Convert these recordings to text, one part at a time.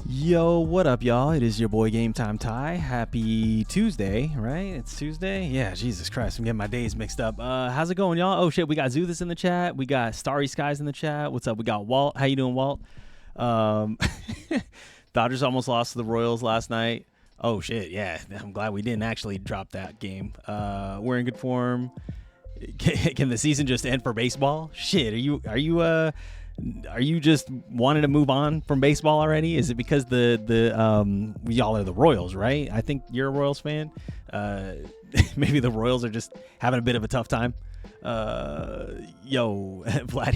Yo, what up, y'all? It is your boy Game Time Ty. Happy Tuesday, right? It's Tuesday? Yeah, Jesus Christ, I'm getting my days mixed up. How's it going, y'all? Oh, shit, we got Zoothis in the chat. We got Starry Skies in the chat. What's up? We got Walt. How you doing, Walt? Dodgers almost lost to the Royals last night. Oh shit, yeah. I'm glad we didn't actually drop that game. We're in good form. Can the season just end for baseball? Shit, are you just wanting to move on from baseball already? Is it because y'all are the Royals, right? I think you're a Royals fan. Maybe the Royals are just having a bit of a tough time. Vladdy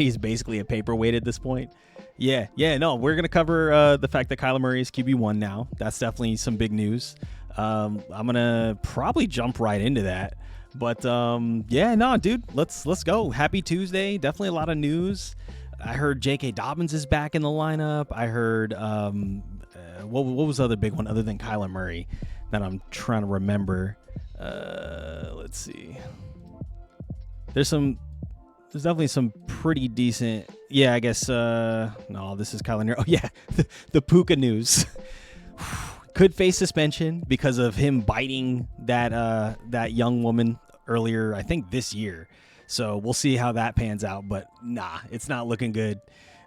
is basically a paperweight at this point. Yeah, no, we're going to cover the fact that Kyler Murray is QB1 now. That's definitely some big news. I'm going to probably jump right into that. But dude, let's go. Happy Tuesday. Definitely a lot of news. I heard J.K. Dobbins is back in the lineup. I heard what was the other big one other than Kyler Murray that I'm trying to remember. Let's see. There's definitely some pretty decent. Yeah, I guess. No, this is Kyler Murray. Oh yeah, the Puka news. Could face suspension because of him biting that young woman earlier, I think this year. So we'll see how that pans out. But nah, it's not looking good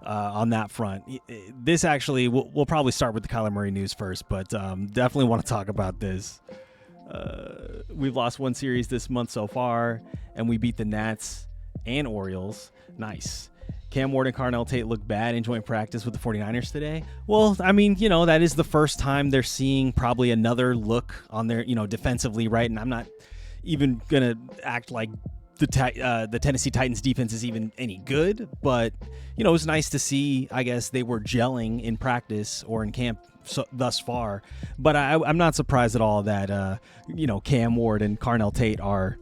on that front. This actually, we'll probably start with the Kyler Murray news first, but definitely want to talk about this. We've lost one series this month so far, and we beat the Nats and Orioles. Nice. Cam Ward and Carnell Tate looked bad in joint practice with the 49ers today. Well, I mean, that is the first time they're seeing probably another look on their, defensively, right? And I'm not even going to act like the Tennessee Titans defense is even any good, but, it was nice to see, I guess, they were gelling in practice or in camp thus far. But I'm not surprised at all that, Cam Ward and Carnell Tate are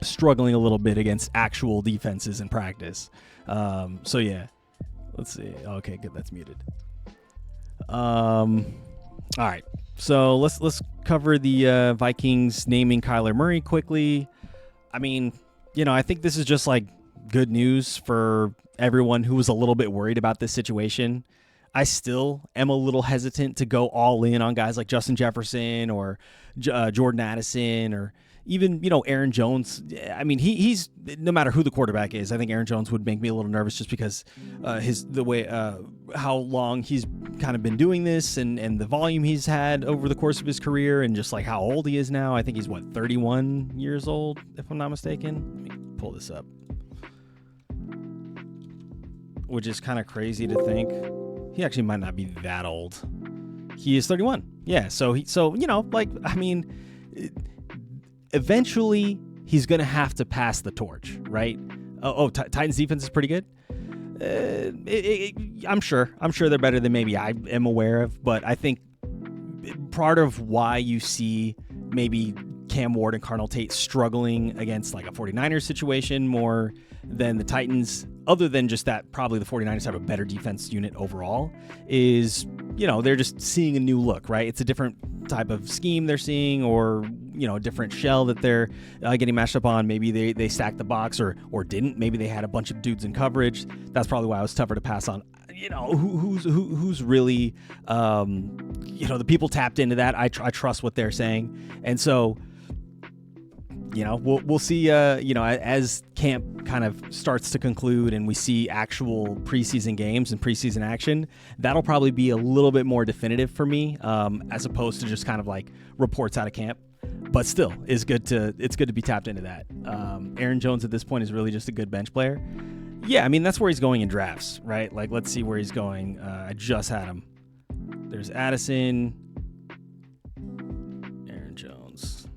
struggling a little bit against actual defenses in practice. So yeah, let's see. Okay, good. That's muted. All right. So let's cover the Vikings naming Kyler Murray quickly. I mean, I think this is just like good news for everyone who was a little bit worried about this situation. I still am a little hesitant to go all in on guys like Justin Jefferson or Jordan Addison or even, Aaron Jones. I mean, he's no matter who the quarterback is, I think Aaron Jones would make me a little nervous just because how long he's kind of been doing this and the volume he's had over the course of his career and just like how old he is now. I think he's 31 years old, if I'm not mistaken. Let me pull this up. Which is kind of crazy to think. He actually might not be that old. He is 31. Yeah, eventually he's going to have to pass the torch, right? Titans defense is pretty good. I'm sure they're better than maybe I am aware of, but I think part of why you see maybe Cam Ward and Carnell Tate struggling against like a 49ers situation more than the Titans, other than just that probably the 49ers have a better defense unit overall, is, they're just seeing a new look, right? It's a different type of scheme they're seeing, or, a different shell that they're getting matched up on. Maybe they stacked the box or didn't. Maybe they had a bunch of dudes in coverage. That's probably why it was tougher to pass on. Who's really, the people tapped into that. I trust what they're saying. And so, we'll see, as camp kind of starts to conclude and we see actual preseason games and preseason action, that'll probably be a little bit more definitive for me, as opposed to just kind of like reports out of camp. But still, it's good to be tapped into that. Aaron Jones at this point is really just a good bench player. Yeah, I mean, that's where he's going in drafts, right? Like, let's see where he's going. I just had him. There's Addison. Aaron Jones.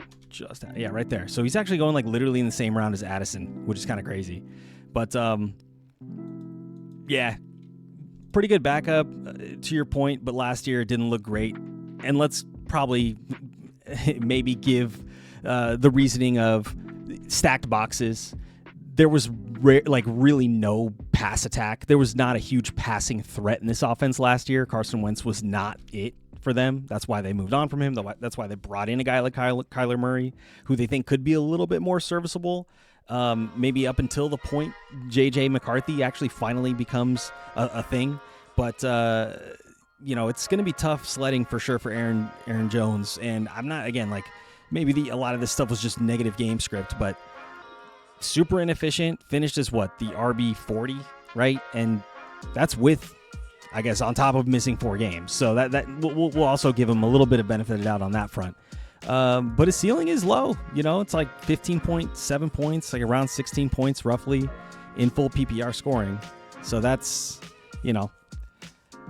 Yeah, right there. So he's actually going like literally in the same round as Addison, which is kind of crazy. But yeah, pretty good backup to your point. But last year it didn't look great. And let's probably maybe give the reasoning of stacked boxes. There was really no pass attack. There was not a huge passing threat in this offense last year. Carson Wentz was not it for them. That's why they moved on from him. That's why they brought in a guy like Kyler Murray, who they think could be a little bit more serviceable. Maybe up until the point J.J. McCarthy actually finally becomes a thing. But, it's going to be tough sledding for sure for Aaron Jones. And I'm not, again, like maybe a lot of this stuff was just negative game script, but super inefficient, finished as the RB 40, right? And that's with I guess, on top of missing 4 games. So that we'll also give him a little bit of benefit of the doubt on that front. But his ceiling is low. It's like 15.7 points, like around 16 points roughly in full PPR scoring. So that's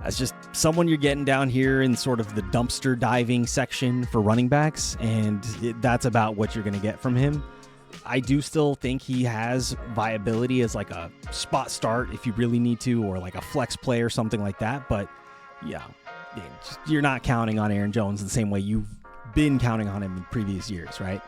just someone you're getting down here in sort of the dumpster diving section for running backs, and that's about what you're going to get from him. I do still think he has viability as like a spot start if you really need to, or like a flex play or something like that. But yeah, you're not counting on Aaron Jones the same way you've been counting on him in previous years, right?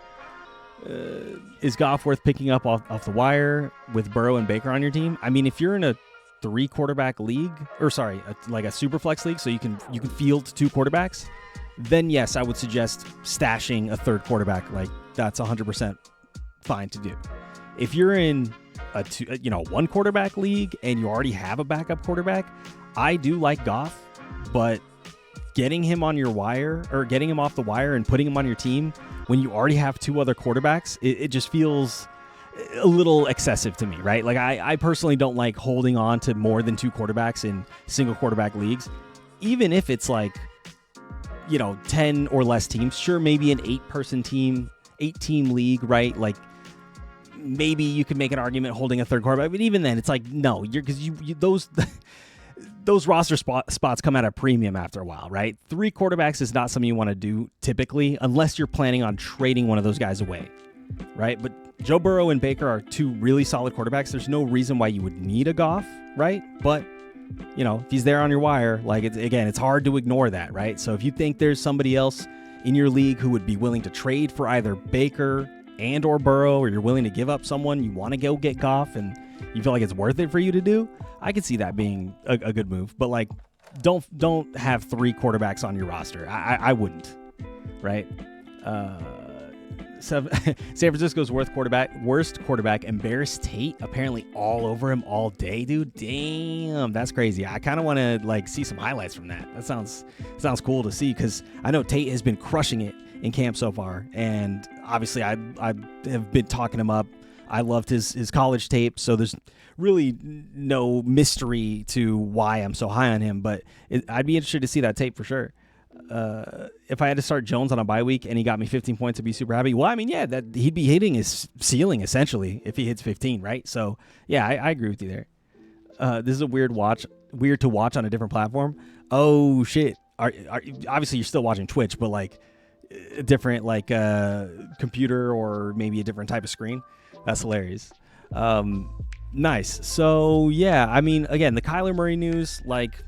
Is Goff worth picking up off the wire with Burrow and Baker on your team? I mean, if you're in a 3 quarterback league, or sorry, like a super flex league, so you can field 2 quarterbacks, then yes, I would suggest stashing a 3rd quarterback. Like that's 100% fine to do. If you're in a 1 quarterback league and you already have a backup quarterback, I do like Goff, but getting him on your wire, or getting him off the wire and putting him on your team when you already have 2 other quarterbacks, it just feels a little excessive to me, right? Like I personally don't like holding on to more than 2 quarterbacks in single quarterback leagues, even if it's like 10 or less teams. Sure, maybe an 8-team league, right? Like maybe you could make an argument holding a 3rd quarterback, but even then, it's like no, because those roster spots come at a premium after a while, right? 3 quarterbacks is not something you want to do typically, unless you're planning on trading one of those guys away, right? But Joe Burrow and Baker are 2 really solid quarterbacks. There's no reason why you would need a Goff, right? But if he's there on your wire, like it's hard to ignore that, right? So if you think there's somebody else in your league who would be willing to trade for either Baker and or Burrow, or you're willing to give up someone, you want to go get Goff and you feel like it's worth it for you to do, I could see that being a good move. But like, don't have 3 quarterbacks on your roster. I wouldn't, right? San Francisco's worst quarterback, Embarrass Tate, apparently all over him all day, dude. Damn, that's crazy. I kind of want to like see some highlights from that. That sounds cool to see, because I know Tate has been crushing it in camp so far, and obviously I have been talking him up. I loved his college tape, so there's really no mystery to why I'm so high on him, but I'd be interested to see that tape for sure. If I had to start Jones on a bye week and he got me 15 points, I'd be super happy. Well, I mean, yeah, that he'd be hitting his ceiling essentially if he hits 15, right? So yeah, I agree with you there. This is a weird to watch on a different platform. Oh shit. Obviously you're still watching Twitch, but like a different like computer or maybe a different type of screen. That's hilarious. Nice. So yeah, I mean, again, the Kyler Murray news, like,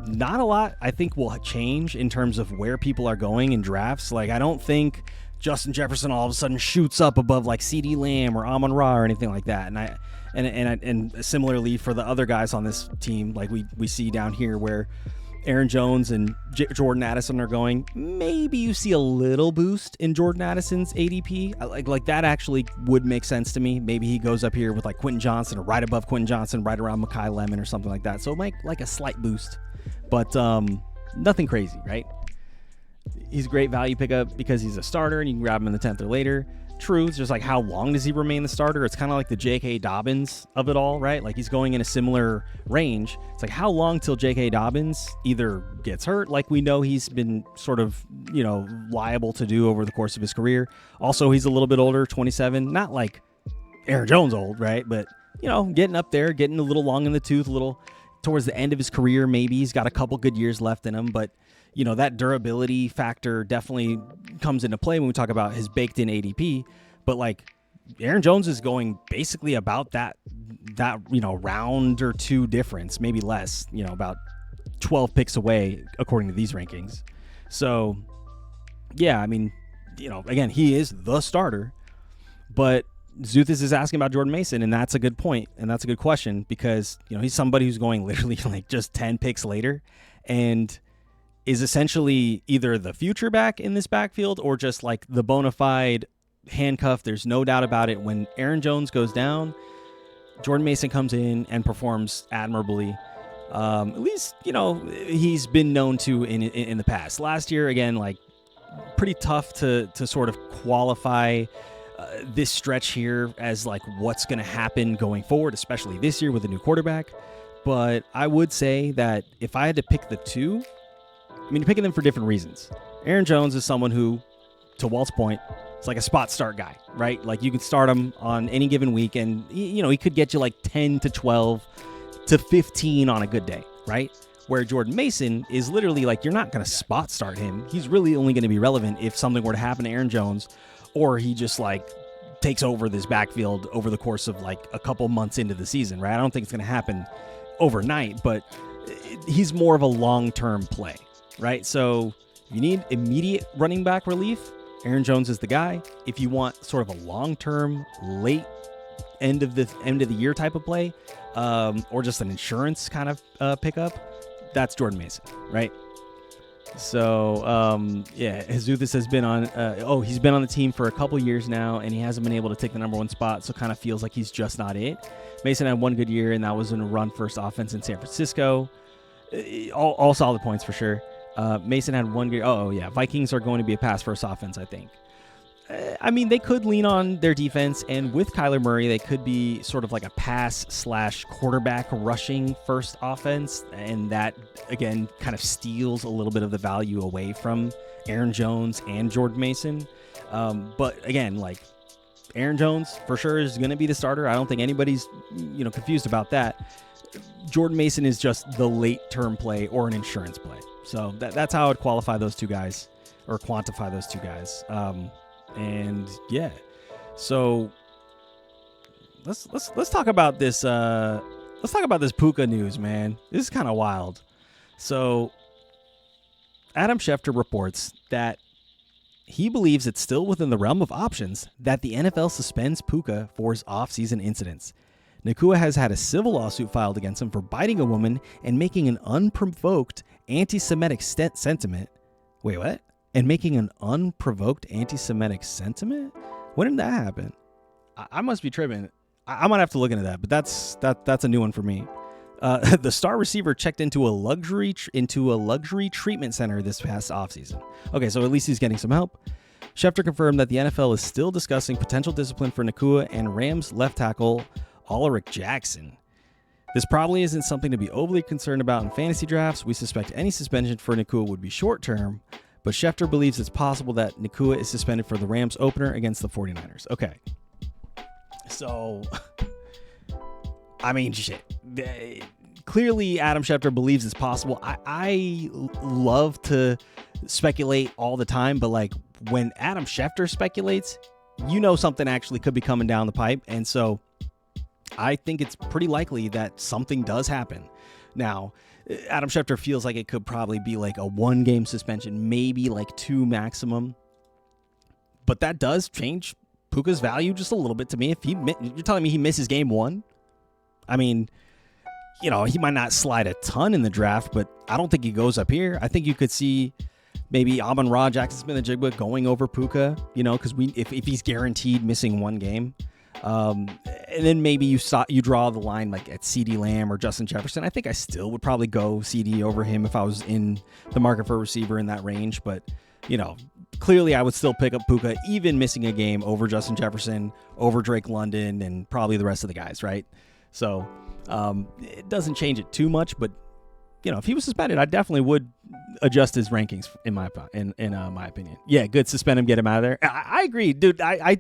not a lot I think will change in terms of where people are going in drafts. Like, I don't think Justin Jefferson all of a sudden shoots up above like CeeDee Lamb or Amon-Ra or anything like that. And similarly for the other guys on this team, like we see down here where Aaron Jones and Jordan Addison are going, maybe you see a little boost in Jordan Addison's ADP. Like that actually would make sense to me. Maybe he goes up here with like Quentin Johnson, or right above Quentin Johnson, right around Mekhi Lemon or something like that. So like a slight boost, but nothing crazy, right? He's a great value pickup because he's a starter and you can grab him in the 10th or later. True, it's just like, how long does he remain the starter? It's kind of like the J.K. Dobbins of it all, right? Like, he's going in a similar range. It's like, how long till J.K. Dobbins either gets hurt, like we know he's been sort of, liable to do over the course of his career. Also, he's a little bit older, 27, not like Aaron Jones old, right? But, getting up there, getting a little long in the tooth, a little towards the end of his career, maybe. He's got a couple good years left in him, but that durability factor definitely comes into play when we talk about his baked-in ADP. But like, Aaron Jones is going basically about that round or two difference, maybe less. About 12 picks away according to these rankings. So, yeah, I mean, again, he is the starter, but Zuthis is asking about Jordan Mason, and that's a good point, and that's a good question, because he's somebody who's going literally like just 10 picks later, and is essentially either the future back in this backfield or just like the bona fide handcuff. There's no doubt about it. When Aaron Jones goes down, Jordan Mason comes in and performs admirably. At least, he's been known to in the past. Last year, again, like, pretty tough to sort of qualify this stretch here as like what's going to happen going forward, especially this year with a new quarterback. but I would say that if I had to pick the two, I mean, you're picking them for different reasons. Aaron Jones is someone who, to Walt's point, it's like a spot start guy, right? Like you could start him on any given week and, he could get you like 10 to 12 to 15 on a good day, right? Where Jordan Mason is literally like, you're not going to spot start him. He's really only going to be relevant if something were to happen to Aaron Jones, or he just like takes over this backfield over the course of like a couple months into the season, right? I don't think it's going to happen overnight, but he's more of a long-term play, right? So if you need immediate running back relief, Aaron Jones is the guy. If you want sort of a long-term, late end of the year type of play, or just an insurance kind of pickup, that's Jordan Mason, right? So, Jesus has been on, he's been on the team for a couple years now, and he hasn't been able to take the number one spot, so kind of feels like he's just not it. Mason had one good year, and that was in a run-first offense in San Francisco. All solid points for sure. Mason had one good, Vikings are going to be a pass-first offense, I think. I mean, they could lean on their defense, and with Kyler Murray, they could be sort of like a pass/quarterback rushing first offense, and that, again, kind of steals a little bit of the value away from Aaron Jones and Jordan Mason. But again, like, Aaron Jones for sure is going to be the starter. I don't think anybody's, confused about that. Jordan Mason is just the late-term play or an insurance play. So that's how I would qualify those two guys, or quantify those two guys. And yeah, so let's talk about this. Let's talk about this Puka news, man. This is kind of wild. So Adam Schefter reports that he believes it's still within the realm of options that the NFL suspends Puka for his off-season incidents. Nacua has had a civil lawsuit filed against him for biting a woman and making an unprovoked anti-Semitic sentiment. Wait, what? And making an unprovoked anti-Semitic sentiment? When did that happen? I must be tripping. I might have to look into that, but that's a new one for me. The star receiver checked into a luxury treatment center this past offseason. Okay, so at least he's getting some help. Schefter confirmed that the NFL is still discussing potential discipline for Nacua and Rams left tackle Alaric Jackson. This probably isn't something to be overly concerned about in fantasy drafts. We suspect any suspension for Nacua would be short-term, but Schefter believes it's possible that Nacua is suspended for the Rams opener against the 49ers. Okay. So, I mean, shit. Clearly, Adam Schefter believes it's possible. I love to speculate all the time, but like when Adam Schefter speculates, something actually could be coming down the pipe. And so I think it's pretty likely that something does happen. Now, Adam Schefter feels like it could probably be like a 1-game suspension, maybe like 2 maximum. But that does change Puka's value just a little bit to me. If you're telling me he misses game 1, I mean, he might not slide a ton in the draft, but I don't think he goes up here. I think you could see maybe Amon-Ra, Jackson Smith-Njigba going over Puka, because if he's guaranteed missing 1 game. And then maybe you draw the line like at CeeDee Lamb or Justin Jefferson. I think I still would probably go CD over him if I was in the market for a receiver in that range. But, clearly I would still pick up Puka, even missing a game, over Justin Jefferson, over Drake London, and probably the rest of the guys, right? So it doesn't change it too much. But, if he was suspended, I definitely would adjust his rankings in my opinion. Yeah, good. Suspend him, get him out of there. I agree, dude. I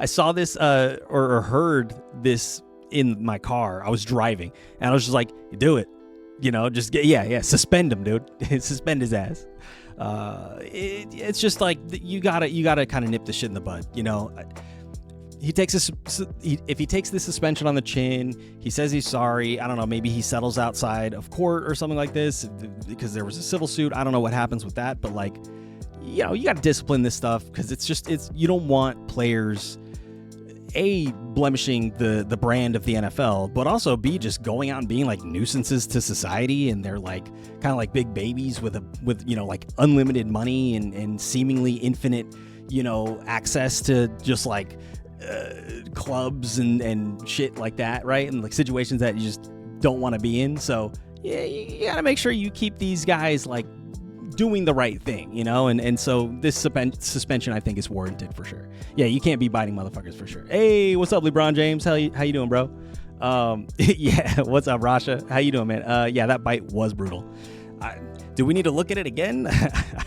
saw this or heard this in my car. I was driving and I was just like, do it, suspend him, dude. Suspend his ass. It's just like you gotta kind of nip the shit in the bud. If he takes the suspension on the chin, he says he's sorry. I don't know, maybe he settles outside of court or something like this because there was a civil suit. I don't know what happens with that, but like, you got to discipline this stuff because it's you don't want players blemishing the brand of the NFL, but also just going out and being like nuisances to society, and they're like kind of like big babies with like unlimited money and seemingly infinite access to just like clubs and shit like that, right? And like situations that you just don't want to be in. So yeah, you got to make sure you keep these guys like doing the right thing, and so this suspension I think is warranted for sure. Yeah, you can't be biting motherfuckers for sure. Hey, what's up, LeBron James? How you doing, bro? Yeah, what's up, Rasha? How you doing, man? Yeah, that bite was brutal. Do we need to look at it again?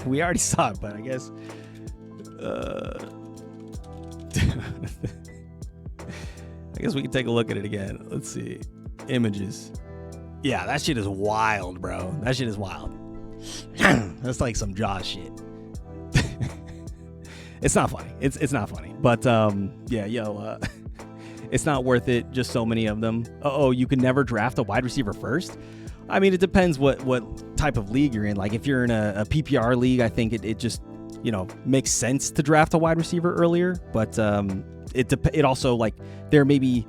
We already saw it, but I guess. I guess we can take a look at it again. Let's see. Images. Yeah, that shit is wild, bro. That shit is wild. That's like some Jaws shit. It's not funny. It's not funny. But yeah, it's not worth it. Just so many of them. You can never draft a wide receiver first. I mean, it depends what type of league you're in. Like if you're in a PPR league, I think it just makes sense to draft a wide receiver earlier. But it also, like, there may be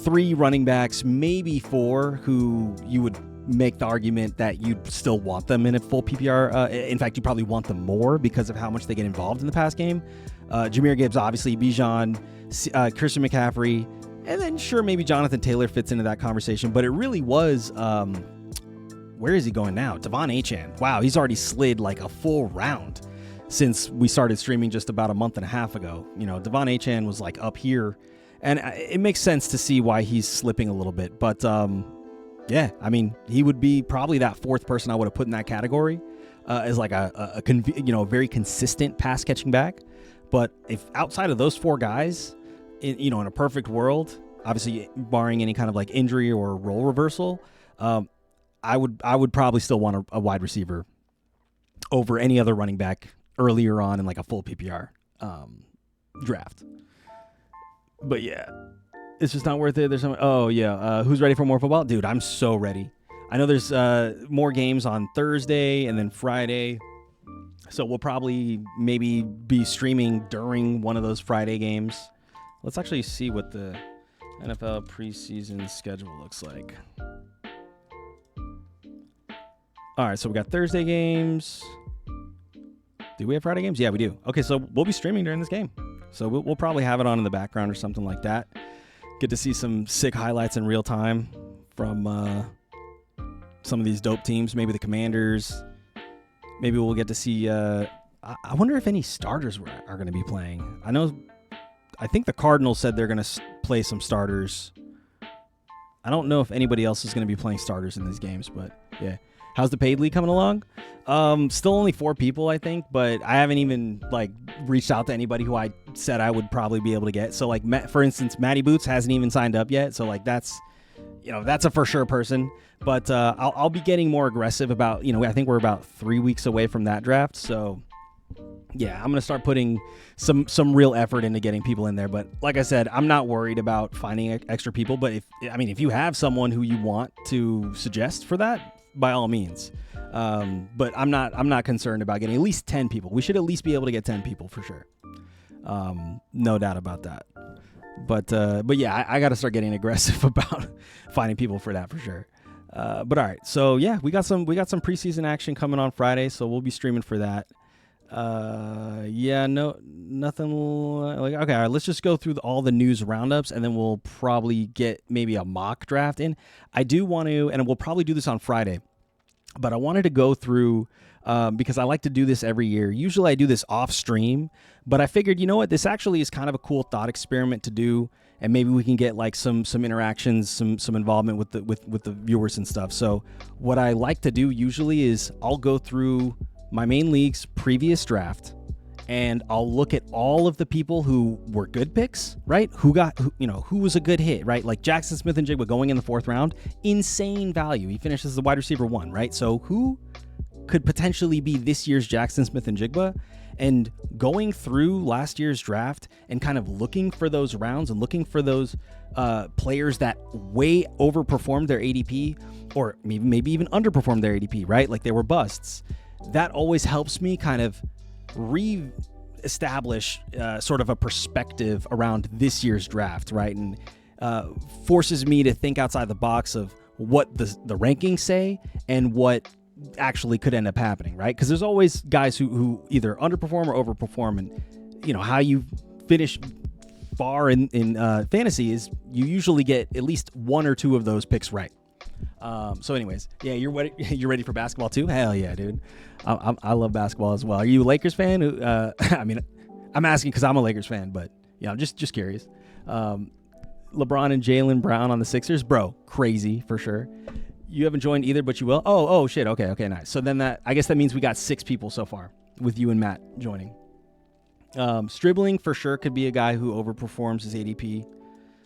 3 running backs, maybe 4, who you would make the argument that you'd still want them in a full PPR. In fact, you probably want them more because of how much they get involved in the pass game. Jahmyr Gibbs, obviously, Bijan, Christian McCaffrey, and then sure, maybe Jonathan Taylor fits into that conversation. But it really was, where is he going now? Devon Achane. Wow, he's already slid like a full round since we started streaming just about a month and a half ago. Devon Achane was like up here, and it makes sense to see why he's slipping a little bit. But yeah, I mean, he would be probably that 4th person I would have put in that category as like a very consistent pass catching back. But if outside of those 4 guys, in a perfect world, obviously barring any kind of like injury or role reversal, I would probably still want a wide receiver over any other running back earlier on in like a full PPR draft. But yeah, it's just not worth it. There's some. Who's ready for more football? Dude, I'm so ready. I know there's more games on Thursday and then Friday, so we'll probably maybe be streaming during one of those Friday games. Let's actually see what the NFL preseason schedule looks like. All right, so we got Thursday games. Do we have Friday games? Yeah, we do. Okay, so we'll be streaming during this game. So we'll probably have it on in the background or something like that. Get to see some sick highlights in real time from some of these dope teams. Maybe the Commanders. Maybe we'll get to see... I wonder if any starters are going to be playing. I think the Cardinals said they're going to play some starters. I don't know if anybody else is going to be playing starters in these games, but yeah. How's the paid league coming along? Still only 4 people, I think, but I haven't even like reached out to anybody who I said I would probably be able to get. So like, for instance, Matty Boots hasn't even signed up yet. So like that's a for sure person. But I'll be getting more aggressive about, I think we're about 3 weeks away from that draft. So yeah, I'm going to start putting some real effort into getting people in there. But like I said, I'm not worried about finding extra people. But if you have someone who you want to suggest for that, by all means. But I'm not concerned about getting at least 10 people. We should at least be able to get 10 people for sure. No doubt about that. But yeah, I got to start getting aggressive about finding people for that for sure. But all right, so yeah, we got some preseason action coming on Friday, so we'll be streaming for that. Nothing like, okay, all right, let's just go through all the news roundups, and then we'll probably get maybe a mock draft in. I do want to, and we'll probably do this on Friday, but I wanted to go through because I like to do this every year. Usually I do this off stream, but I figured, this actually is kind of a cool thought experiment to do, and maybe we can get like some interactions, some involvement with the viewers and stuff. So what I like to do usually is I'll go through my main league's previous draft, and I'll look at all of the people who were good picks, right? Who was a good hit, right? Like Jackson Smith-Njigba going in the 4th round, insane value. He finishes as the wide receiver 1, right? So who could potentially be this year's Jackson Smith-Njigba? And going through last year's draft and kind of looking for those rounds and looking for those players that way overperformed their ADP, or maybe even underperformed their ADP, right? Like they were busts. That always helps me kind of re-establish sort of a perspective around this year's draft, right? And forces me to think outside the box of what the rankings say and what actually could end up happening, right? Because there's always guys who either underperform or overperform, and how you finish far in fantasy is you usually get at least 1 or 2 of those picks right. So anyways, yeah, you're ready for basketball too? Hell yeah, dude. I love basketball as well. Are you a Lakers fan? I mean, I'm asking because I'm a Lakers fan, but I'm just curious. LeBron and Jaylen Brown on the Sixers, bro, crazy for sure. You haven't joined either, but you will. Oh shit. Okay, nice. So then I guess that means we got 6 people so far with you and Matt joining. Stribling for sure could be a guy who overperforms his ADP.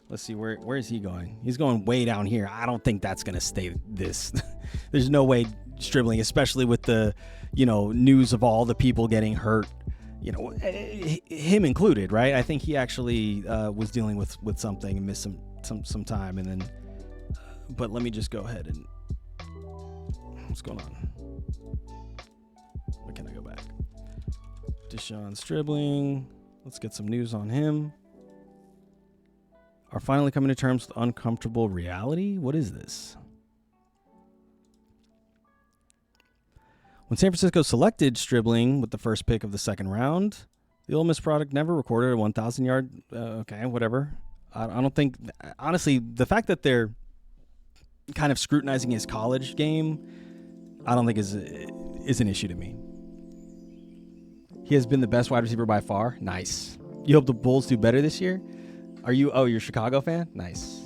Let's see, where is he going? He's going way down here. I don't think that's gonna stay this. There's no way Stribling, especially with the news of all the people getting hurt. Him included, right? I think he actually was dealing with something and missed some time, and then. But let me just go ahead and what's going on? Where can I go back? Deshaun Stribling. Let's get some news on him. Are finally coming to terms with uncomfortable reality. What is this? When San Francisco selected Stribling with the first pick of the second round, the Ole Miss product never recorded a 1,000-yard. Okay, whatever. I don't think, honestly, the fact that they're kind of scrutinizing his college game, I don't think is an issue to me. He has been the best wide receiver by far. Nice. You hope the Bulls do better this year? You're a Chicago fan? Nice.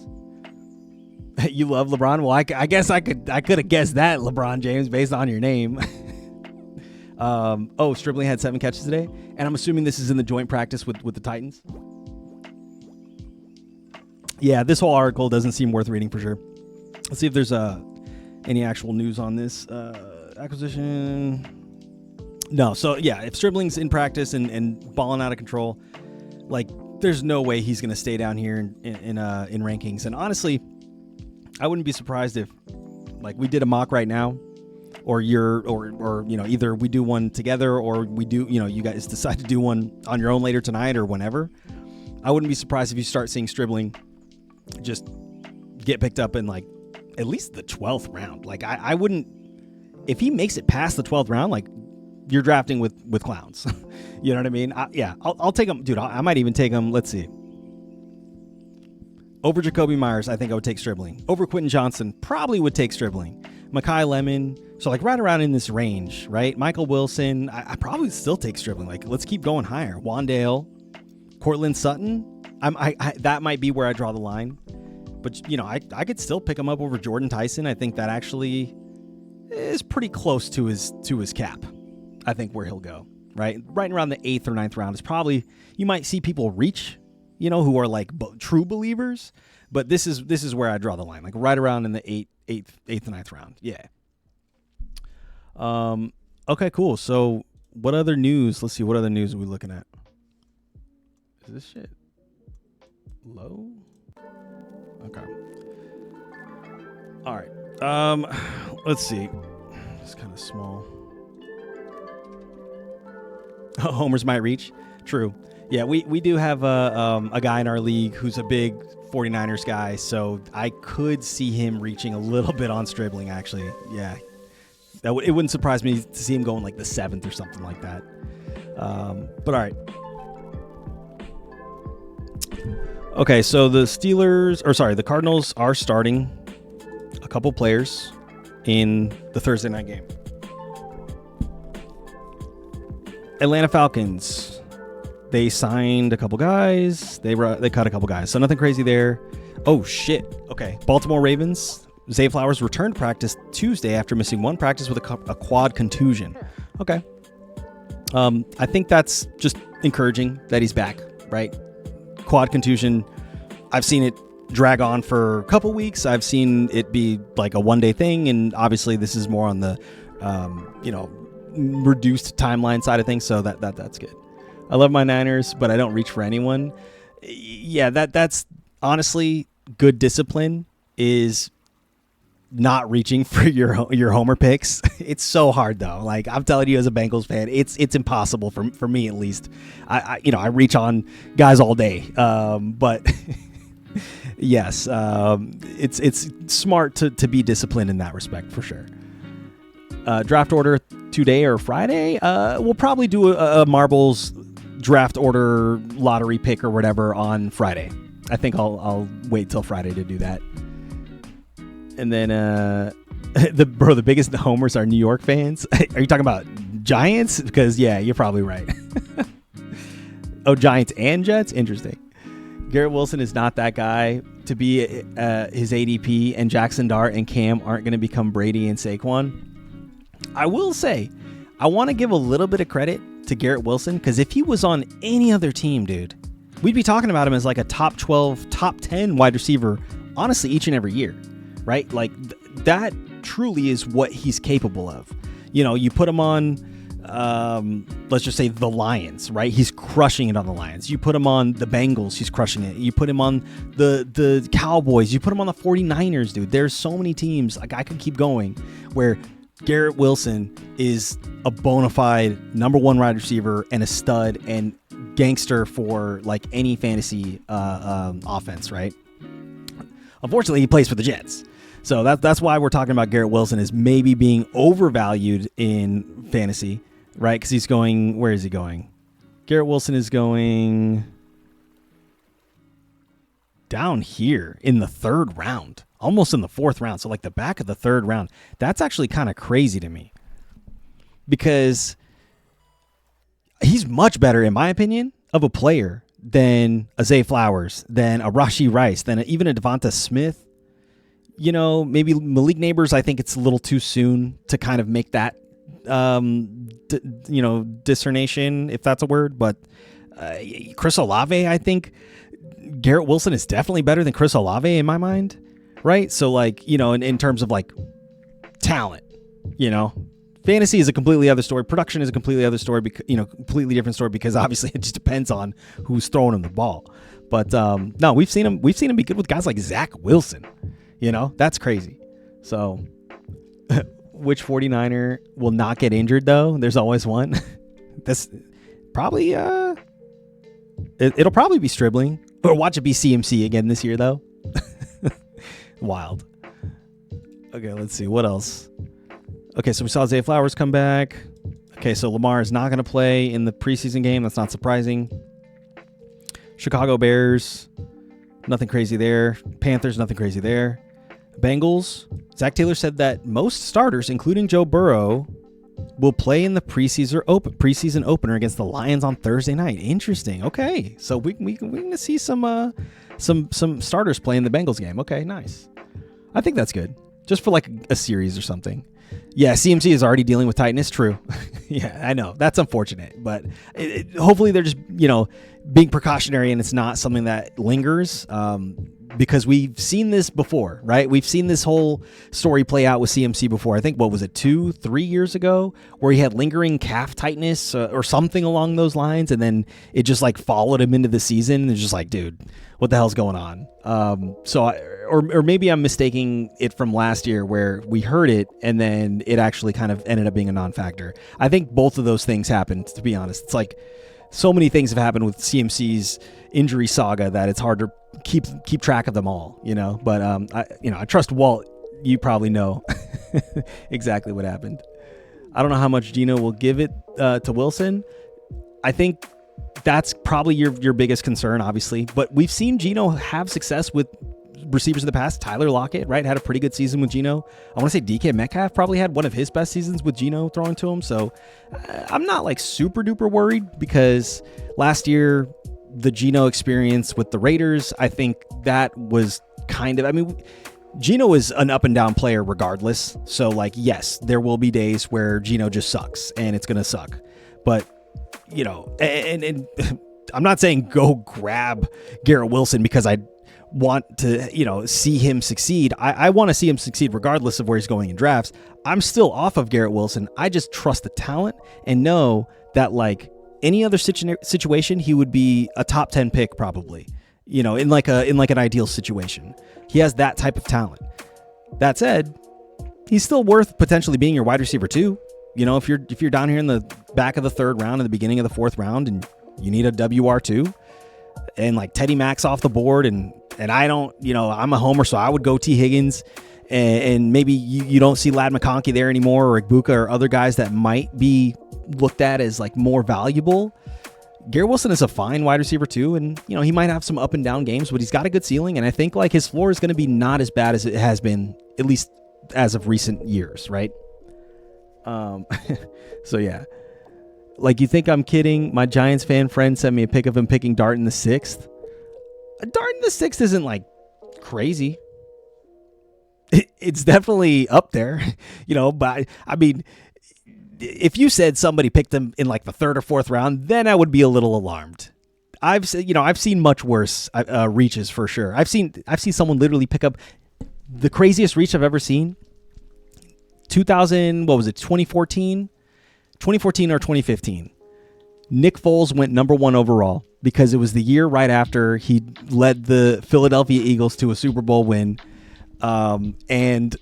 You love LeBron? Well, I guess I could have guessed that, LeBron James, based on your name. Stribling had 7 catches today, and I'm assuming this is in the joint practice with the Titans. Yeah, this whole article doesn't seem worth reading for sure. Let's see if there's any actual news on this acquisition. No, so yeah, if Stribling's in practice and balling out of control, like there's no way he's going to stay down here in rankings. And honestly, I wouldn't be surprised if like we did a mock right now, or either we do one together, or we do, you guys decide to do one on your own later tonight or whenever. I wouldn't be surprised if you start seeing Stribling just get picked up in like at least the 12th round. Like I wouldn't, if he makes it past the 12th round, like you're drafting with clowns. You know what I mean? I'll take him, dude. I might even take him. Let's see. Over Jacoby Myers, I think I would take Stribling. Over Quentin Johnson, probably would take Stribling. Makai Lemon, so like right around in this range, right? Michael Wilson, I probably still take Stribling. Like let's keep going higher. Wandale, Cortland Sutton, that might be where I draw the line. But I could still pick him up over Jordan Tyson. I think that actually is pretty close to his cap. I think where he'll go, right around the 8th or 9th round is probably, you might see people reach, who are like true believers. But this is where I draw the line, like right around in the 8th and 9th round. Yeah. Okay, cool. So what other news? Let's see. What other news are we looking at? Is this shit low? Okay. All right. Let's see. It's kind of small. Homers might reach. True. Yeah, we do have a guy in our league who's a big 49ers guy, so I could see him reaching a little bit on Stribling, actually. Yeah. It wouldn't surprise me to see him going like the 7th or something like that. But all right. Okay, so the Cardinals are starting a couple players in the Thursday night game. Atlanta Falcons, they signed a couple guys. They cut a couple guys, so nothing crazy there. Oh shit. Okay, Baltimore Ravens. Zay Flowers returned to practice Tuesday after missing one practice with a quad contusion. Okay. I think that's just encouraging that he's back, right? Quad contusion, I've seen it drag on for a couple weeks. I've seen it be like a one-day thing, and obviously this is more on the reduced timeline side of things, so that's good. I love my Niners, but I don't reach for anyone. Yeah, that's honestly good discipline, is not reaching for your homer picks. It's so hard though. Like I'm telling you, as a Bengals fan, it's impossible for me at least. I reach on guys all day, but yes, it's smart to be disciplined in that respect for sure. Draft order today or Friday. We'll probably do a marbles draft order lottery pick or whatever on Friday. I think I'll wait till Friday to do that. And then the biggest homers are New York fans. Are you talking about Giants? Because yeah, you're probably right. Oh, Giants and Jets? Interesting. Garrett Wilson is not that guy to be his ADP, and Jackson Dart and Cam aren't going to become Brady and Saquon. I will say, I want to give a little bit of credit to Garrett Wilson, because if he was on any other team, dude, we'd be talking about him as like a top 12, top 10 wide receiver, honestly, each and every year, right? Like that truly is what he's capable of. You know, you put him on, let's just say the Lions, right? He's crushing it on the Lions. You put him on the Bengals, he's crushing it. You put him on the Cowboys, you put him on the 49ers, dude. There's so many teams, like I could keep going, where Garrett Wilson is a bona fide number one wide receiver and a stud and gangster for like any fantasy offense, right? Unfortunately, he plays for the Jets. So that's why we're talking about Garrett Wilson as maybe being overvalued in fantasy, right? Because he's going, where is he going? Garrett Wilson is going down here in the third round, almost in the fourth round. So like the back of the third round. That's actually kind of crazy to me, because he's much better, in my opinion, of a player than a Zay Flowers, than a Rashee Rice, than even a Devonta Smith. You know, maybe Malik Neighbors, I think it's a little too soon to kind of make that, discernation, if that's a word. But Chris Olave, I think Garrett Wilson is definitely better than Chris Olave in my mind, right? So, like, you know, in terms of, like, talent, you know, fantasy is a completely other story. Production is a completely other story, completely different story, because obviously it just depends on who's throwing him the ball. But, no, we've seen him be good with guys like Zach Wilson. You know, that's crazy. So, which 49er will not get injured, though? There's always one. This probably, it'll probably be Stribling. Or watch it be CMC again this year, though. Wild. Okay, let's see. What else? Okay, so we saw Zay Flowers come back. Okay, so Lamar is not going to play in the preseason game. That's not surprising. Chicago Bears, nothing crazy there. Panthers, nothing crazy there. Bengals, Zach Taylor said that most starters, including Joe Burrow, will play in the preseason opener against the Lions on Thursday night. Interesting. Okay, so we can see some starters play in the Bengals game. Okay, nice. I think that's good, just for like a series or something. Yeah, CMC is already dealing with tightness. True. Yeah, I know. That's unfortunate. But hopefully they're just, being precautionary and it's not something that lingers, because we've seen this before, right? We've seen this whole story play out with CMC before. I think, 2-3 years ago, where he had lingering calf tightness or something along those lines. And then it just like followed him into the season. And it's just like, dude, what the hell's going on? Or maybe I'm mistaking it from last year where we heard it and then it actually kind of ended up being a non-factor. I think both of those things happened, to be honest. It's like so many things have happened with CMC's injury saga that it's hard to keep track of them all, But I trust Walt. You probably know exactly what happened. I don't know how much Geno will give it to Wilson. I think that's probably your biggest concern, obviously. But we've seen Geno have success with receivers in the past. Tyler Lockett, right, had a pretty good season with Geno. I want to say DK Metcalf probably had one of his best seasons with Geno throwing to him. So I'm not like super duper worried, because last year the Geno experience with the Raiders, I think that was Geno is an up and down player regardless. So like, yes, there will be days where Geno just sucks and it's going to suck. But, and I'm not saying go grab Garrett Wilson because I want to, see him succeed. I want to see him succeed regardless of where he's going in drafts. I'm still off of Garrett Wilson. I just trust the talent and know that like any other situation, he would be a top 10 pick probably, in like an ideal situation. He has that type of talent. That said, he's still worth potentially being your wide receiver too. If you're down here in the back of the third round and the beginning of the fourth round and you need a WR2 and like Teddy Mack's off the board and I don't, I'm a homer, so I would go T. Higgins and maybe you don't see Ladd McConkey there anymore, or Igbuka or other guys that might be looked at as like more valuable. Garrett Wilson is a fine wide receiver too, and he might have some up and down games, but he's got a good ceiling, and I think like his floor is going to be not as bad as it has been, at least as of recent years, right? So yeah, like, you think I'm kidding? My Giants fan friend sent me a pic of him picking Dart in the 6th. Darden the Sixth isn't like crazy. It's definitely up there, but I mean, if you said somebody picked him in like the third or fourth round, then I would be a little alarmed. I've seen much worse reaches for sure. I've seen someone literally pick up the craziest reach I've ever seen. 2014 or 2015. Nick Foles went number 1 overall because it was the year right after he led the Philadelphia Eagles to a Super Bowl win. And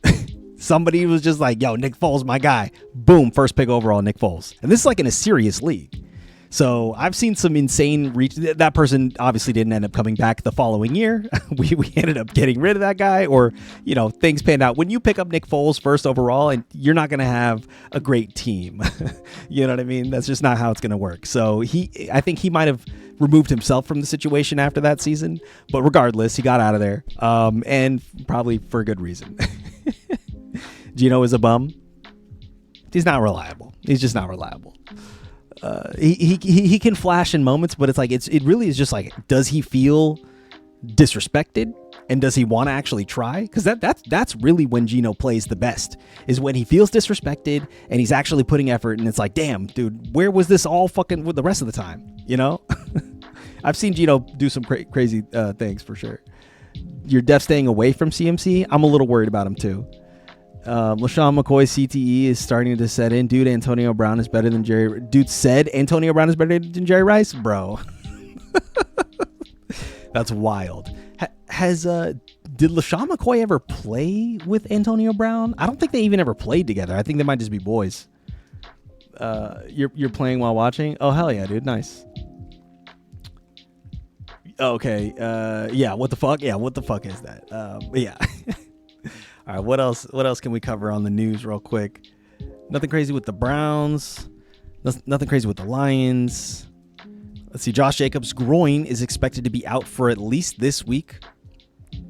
somebody was just like, yo, Nick Foles, my guy. Boom, first pick overall, Nick Foles. And this is like in a serious league. So I've seen some insane reach. That person obviously didn't end up coming back the following year. we ended up getting rid of that guy, or, things panned out. When you pick up Nick Foles first overall, and you're not going to have a great team. You know what I mean? That's just not how it's going to work. So I think he might have removed himself from the situation after that season. But regardless, he got out of there. And probably for a good reason. Geno is a bum. He's not reliable. He's just not reliable. He can flash in moments, but it's like it really is just like, does he feel disrespected, and does he want to actually try? Because that's really when Geno plays the best, is when he feels disrespected and he's actually putting effort, and it's like, damn, dude, where was this all fucking with the rest of the time? I've seen Geno do some crazy things for sure. You're def staying away from CMC. I'm a little worried about him too. LaShawn McCoy CTE is starting to set in. Dude, Antonio Brown is better than Jerry. Dude said Antonio Brown is better than Jerry Rice, bro. That's wild. Did LaShawn McCoy ever play with Antonio Brown? I don't think they even ever played together. I think they might just be boys. You're playing while watching? Oh, hell yeah, dude. Nice. Okay. Yeah. What the fuck? Yeah. What the fuck is that? Yeah. All right, what else can we cover on the news real quick? Nothing crazy with the Browns. Nothing crazy with the Lions. Let's see. Josh Jacobs' groin is expected to be out for at least this week.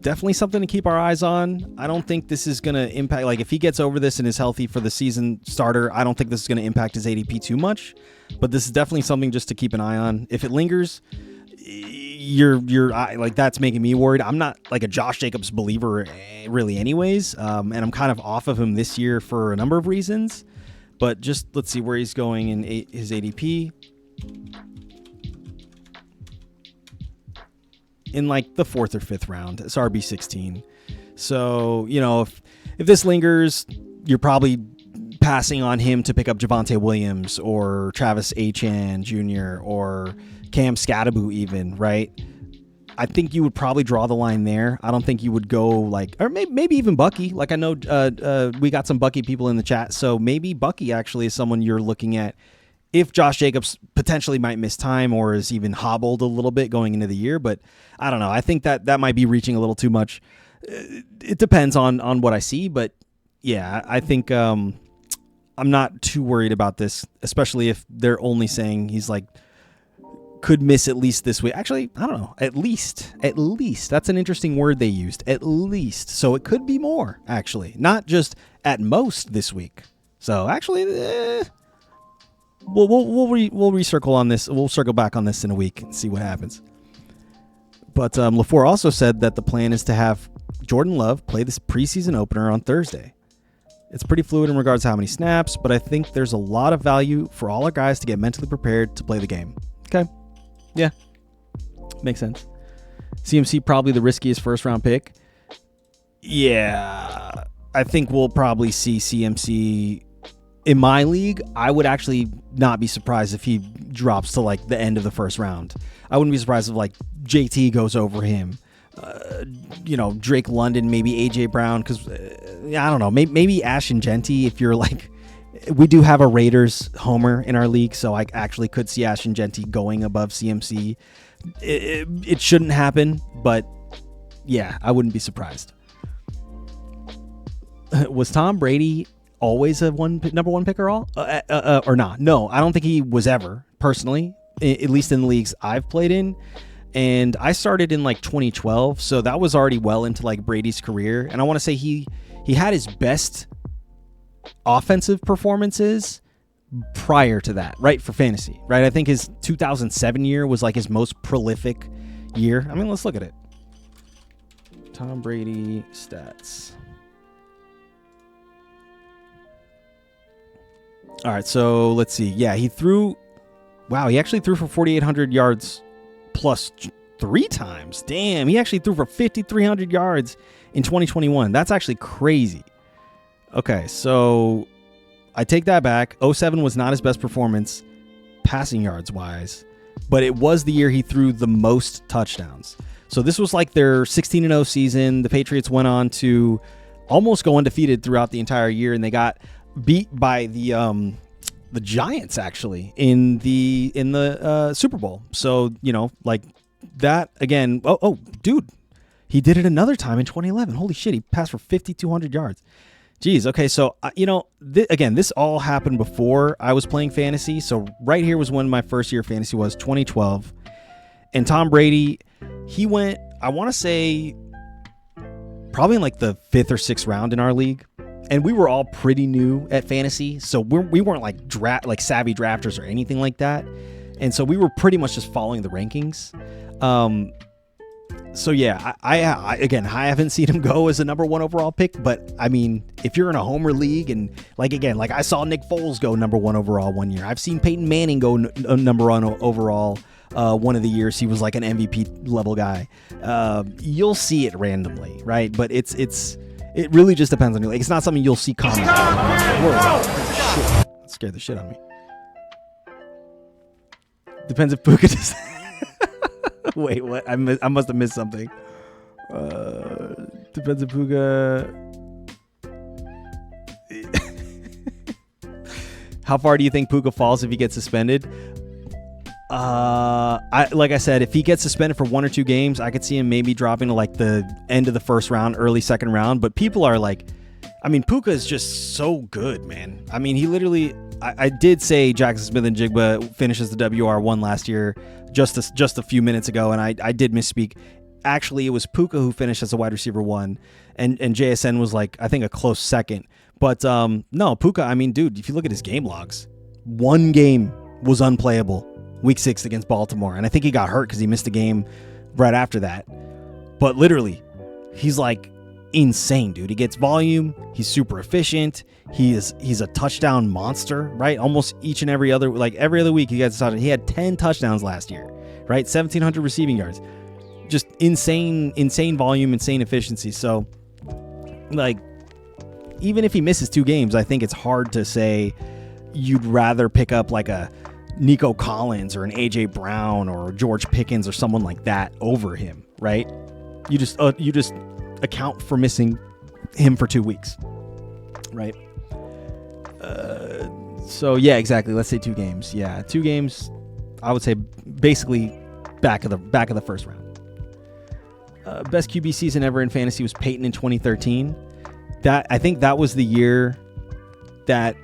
Definitely something to keep our eyes on. I don't think this is going to impact, like if he gets over this and is healthy for the season starter, I don't think this is going to impact his ADP too much. But this is definitely something just to keep an eye on. If it lingers, you're like, that's making me worried. I'm not like a Josh Jacobs believer really anyways. And I'm kind of off of him this year for a number of reasons, but just let's see where he's going in his ADP in like the 4th or 5th round. It's RB16. So, if this lingers, you're probably passing on him to pick up Javonte Williams or Travis Etienne Jr. or Cam Scatterbo even, right? I think you would probably draw the line there. I don't think you would go like, or maybe even Bucky. Like I know we got some Bucky people in the chat, so maybe Bucky actually is someone you're looking at if Josh Jacobs potentially might miss time or is even hobbled a little bit going into the year. But I don't know. I think that might be reaching a little too much. It depends on what I see, but yeah, I think I'm not too worried about this, especially if they're only saying he's like, could miss at least this week. Actually, I don't know. At least. That's an interesting word they used. At least. So it could be more, actually. Not just at most this week. So actually, we'll recircle on this. We'll circle back on this in a week and see what happens. But LaFleur also said that the plan is to have Jordan Love play this preseason opener on Thursday. It's pretty fluid in regards to how many snaps, but I think there's a lot of value for all our guys to get mentally prepared to play the game. Okay. Yeah, makes sense. CMC probably the riskiest first round pick. Yeah, I think we'll probably see CMC in my league. I would actually not be surprised if he drops to like the end of the first round. I wouldn't be surprised if like JT goes over him. Drake London, maybe AJ Brown, because I don't know, maybe Ashton Genty if you're like. We do have a Raiders homer in our league, so I actually could see Ashton Genty going above CMC. It shouldn't happen, but yeah, I wouldn't be surprised. Was Tom Brady always a number one pick or not? No, I don't think he was ever, personally, at least in the leagues I've played in. And I started in like 2012, so that was already well into like Brady's career. And I want to say he had his best offensive performances prior to that, right? For fantasy, right? I think his 2007 year was like his most prolific, year. I mean, let's look at it. Tom Brady stats. All right, so let's see. Yeah, he threw. Wow, he actually threw for 4,800 yards plus 3 times. Damn, he actually threw for 5,300 yards in 2021. That's actually crazy. Okay, so I take that back. 07 was not his best performance passing yards wise, but it was the year he threw the most touchdowns. So this was like their 16-0 season. The Patriots went on to almost go undefeated throughout the entire year, and they got beat by the Giants actually in the Super Bowl. So, you know, like that again. Oh, dude, he did it another time in 2011. Holy shit, he passed for 5,200 yards. Jeez. Okay, so you know, again, this all happened before I was playing fantasy. So right here was when my first year of fantasy was 2012, and Tom Brady, he went, I want to say, probably in like the 5th or 6th round in our league. And we were all pretty new at fantasy, so we weren't like savvy drafters or anything like that. And so we were pretty much just following the rankings. So yeah, I haven't seen him go as a number 1 overall pick, but I mean, if you're in a homer league and like I saw Nick Foles go number 1 overall one year. I've seen Peyton Manning go number 1 overall one of the years he was like an MVP level guy. You'll see it randomly, right? But it really just depends on you. Like, it's not something you'll see common. Whoa, shit. That scared the shit out of me. Depends if Puka does. Wait, what? I must have missed something. Depends if Puka. How far do you think Puka falls if he gets suspended? Like I said, if he gets suspended for 1 or 2 games, I could see him maybe dropping to like the end of the first round, early second round. But people are like, I mean, Puka is just so good, man. I mean, he literally, I did say Jaxon Smith-Njigba finishes the WR1 last year just a few minutes ago, and I did misspeak. Actually, it was Puka who finished as a wide receiver 1, and JSN was like, I think, a close second. But no, Puka, I mean, dude, if you look at his game logs, 1 game was unplayable. Week 6 against Baltimore. And I think he got hurt because he missed a game right after that. But literally, he's like insane, dude. He gets volume. He's super efficient. He's a touchdown monster, right? Almost each and every other week he gets a touchdown. He had 10 touchdowns last year, right? 1,700 receiving yards. Just insane volume, insane efficiency. So, like, even if he misses 2 games, I think it's hard to say you'd rather pick up like a Nico Collins or an AJ Brown or George Pickens or someone like that over him, right? You just account for missing him for 2 weeks, right? So yeah, exactly. Let's say 2 games. Yeah, 2 games. I would say basically back of the first round. Best QB season ever in fantasy was Peyton in 2013. I think that was the year that.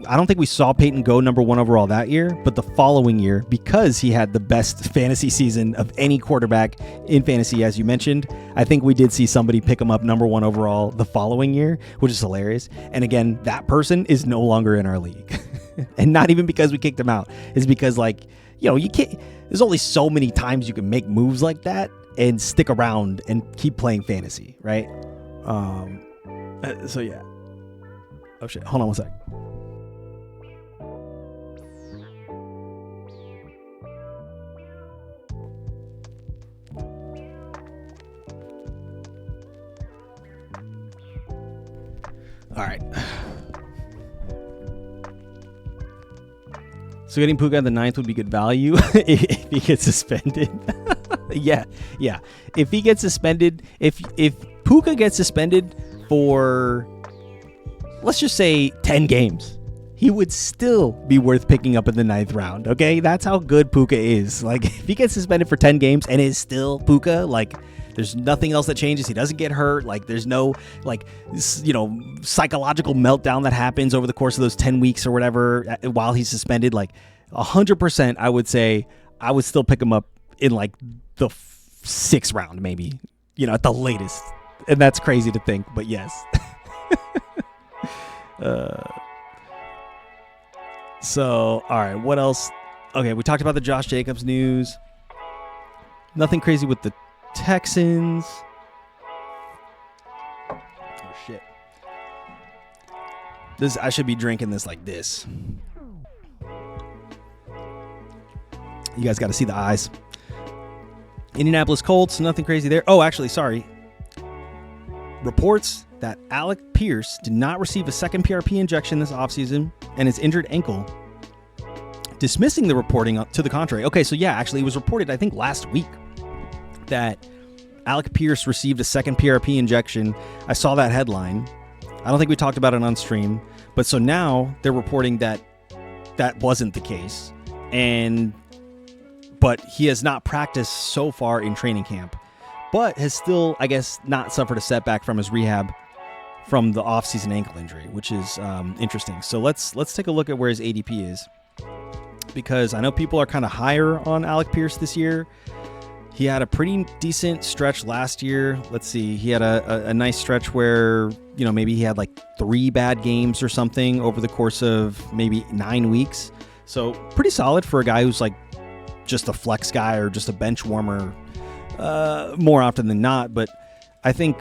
I don't think we saw Peyton go number 1 overall that year, but the following year, because he had the best fantasy season of any quarterback in fantasy, as you mentioned, I think we did see somebody pick him up number 1 overall the following year, which is hilarious. And again, that person is no longer in our league. And not even because we kicked him out. It's because, like, you know, you can't, there's only so many times you can make moves like that and stick around and keep playing fantasy, right? So yeah. Oh shit, hold on one sec. All right. So getting Puka at the 9th would be good value if he gets suspended. yeah. If he gets suspended, if Puka gets suspended for, let's just say 10 games, he would still be worth picking up in the 9th round. Okay, that's how good Puka is. Like, if he gets suspended for 10 games and is still Puka, like, there's nothing else that changes. He doesn't get hurt. Like, there's no, like, you know, psychological meltdown that happens over the course of those 10 weeks or whatever while he's suspended. Like, 100%, I would say I would still pick him up in, like, the 6th round, maybe, you know, at the latest. And that's crazy to think, but yes. So, all right, what else? Okay, we talked about the Josh Jacobs news. Nothing crazy with the Texans. Oh shit. I should be drinking this like this. You guys got to see the eyes. Indianapolis Colts, nothing crazy there. Oh, actually, sorry. Reports that Alec Pierce did not receive a second PRP injection this offseason and his injured ankle, dismissing the reporting to the contrary. Okay, so yeah, actually, it was reported, I think, last week that Alec Pierce received a second PRP injection. I saw that headline. I don't think we talked about it on stream. But so now they're reporting that that wasn't the case. But he has not practiced so far in training camp, but has still, I guess, not suffered a setback from his rehab from the offseason ankle injury, which is interesting. So let's take a look at where his ADP is, because I know people are kind of higher on Alec Pierce this year. He had a pretty decent stretch last year. Let's see. He had a nice stretch where, you know, maybe he had like 3 bad games or something over the course of maybe 9 weeks. So pretty solid for a guy who's like just a flex guy or just a bench warmer more often than not. But I think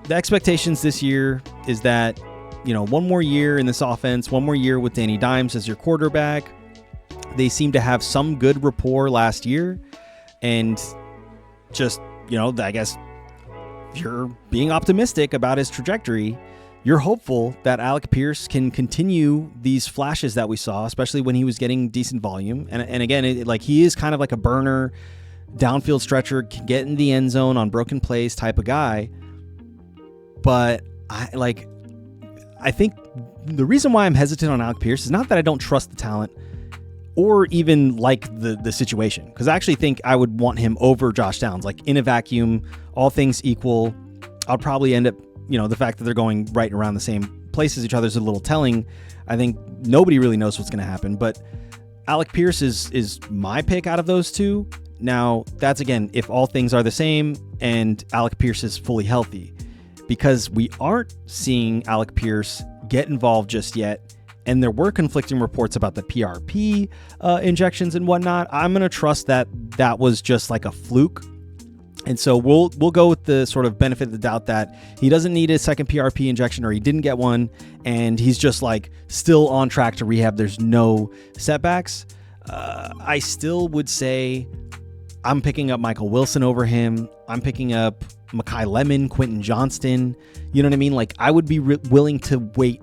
the expectations this year is that, you know, one more year in this offense, one more year with Danny Dimes as your quarterback. They seem to have some good rapport last year, and just, you know, I guess if you're being optimistic about his trajectory, you're hopeful that Alec Pierce can continue these flashes that we saw, especially when he was getting decent volume. And again, like, he is kind of like a burner, downfield stretcher, can get in the end zone on broken plays type of guy. But I think the reason why I'm hesitant on Alec Pierce is not that I don't trust the talent or even like the situation, because I actually think I would want him over Josh Downs. Like, in a vacuum, all things equal, I'll probably end up, you know, the fact that they're going right around the same place as each other is a little telling. I think nobody really knows what's going to happen, but Alec Pierce is my pick out of those two. Now, that's, again, if all things are the same and Alec Pierce is fully healthy, because we aren't seeing Alec Pierce get involved just yet. And there were conflicting reports about the PRP injections and whatnot. I'm going to trust that that was just like a fluke. And so we'll go with the sort of benefit of the doubt that he doesn't need a second PRP injection, or he didn't get one, and he's just like still on track to rehab. There's no setbacks. I still would say I'm picking up Michael Wilson over him. I'm picking up Mekhi Lemon, Quentin Johnston. You know what I mean? Like, I would be willing to wait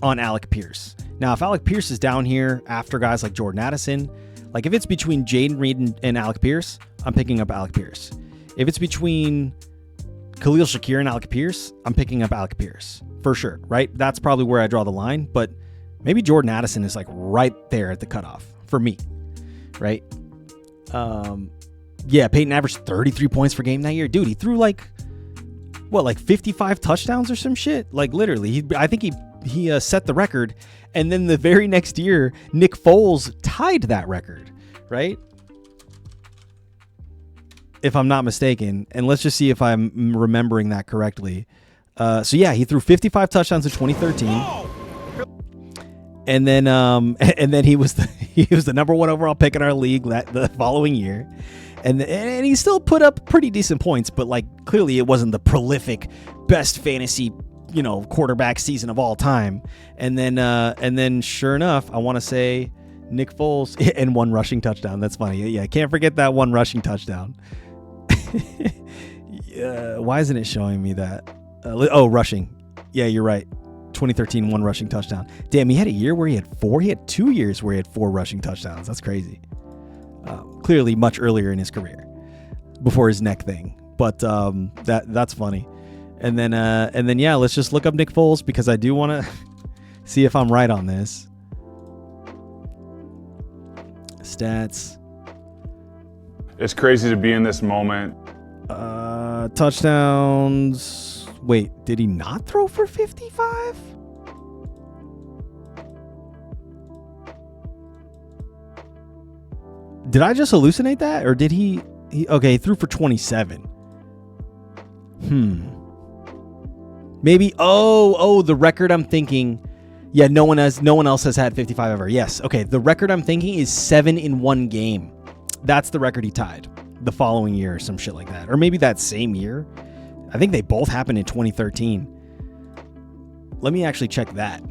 on Alec Pierce. Now, if Alec Pierce is down here after guys like Jordan Addison, like if it's between Jaden Reed and Alec Pierce, I'm picking up Alec Pierce. If it's between Khalil Shakir and Alec Pierce, I'm picking up Alec Pierce for sure, right? That's probably where I draw the line, but maybe Jordan Addison is like right there at the cutoff for me, right? Yeah, Peyton averaged 33 points per game that year. Dude, he threw like 55 touchdowns or some shit? Like, literally, I think he set the record, and then the very next year, Nick Foles tied that record, right? If I'm not mistaken, and let's just see if I'm remembering that correctly. So yeah, he threw 55 touchdowns in 2013, and then he was the number 1 overall pick in our league the following year, and he still put up pretty decent points, but like clearly it wasn't the prolific best fantasy, you know, quarterback season of all time. And then sure enough, I want to say Nick Foles and 1 rushing touchdown. That's funny. Yeah, can't forget that 1 rushing touchdown. Why isn't it showing me that? Rushing. Yeah, you're right. 2013, 1 rushing touchdown. Damn, he had a year where he had 4. He had 2 years where he had 4 rushing touchdowns. That's crazy. Clearly much earlier in his career, before his neck thing. But that's funny. And then yeah, let's just look up Nick Foles, because I do want to see if I'm right on this. Stats. It's crazy to be in this moment. Touchdowns. Wait, did he not throw for 55? Did I just hallucinate that? Or did he okay, he threw for 27. Maybe, the record I'm thinking. Yeah, no one else has had 55 ever. Yes. Okay, the record I'm thinking is 7 in 1 game. That's the record he tied. the following year or some shit like that. Or maybe that same year. I think they both happened in 2013. Let me actually check that.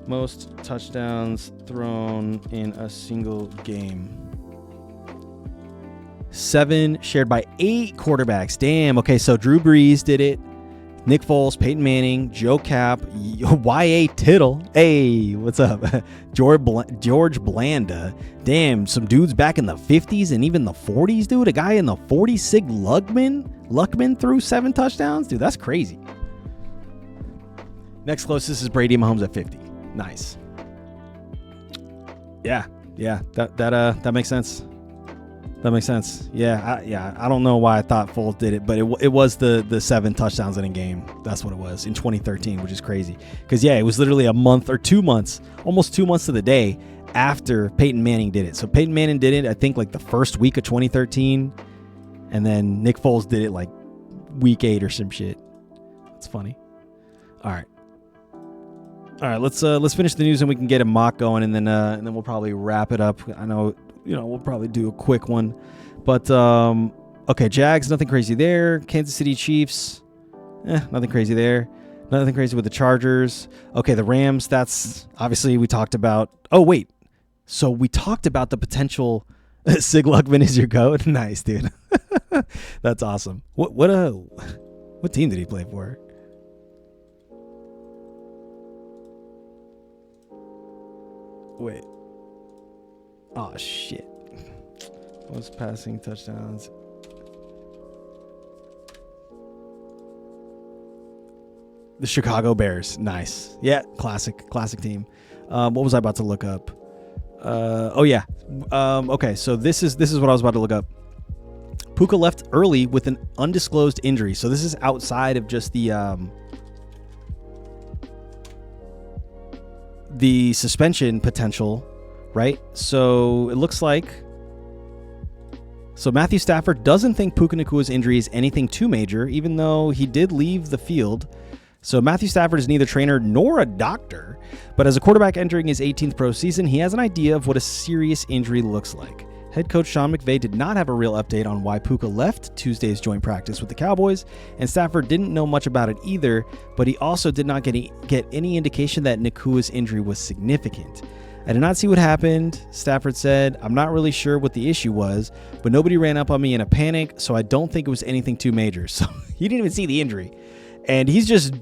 Most touchdowns thrown in a single game. 7 shared by 8 quarterbacks. Damn. Okay, so Drew Brees did it. Nick Foles, Peyton Manning, Joe Cap, Y.A. Tittle. Hey, what's up? George Blanda. Damn, some dudes back in the 50s and even the 40s, dude. A guy in the 40s, Sig Luckman threw 7 touchdowns. Dude, that's crazy. Next closest is Brady Mahomes at 50. Nice. Yeah, that makes sense. That makes sense. Yeah. I don't know why I thought Foles did it, but it was the 7 touchdowns in a game. That's what it was in 2013, which is crazy. Because it was literally a month or 2 months, almost 2 months to the day after Peyton Manning did it. So Peyton Manning did it, I think, like the first week of 2013, and then Nick Foles did it like week 8 or some shit. It's funny. All right, let's finish the news and we can get a mock going, and then we'll probably wrap it up. I know. We'll probably do a quick one. But, okay, Jags, nothing crazy there. Kansas City Chiefs, nothing crazy there. Nothing crazy with the Chargers. Okay, the Rams, that's obviously we talked about. Oh, wait. So we talked about the potential Sig Luckman is your GOAT. Nice, dude. That's awesome. What team did he play for? Wait. Oh, shit. Most passing touchdowns. The Chicago Bears. Nice. Yeah, classic team. What was I about to look up? Okay, so this is what I was about to look up. Puka left early with an undisclosed injury. So this is outside of just the suspension potential. Right? So it looks like... So Matthew Stafford doesn't think Puka Nacua's injury is anything too major, even though he did leave the field. So Matthew Stafford is neither a trainer nor a doctor, but as a quarterback entering his 18th pro season, he has an idea of what a serious injury looks like. Head coach Sean McVay did not have a real update on why Puka left Tuesday's joint practice with the Cowboys, and Stafford didn't know much about it either, but he also did not get any indication that Nacua's injury was significant. I did not see what happened, Stafford said. I'm not really sure what the issue was, but nobody ran up on me in a panic, so I don't think it was anything too major. So he didn't even see the injury. And he's just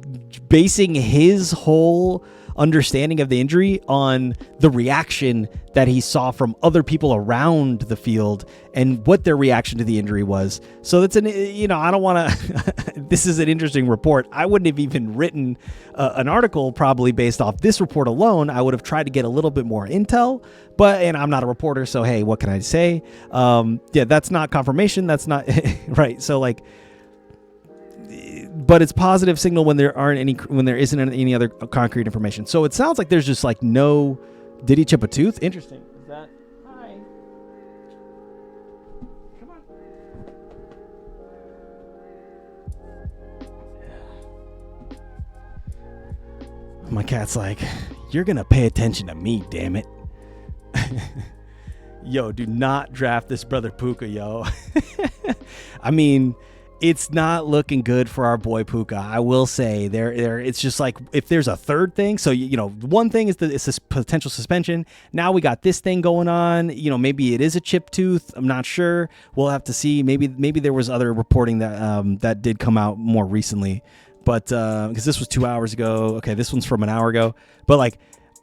basing his whole understanding of the injury on the reaction that he saw from other people around the field and what their reaction to the injury was. So that's I don't want to, this is an interesting report. I wouldn't have even written an article probably based off this report alone. I would have tried to get a little bit more intel, and I'm not a reporter. So, hey, what can I say? That's not confirmation. That's not right. So but it's positive signal when there isn't any other concrete information. So it sounds like there's just no, did he chip a tooth? Interesting. Is that, hi. Come on. My cat's like, you're going to pay attention to me, damn it. Yo, do not draft this brother Puka, yo. I mean, it's not looking good for our boy Puka. I will say it's just like if there's a third thing. So, one thing is it's this potential suspension. Now we got this thing going on. Maybe it is a chip tooth. I'm not sure. We'll have to see. Maybe there was other reporting that did come out more recently. But because this was 2 hours ago. Okay, this one's from an hour ago. But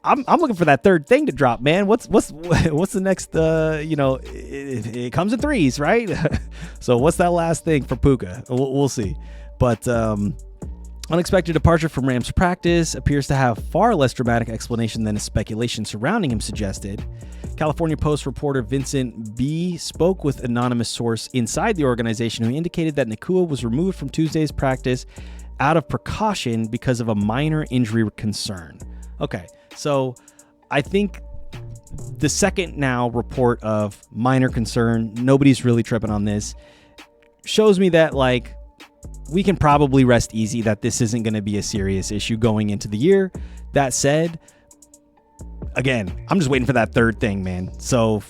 I'm looking for that third thing to drop, man. What's the next? It comes in threes, right? So what's that last thing for Puka? We'll see. But unexpected departure from Rams practice appears to have far less dramatic explanation than the speculation surrounding him suggested. California Post reporter Vincent B. spoke with an anonymous source inside the organization who indicated that Nacua was removed from Tuesday's practice out of precaution because of a minor injury concern. Okay. So I think the second now report of minor concern, nobody's really tripping on this, shows me that we can probably rest easy that this isn't going to be a serious issue going into the year. That said, again, I'm just waiting for that third thing, man. So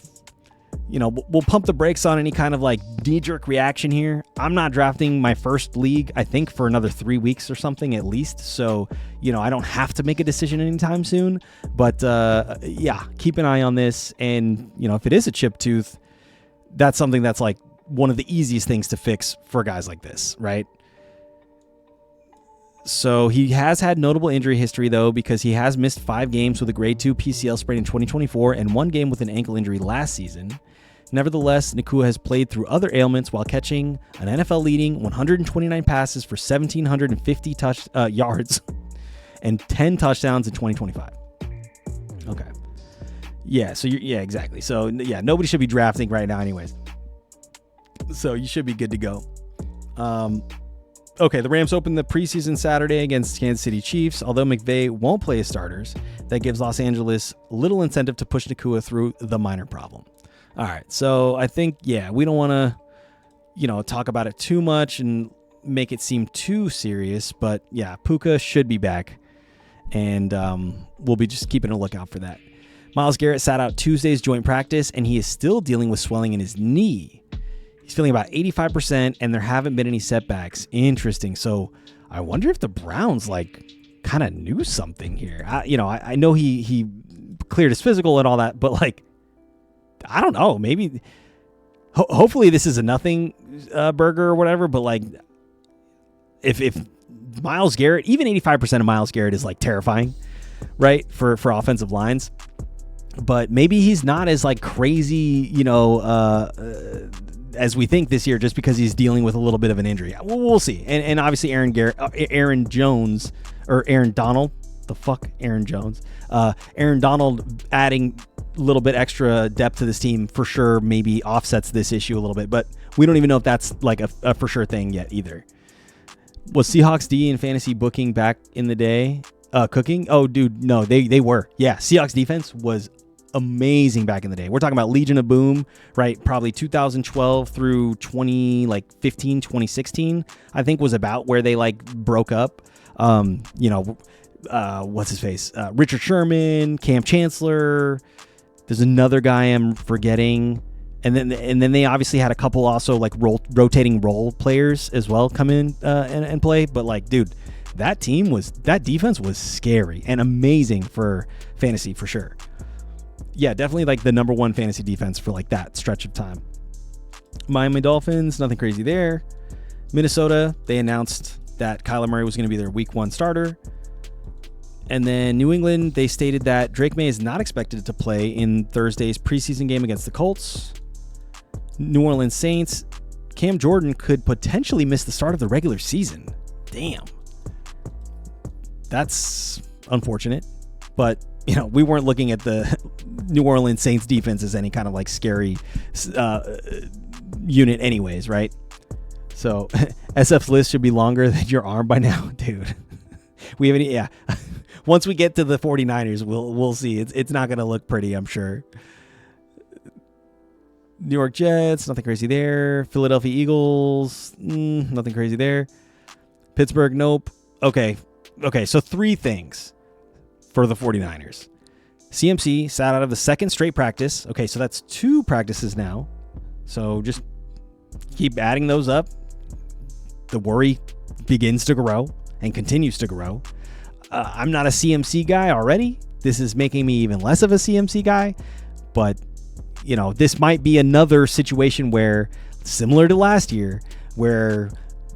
we'll pump the brakes on any kind of like knee-jerk reaction here. I'm not drafting my first league, I think, for another 3 weeks or something at least. So, I don't have to make a decision anytime soon. But yeah, keep an eye on this. And, if it is a chipped tooth, that's something that's like one of the easiest things to fix for guys like this, right? So he has had notable injury history, though, because he has missed 5 games with a grade 2 PCL sprain in 2024 and 1 game with an ankle injury last season. Nevertheless, Nacua has played through other ailments while catching an NFL-leading 129 passes for 1,750 yards and 10 touchdowns in 2025. Okay. Yeah, exactly. So, yeah, nobody should be drafting right now anyways. So you should be good to go. Okay, the Rams open the preseason Saturday against Kansas City Chiefs. Although McVay won't play his starters, that gives Los Angeles little incentive to push Nacua through the minor problem. All right, so I think, we don't want to, talk about it too much and make it seem too serious. But, yeah, Puka should be back, and we'll be just keeping a lookout for that. Myles Garrett sat out Tuesday's joint practice, and he is still dealing with swelling in his knee. He's feeling about 85%, and there haven't been any setbacks. Interesting. So I wonder if the Browns, kind of knew something here. I know he cleared his physical and all that, but, I don't know. Maybe, hopefully this is a nothing burger or whatever, but, if Myles Garrett, even 85% of Myles Garrett is, terrifying, right, for offensive lines. But maybe he's not as, crazy, as we think this year, just because he's dealing with a little bit of an injury. We'll see. And obviously Aaron Donald. Aaron Donald adding a little bit extra depth to this team for sure maybe offsets this issue a little bit, but we don't even know if that's a for sure thing yet either. Was Seahawks D in fantasy booking back in the day cooking? Oh, dude, no, they were. Yeah, Seahawks defense was amazing back in the day. We're talking about Legion of Boom, right? Probably 2012 through 2016, I think was about where they broke up. What's his face? Richard Sherman, Cam Chancellor. There's another guy I'm forgetting. And then they obviously had a couple also rotating role players as well come in and play. But dude, that defense was scary and amazing for fantasy for sure. Yeah, definitely the number one fantasy defense for that stretch of time. Miami Dolphins, nothing crazy there. Minnesota, they announced that Kyler Murray was going to be their week 1 starter. And then New England, they stated that Drake May is not expected to play in Thursday's preseason game against the Colts. New Orleans Saints, Cam Jordan could potentially miss the start of the regular season. Damn. That's unfortunate. But, we weren't looking at the New Orleans Saints defense as any kind of scary unit anyways, right? So SF's list should be longer than your arm by now, dude. We haven't, yeah. Once we get to the 49ers, we'll see. It's not going to look pretty, I'm sure. New York Jets, nothing crazy there. Philadelphia Eagles, nothing crazy there. Pittsburgh, nope. Okay, so 3 things for the 49ers. CMC sat out of the second straight practice. Okay, so that's 2 practices now. So just keep adding those up. The worry begins to grow and continues to grow. I'm not a CMC guy already. This is making me even less of a CMC guy. But, this might be another situation where, similar to last year, where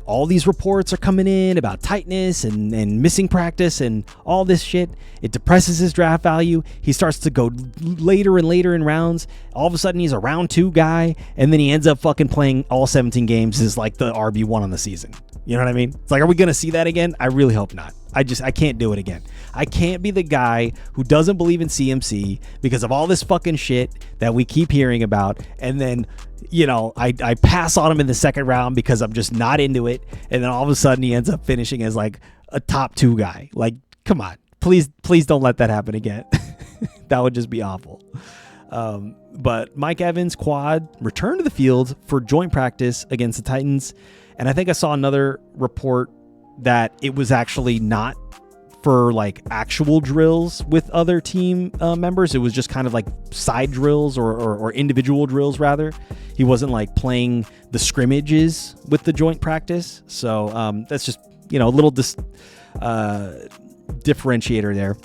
all these reports are coming in about tightness and missing practice and all this shit. It depresses his draft value. He starts to go later and later in rounds. All of a sudden, he's a round 2 guy, and then he ends up fucking playing all 17 games as the RB1 on the season. You know what I mean? It's are we going to see that again? I really hope not. I can't do it again. I can't be the guy who doesn't believe in CMC because of all this fucking shit that we keep hearing about, and then I pass on him in the second round because I'm just not into it. And then all of a sudden he ends up finishing as a top 2 guy. Come on, please don't let that happen again. That would just be awful. But Mike Evans quad returned to the field for joint practice against the Titans. And I think I saw another report that it was actually not for like actual drills with other team members. It was just kind of like side drills or individual drills rather. He wasn't like playing the scrimmages with the joint practice. So that's just, a little differentiator there.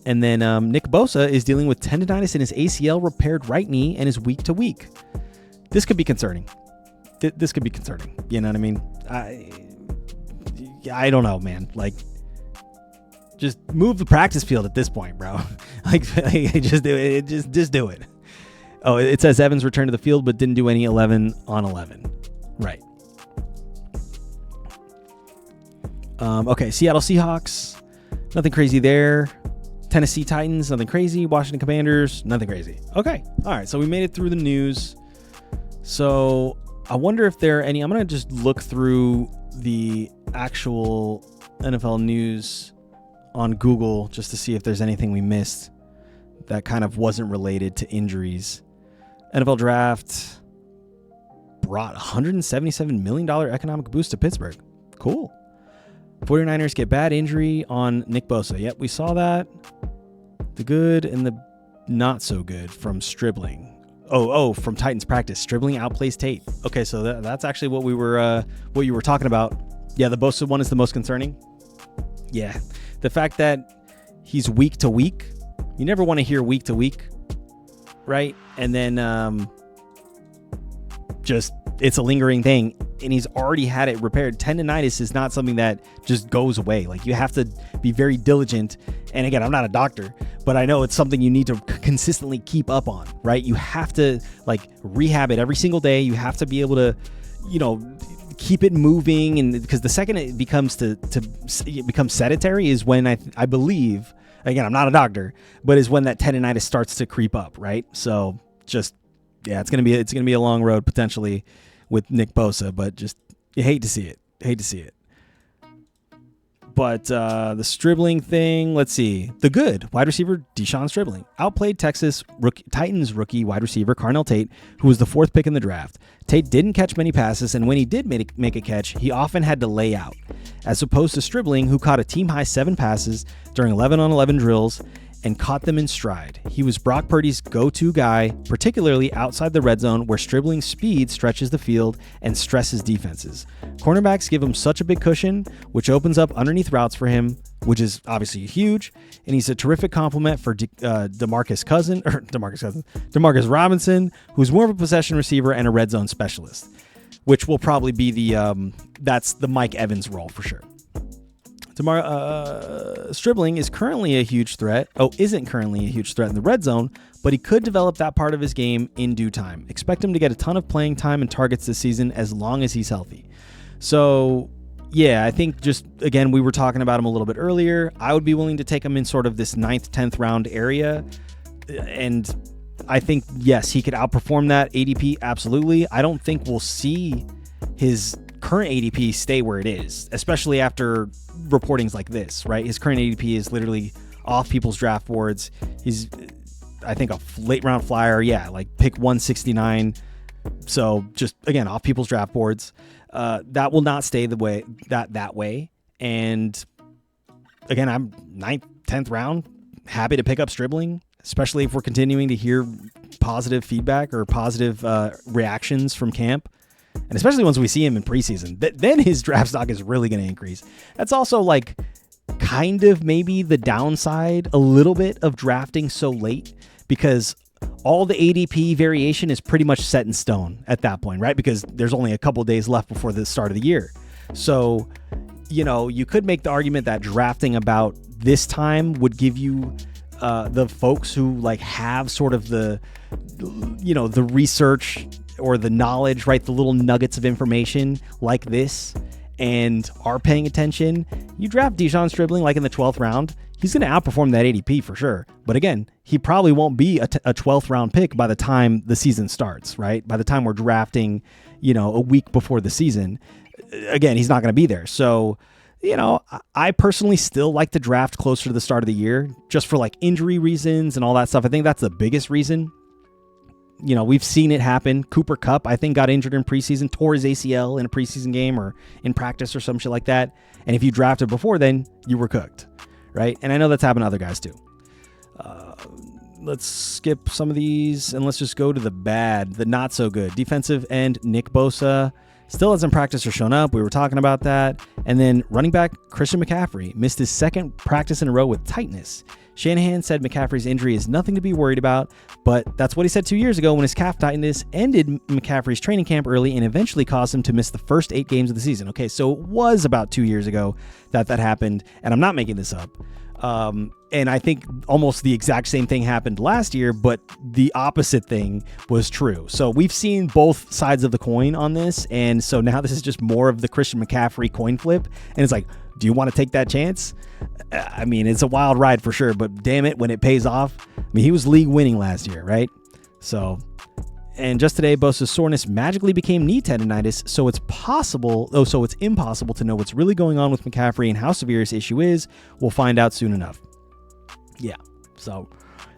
And then Nick Bosa is dealing with tendonitis in his ACL repaired right knee and is week to week. This could be concerning. This could be concerning. You know what I mean? I don't know, man. Like, just move the practice field at this point, bro. Just do it. Just do it. Oh, it says Evans returned to the field but didn't do any 11 on 11. Right. Okay, Seattle Seahawks, nothing crazy there. Tennessee Titans, nothing crazy. Washington Commanders, nothing crazy. Okay, all right, so we made it through the news. So I wonder if there are any. I'm going to just look through the actual NFL news on Google just to see if there's anything we missed that kind of wasn't related to injuries. NFL draft brought $177 million economic boost to Pittsburgh. Cool. 49ers get bad injury on Nick Bosa. Yep, we saw that. The good and the not so good from Stribling. From Titans practice. Stribling outplays Tate. Okay, so that's actually what you were talking about. Yeah, the Bosa one is the most concerning. Yeah, the fact that he's week to week. You never want to hear week to week, right? And then just it's a lingering thing, and he's already had it repaired. Tendonitis is not something that just goes away. Like, you have to be very diligent. And again, I'm not a doctor, but I know it's something you need to consistently keep up on, right? You have to like rehab it every single day. You have to be able to, keep it moving. And because the second it becomes it becomes sedentary is when I believe, again, I'm not a doctor, but is when that tendonitis starts to creep up, right? So just, yeah, it's going to be a long road potentially with Nick Bosa, but just you hate to see it. But the Stribling thing, let's see. The good wide receiver, Deshaun Stribling, outplayed Titans rookie wide receiver Carnell Tate, who was the 4th pick in the draft. Tate didn't catch many passes, and when he did make a catch, he often had to lay out, as opposed to Stribling, who caught a team-high 7 passes during 11-on-11 drills and caught them in stride. He was Brock Purdy's go-to guy, particularly outside the red zone where Stribling's speed stretches the field and stresses defenses. Cornerbacks give him such a big cushion, which opens up underneath routes for him, which is obviously huge, and he's a terrific complement for Demarcus Robinson, who's more of a possession receiver and a red zone specialist, which will probably be that's the Mike Evans role for sure. Stribling isn't currently a huge threat in the red zone, but he could develop that part of his game in due time. Expect him to get a ton of playing time and targets this season as long as he's healthy. So, yeah, I think just, again, we were talking about him a little bit earlier. I would be willing to take him in sort of this 9th, 10th round area. And I think, yes, he could outperform that ADP, absolutely. I don't think we'll see his current ADP stay where it is, especially after reportings like this, right? His current ADP is literally off people's draft boards. He's, I think, a late round flyer. Yeah, like pick 169. So just, again, off people's draft boards. That will not stay the way that way. And again, I'm 9th, 10th round, happy to pick up Stribling, especially if we're continuing to hear positive feedback or positive reactions from camp. And especially once we see him in preseason, then his draft stock is really going to increase. That's also like kind of maybe the downside a little bit of drafting so late, because all the ADP variation is pretty much set in stone at that point, right? Because there's only a couple days left before the start of the year. So, you could make the argument that drafting about this time would give you the folks who like have sort of the research or the knowledge, right? The little nuggets of information like this and are paying attention. You draft Deshaun Stribling like in the 12th round, he's going to outperform that ADP for sure. But again, he probably won't be a 12th round pick by the time the season starts, right? By the time we're drafting, a week before the season, again, he's not going to be there. So, I personally still like to draft closer to the start of the year just for like injury reasons and all that stuff. I think that's the biggest reason. we've seen it happen. Cooper Kupp, I think, got injured in preseason, tore his ACL in a preseason game or in practice or some shit like that. And if you drafted before then, you were cooked, right? And I know that's happened to other guys too. Let's skip some of these and let's just go to the bad, the not so good. Defensive end Nick Bosa still hasn't practiced or shown up. We were talking about that. And then running back Christian McCaffrey missed his second practice in a row with tightness. Shanahan said McCaffrey's injury is nothing to be worried about, but that's what he said 2 years ago when his calf tightness ended McCaffrey's training camp early and eventually caused him to miss the first 8 games of the season. Okay, so it was about 2 years ago that happened, and I'm not making this up. And I think almost the exact same thing happened last year, but the opposite thing was true. So we've seen both sides of the coin on this, and so now this is just more of the Christian McCaffrey coin flip, and it's like, do you want to take that chance? I mean, it's a wild ride for sure, but damn it, when it pays off. I mean, he was league winning last year, right? So, and just today, Bosa's soreness magically became knee tendonitis, so it's impossible to know what's really going on with McCaffrey and how severe his issue is. We'll find out soon enough. Yeah, so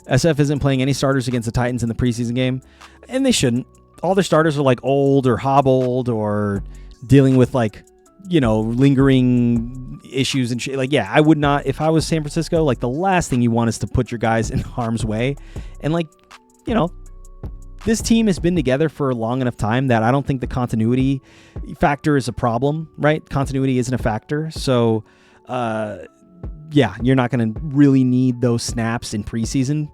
SF isn't playing any starters against the Titans in the preseason game, and they shouldn't. All their starters are like old or hobbled or dealing with like, lingering issues and shit. Like, yeah, I would not, if I was San Francisco, like the last thing you want is to put your guys in harm's way. And like, this team has been together for a long enough time that I don't think the continuity factor is a problem, right? Continuity isn't a factor. So, yeah, you're not going to really need those snaps in preseason.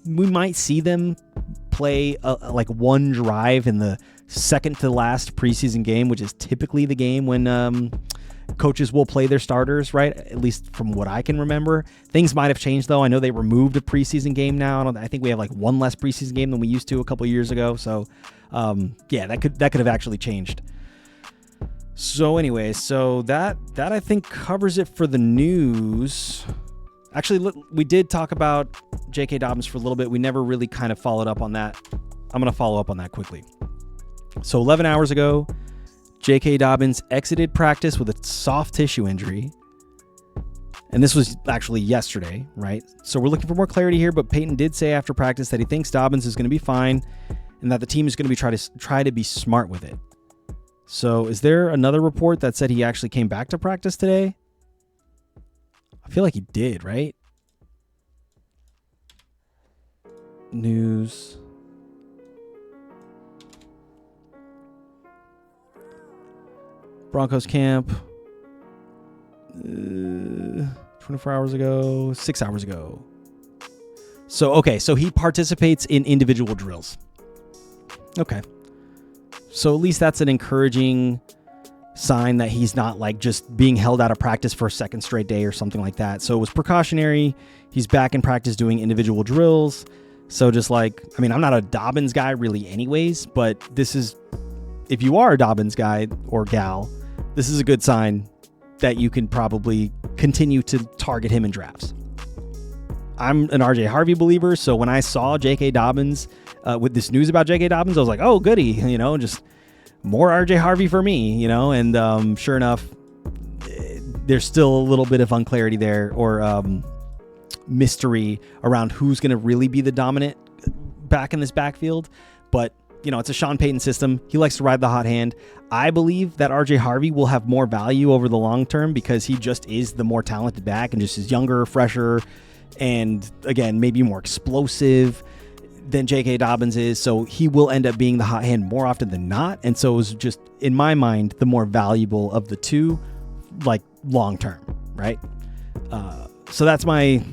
We might see them play like one drive in the second to last preseason game, which is typically the game when coaches will play their starters, right? At least from what I can remember. Things might have changed though. I know they removed a preseason game now. I think we have like one less preseason game than we used to a couple of years ago. So yeah, that could have actually changed. So anyway, that I think covers it for the news. Actually, we did talk about J.K. Dobbins for a little bit. We never really kind of followed up on that. I'm going to follow up on that quickly. So 11 hours ago, J.K. Dobbins exited practice with a soft tissue injury. And this was actually yesterday, right? So we're looking for more clarity here, but Peyton did say after practice that he thinks Dobbins is going to be fine and that the team is going to be try to be smart with it. So is there another report that said he actually came back to practice today? I feel like he did, right? News. Broncos camp. 24 hours ago. 6 hours ago. So, okay. So he participates in individual drills. Okay. So at least that's an encouraging sign that he's not like just being held out of practice for a second straight day or something like that. So it was precautionary. He's back in practice doing individual drills. So just like, I mean, I'm not a Dobbins guy really anyways, but this is, if you are a Dobbins guy or gal, this is a good sign that you can probably continue to target him in drafts. I'm an RJ Harvey believer. So when I saw J.K. Dobbins with this news about J.K. Dobbins, I was like, oh, goody, just more RJ Harvey for me, and sure enough, there's still a little bit of unclarity there or mystery around who's going to really be the dominant back in this backfield. But, it's a Sean Payton system. He likes to ride the hot hand. I believe that RJ Harvey will have more value over the long term because he just is the more talented back and just is younger, fresher, and again, maybe more explosive than J.K. Dobbins is. So he will end up being the hot hand more often than not. And so it was just, in my mind, the more valuable of the two, like long term, right? So that's my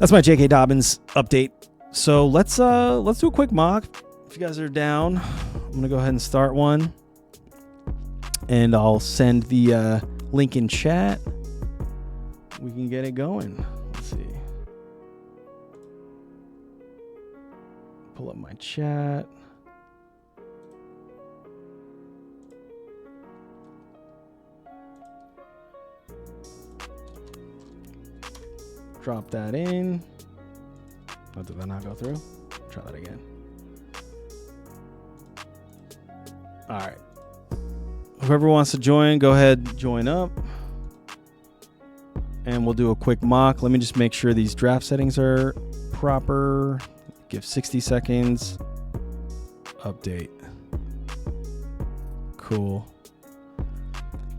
J.K. Dobbins update. So let's do a quick mock. If you guys are down, I'm gonna go ahead and start one, and I'll send the link in chat. We can get it going. Let's see. Pull up my chat. Drop that in. Oh, did that not go through? Try that again. All right. Whoever wants to join, go ahead, join up. And we'll do a quick mock. Let me just make sure these draft settings are proper. Give 60 seconds. Update. Cool.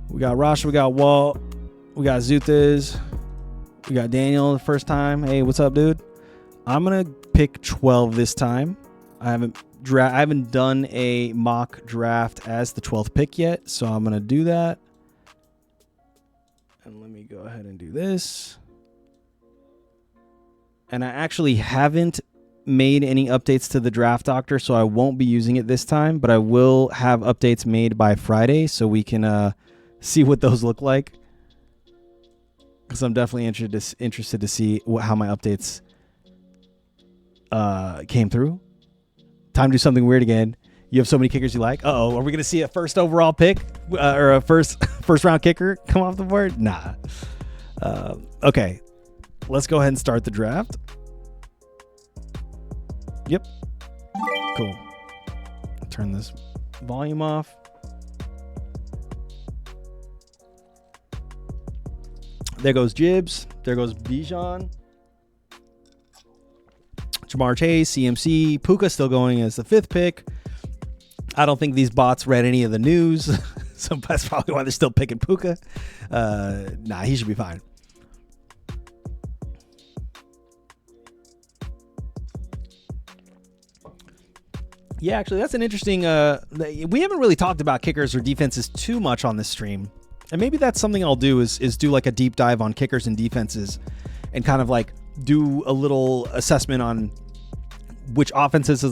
We got Rasha, we got Walt, we got Zuthez, we got Daniel the first time. Hey, what's up, dude? I'm gonna pick 12 this time. I haven't done a mock draft as the 12th pick yet, so I'm gonna do that. And let me go ahead and do this. And I actually haven't made any updates to the Draft Doctor, so I won't be using it this time, but I will have updates made by Friday so we can see what those look like. Because I'm definitely interested to see how my updates came through. Time to do something weird again. You have so many kickers you like. Uh-oh, are we going to see a first overall pick or a first round kicker come off the board? Nah. Okay, let's go ahead and start the draft. Yep. Cool. Turn this volume off. There goes Jibs. There goes Bijan. Jamar Chase, CMC. Puka still going as the 5th pick. I don't think these bots read any of the news. So that's probably why they're still picking Puka. Nah, he should be fine. Yeah, actually, that's an interesting... we haven't really talked about kickers or defenses too much on this stream. And maybe that's something I'll do is do like a deep dive on kickers and defenses and kind of like do a little assessment on which offenses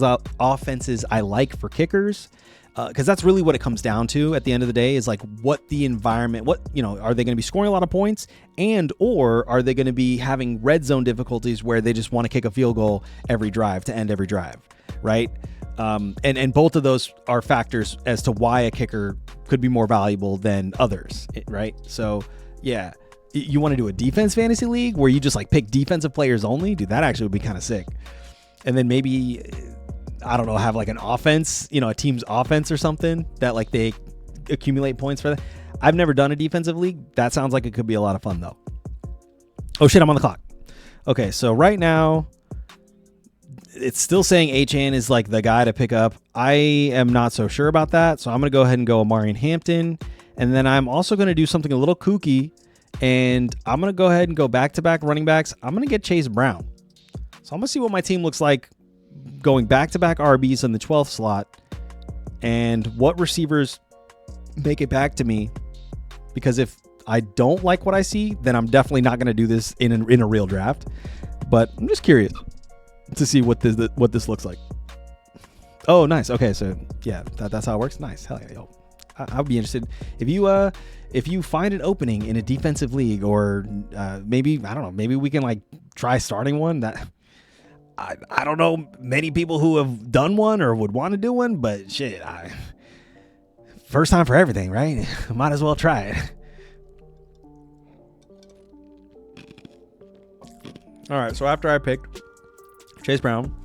I like for kickers. Because that's really what it comes down to at the end of the day is like what the environment, are they going to be scoring a lot of points or are they going to be having red zone difficulties where they just want to kick a field goal every drive to end every drive, right? And both of those are factors as to why a kicker could be more valuable than others, right? So, yeah, you want to do a defense fantasy league where you just like pick defensive players only? Dude, that actually would be kind of sick. And then maybe, I don't know, have like an offense, a team's offense or something that like they accumulate points for that. I've never done a defensive league. That sounds like it could be a lot of fun though. Oh shit, I'm on the clock. Okay, so right now, it's still saying Achane is like the guy to pick up. I am not so sure about that. So I'm going to go ahead and go Amarian Hampton. And then I'm also going to do something a little kooky. And I'm going to go ahead and go back-to-back running backs. I'm going to get Chase Brown. So I'm going to see what my team looks like going back-to-back RBs in the 12th slot. And what receivers make it back to me. Because if I don't like what I see, then I'm definitely not going to do this in a real draft. But I'm just curious to see what this looks like. Oh, nice. Okay, so yeah, that's how it works. Nice. Hell yeah, yo. I'll be interested if you find an opening in a defensive league, or maybe I don't know. Maybe we can like try starting one. That I don't know many people who have done one or would want to do one, but shit, first time for everything, right? Might as well try it. All right. So after I picked Chase Brown,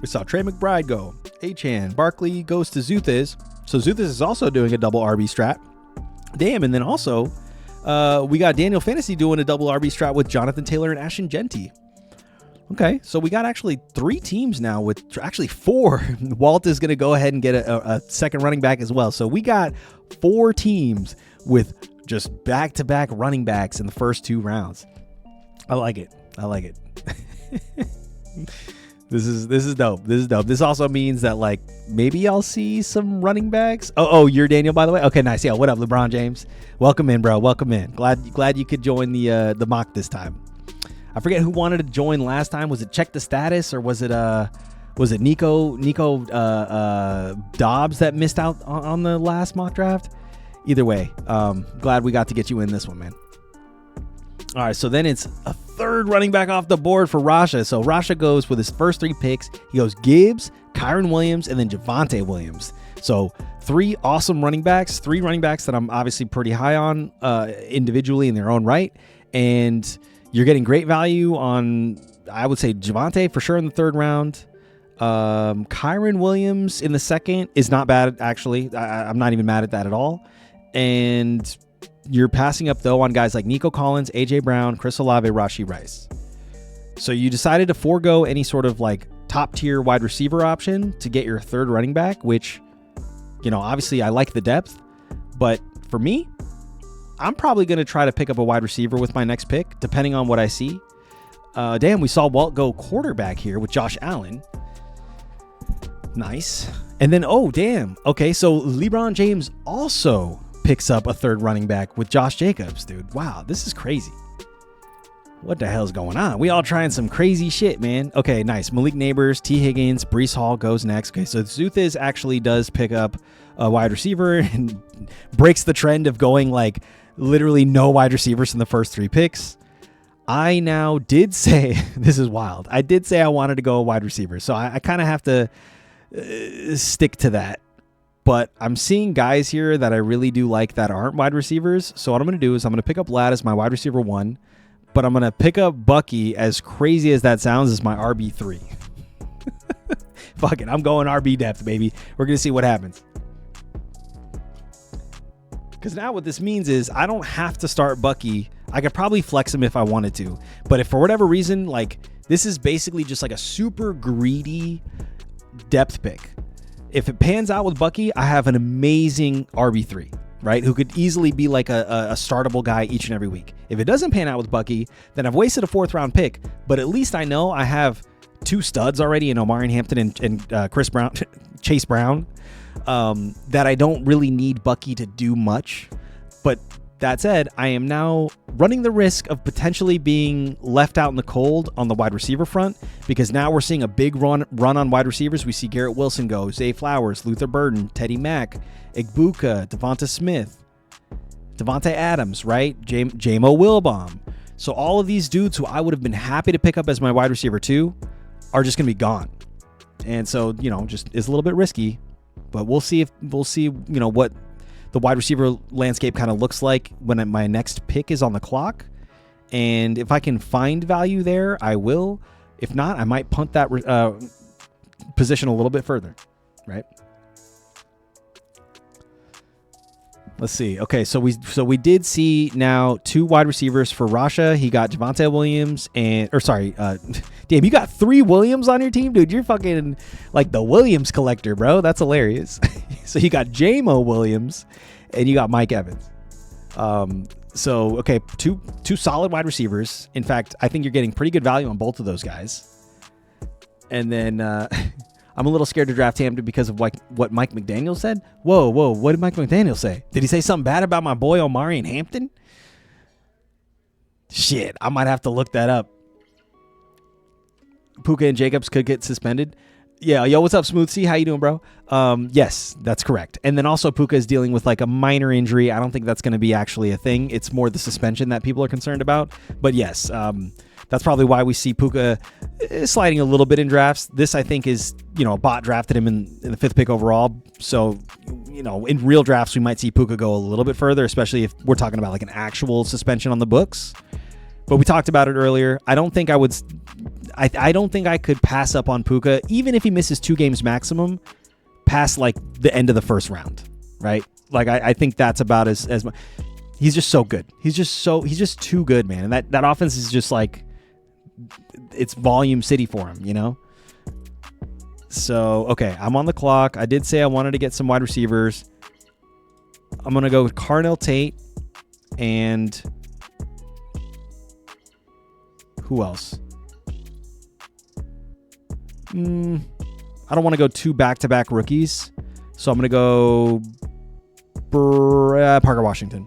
we saw Trey McBride go. Achane. Barkley goes to Zuthez. So Zuthez is also doing a double RB strat. Damn, and then also we got Daniel Fantasy doing a double RB strat with Jonathan Taylor and Ashton Genty. Okay, so we got actually 3 teams now with actually 4. Walt is going to go ahead and get a second running back as well. So we got 4 teams with just back-to-back running backs in the first 2 rounds. I like it. This is dope. This also means that like maybe I'll see some running backs. Oh, you're Daniel, by the way. Okay, nice. Yeah, what up, LeBron James? Welcome in, bro. Welcome in. Glad you could join the mock this time. I forget who wanted to join last time. Was it Check the Status or was it Nico Dobbs that missed out on the last mock draft? Either way, glad we got to get you in this one, man. All right, so then it's a 3rd running back off the board for Rasha. So Rasha goes with his first 3 picks. He goes Gibbs, Kyron Williams, and then Javonte Williams. So 3 awesome running backs, 3 running backs that I'm obviously pretty high on individually in their own right. And you're getting great value on, I would say, Javonte for sure in the 3rd round. Kyron Williams in the 2nd is not bad, actually. I'm not even mad at that at all. And you're passing up, though, on guys like Nico Collins, A.J. Brown, Chris Olave, Rashee Rice. So you decided to forego any sort of like top tier wide receiver option to get your third running back, which, obviously I like the depth, but for me, I'm probably going to try to pick up a wide receiver with my next pick, depending on what I see. Damn, we saw Walt go quarterback here with Josh Allen. Nice. And then, oh, damn. Okay, so LeBron James also picks up a third running back with Josh Jacobs, dude. Wow, this is crazy. What the hell's going on? We all trying some crazy shit, man. Okay, nice. Malik Neighbors, T. Higgins, Breece Hall goes next. Okay, so Zuthis actually does pick up a wide receiver and breaks the trend of going like literally no wide receivers in the first 3 picks. I now did say, this is wild. I did say I wanted to go a wide receiver, so I kind of have to stick to that. But I'm seeing guys here that I really do like that aren't wide receivers. So what I'm going to do is I'm going to pick up Ladd as my wide receiver 1, but I'm going to pick up Bucky, as crazy as that sounds, as my RB3. Fuck it, I'm going RB depth, baby. We're going to see what happens. Because now what this means is I don't have to start Bucky. I could probably flex him if I wanted to. But if for whatever reason, like, this is basically just like a super greedy depth pick. If it pans out with Bucky, I have an amazing RB3, right? Who could easily be like a startable guy each and every week. If it doesn't pan out with Bucky, then I've wasted a 4th round pick. But at least I know I have 2 studs already in Omarion Hampton and Chris Brown, Chase Brown. That I don't really need Bucky to do much. But that said, I am now running the risk of potentially being left out in the cold on the wide receiver front, because now we're seeing a big run on wide receivers. We see Garrett Wilson go, Zay Flowers, Luther Burden, Teddy Mack, Igbuka, Devonta Smith, Devontae Adams, right? Jamo Wilbaum. So all of these dudes who I would have been happy to pick up as my wide receiver 2 are just going to be gone. And so, just is a little bit risky. But we'll see what the wide receiver landscape kind of looks like when my next pick is on the clock. And if I can find value there, I will. If not, I might punt that position a little bit further, right? Let's see. Okay, so we did see now 2 wide receivers for Rasha. He got Javonte Williams damn, you got 3 Williams on your team, dude. You're fucking like the Williams collector, bro. That's hilarious. So you got Jamo Williams and you got Mike Evans. So okay, two solid wide receivers. In fact, I think you're getting pretty good value on both of those guys. And then I'm a little scared to draft Hampton because of what Mike McDaniel said. Whoa, what did Mike McDaniel say? Did he say something bad about my boy Omarion Hampton? Shit, I might have to look that up. Puka and Jacobs could get suspended. Yeah, yo, what's up, Smooth C? How you doing, bro? Yes, that's correct. And then also Puka is dealing with like a minor injury. I don't think that's going to be actually a thing. It's more the suspension that people are concerned about. But yes, that's probably why we see Puka sliding a little bit in drafts. This, I think, is, a bot drafted him in the 5th pick overall. So, in real drafts, we might see Puka go a little bit further, especially if we're talking about like an actual suspension on the books. But we talked about it earlier. I don't think I could pass up on Puka, even if he misses 2 games maximum, past like the end of the 1st round, right? Like I think that's about as much. He's just so good. He's just too good, man. And that offense is just like, it's volume city for him, So, okay, I'm on the clock. I did say I wanted to get some wide receivers. I'm going to go with Carnell Tate and who else? I don't want to go 2 back-to-back rookies, so I'm going to go Parker Washington.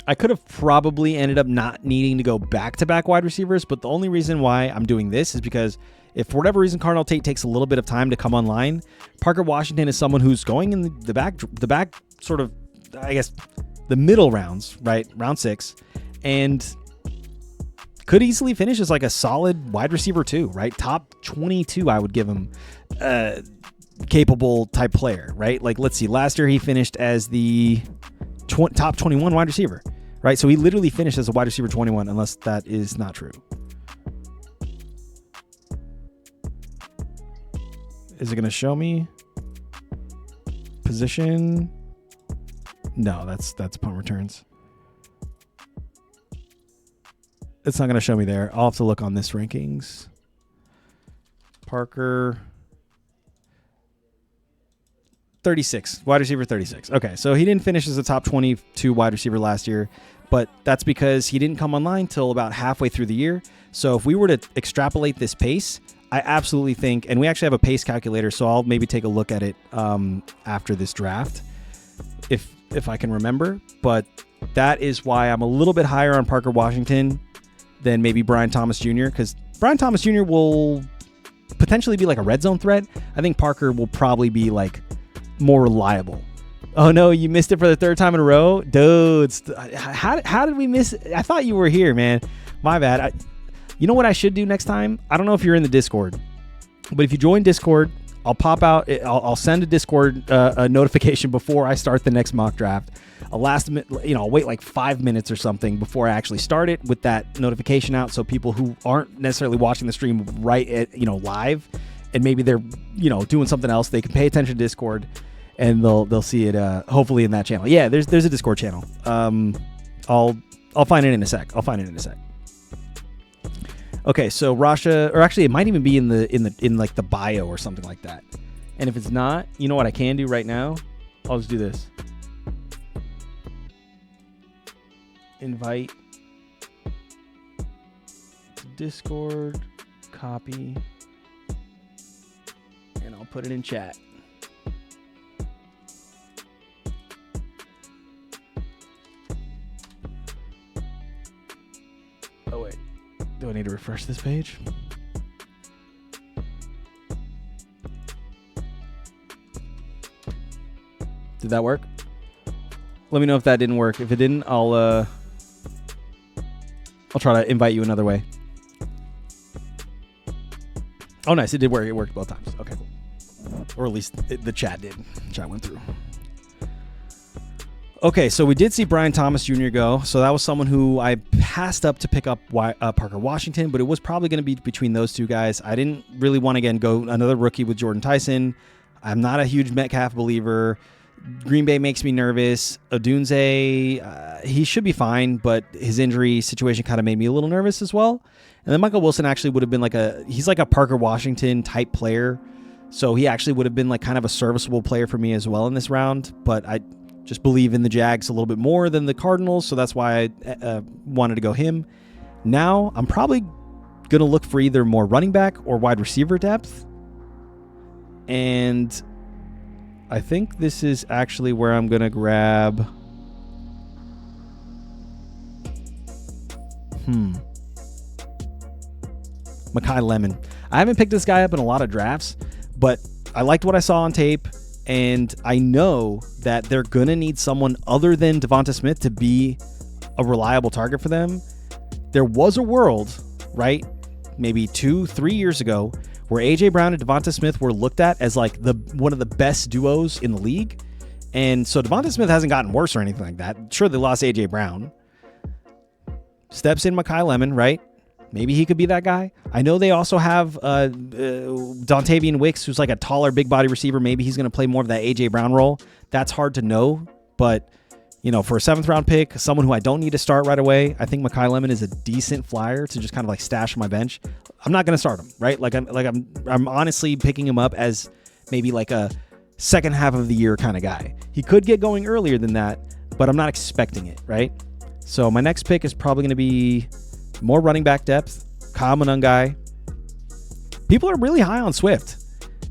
I could have probably ended up not needing to go back-to-back wide receivers, but the only reason why I'm doing this is because if for whatever reason Carnell Tate takes a little bit of time to come online, Parker Washington is someone who's going in the back sort of, I guess, the middle rounds, right? Round 6, and could easily finish as like a solid wide receiver 2, right? Top 22, I would give him capable type player, right? Like, let's see. Last year he finished as the top 21 wide receiver, right? So he literally finished as a wide receiver 21, unless that is not true. Is it going to show me position? No, that's punt returns. It's not going to show me there. I'll have to look on this rankings. Parker 36, wide receiver 36. Okay, so he didn't finish as a top 22 wide receiver last year, but that's because he didn't come online till about halfway through the year. So if we were to extrapolate this pace, I absolutely think, and we actually have a pace calculator, so I'll maybe take a look at it after this draft, if I can remember. But that is why I'm a little bit higher on Parker Washington than maybe Brian Thomas Jr., because Brian Thomas Jr. will potentially be like a red zone threat. I think Parker will probably be like more reliable. Oh no, you missed it for the third time in a row? Dude, how did we miss it? I thought you were here, man. My bad. You know what I should do next time? I don't know if you're in the Discord, but if you join Discord, I'll pop out. I'll send a Discord a notification before I start the next mock draft. I'll wait like 5 minutes or something before I actually start it with that notification out, so people who aren't necessarily watching the stream right at live, and maybe they're doing something else, they can pay attention to Discord, and they'll see it hopefully in that channel. Yeah, there's a Discord channel. I'll find it in a sec. Okay, so Rasha, or actually it might even be in like the bio or something like that. And if it's not, you know what I can do right now? I'll just do this. Invite to Discord, copy, and I'll put it in chat. Oh wait, do I need to refresh this page? Did that work? Let me know if that didn't work. If it didn't, I'll try to invite you another way. Oh, nice. It did work. It worked both times. Okay, cool. Or at least the chat did. Chat went through. Okay, so we did see Brian Thomas Jr. go. So that was someone who I passed up to pick up Parker Washington, but it was probably going to be between those two guys. I didn't really want to, again, go another rookie with Jordan Tyson. I'm not a huge Metcalf believer. Green Bay makes me nervous. Odunze, he should be fine, but his injury situation kind of made me a little nervous as well. And then Michael Wilson actually would have been he's like a Parker Washington type player. So he actually would have been like kind of a serviceable player for me as well in this round. But I just believe in the Jags a little bit more than the Cardinals. So that's why I wanted to go him. Now I'm probably going to look for either more running back or wide receiver depth. And I think this is actually where I'm going to grab... Mekhi Lemon. I haven't picked this guy up in a lot of drafts, but I liked what I saw on tape, and I know that they're going to need someone other than Devonta Smith to be a reliable target for them. There was a world, right, maybe 2-3 years ago, where A.J. Brown and Devonta Smith were looked at as like one of the best duos in the league. And so Devonta Smith hasn't gotten worse or anything like that. Sure, they lost A.J. Brown. Steps in Mekhi Lemon, right? Maybe he could be that guy. I know they also have Dontavian Wicks, who's like a taller, big body receiver. Maybe he's going to play more of that A.J. Brown role. That's hard to know. But, for a 7th round pick, someone who I don't need to start right away, I think Mekhi Lemon is a decent flyer to just kind of like stash on my bench. I'm not going to start him, right? I'm honestly picking him up as maybe like a second half of the year kind of guy. He could get going earlier than that, but I'm not expecting it, right? So my next pick is probably going to be more running back depth. Kyle Monangai. People are really high on Swift,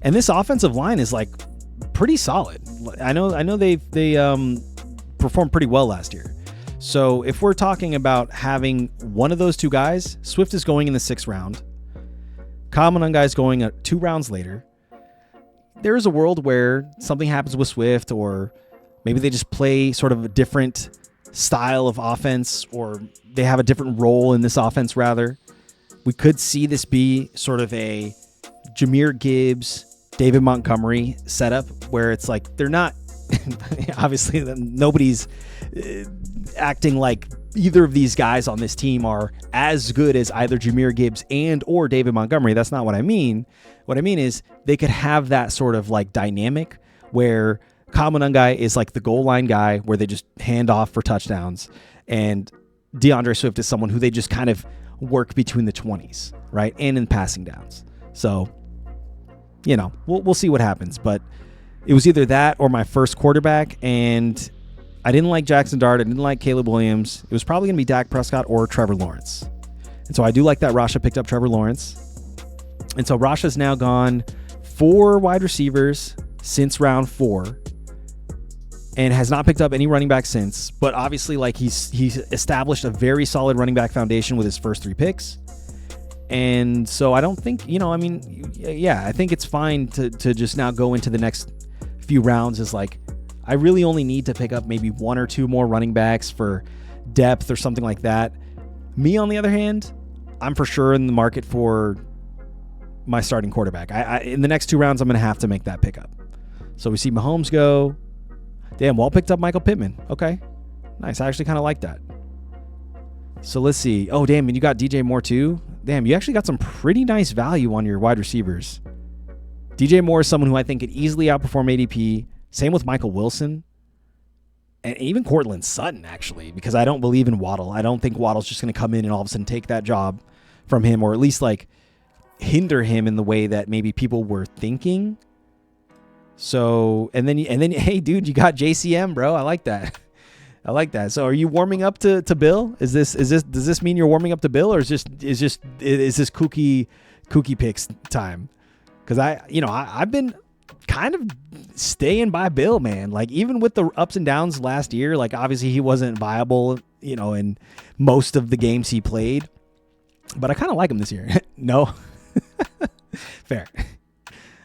and this offensive line is like pretty solid. I know they performed pretty well last year. So if we're talking about having one of those two guys, Swift is going in the 6th round. Kyle Monangai is going 2 rounds later. There is a world where something happens with Swift, or maybe they just play sort of a different style of offense, or they have a different role in this offense rather. We could see this be sort of a Jahmyr Gibbs, David Montgomery setup where it's like they're not obviously nobody's acting like either of these guys on this team are as good as either Jahmyr Gibbs and or David Montgomery. That's not what I mean. What I mean is they could have that sort of like dynamic where Kyle Monangai is like the goal line guy where they just hand off for touchdowns, and DeAndre Swift is someone who they just kind of work between the 20s, right? And in passing downs. So we'll see what happens. But it was either that or my first quarterback, and I didn't like Jackson Dart. I didn't like Caleb Williams. It was probably going to be Dak Prescott or Trevor Lawrence. And so I do like that Rasha picked up Trevor Lawrence. And so Rasha's now gone 4 wide receivers since round 4 and has not picked up any running back since. But obviously, like, he's established a very solid running back foundation with his first 3 picks. And so I don't think, I think it's fine to just now go into the next few rounds as like, I really only need to pick up maybe 1 or 2 more running backs for depth or something like that. Me, on the other hand, I'm for sure in the market for my starting quarterback. In the next 2 rounds, I'm going to have to make that pickup. So we see Mahomes go. Damn, Walt picked up Michael Pittman. Okay, nice. I actually kind of like that. So let's see. Oh, damn, and you got DJ Moore too? Damn, you actually got some pretty nice value on your wide receivers. DJ Moore is someone who I think could easily outperform ADP. Same with Michael Wilson. And even Cortland Sutton, actually, because I don't believe in Waddle. I don't think Waddle's just going to come in and all of a sudden take that job from him, or at least like hinder him in the way that maybe people were thinking. So, and then, hey, dude, you got JCM, bro. I like that. I like that. So, are you warming up to Bill? Does this mean you're warming up to Bill, or is this kooky picks time? Because I've been kind of staying by Bill, man. Like, even with the ups and downs last year, like, obviously he wasn't viable, in most of the games he played, but I kind of like him this year. No, fair.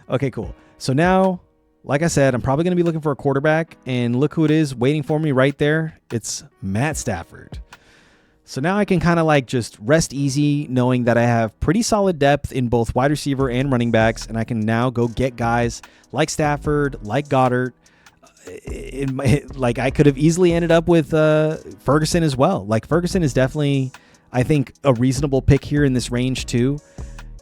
Okay, cool. So now, like I said, I'm probably going to be looking for a quarterback, and look who it is waiting for me right there. It's Matt Stafford. So now I can kind of like just rest easy knowing that I have pretty solid depth in both wide receiver and running backs, and I can now go get guys like Stafford, like Goddard. Like, I could have easily ended up with Ferguson as well. Like, Ferguson is definitely, I think, a reasonable pick here in this range too.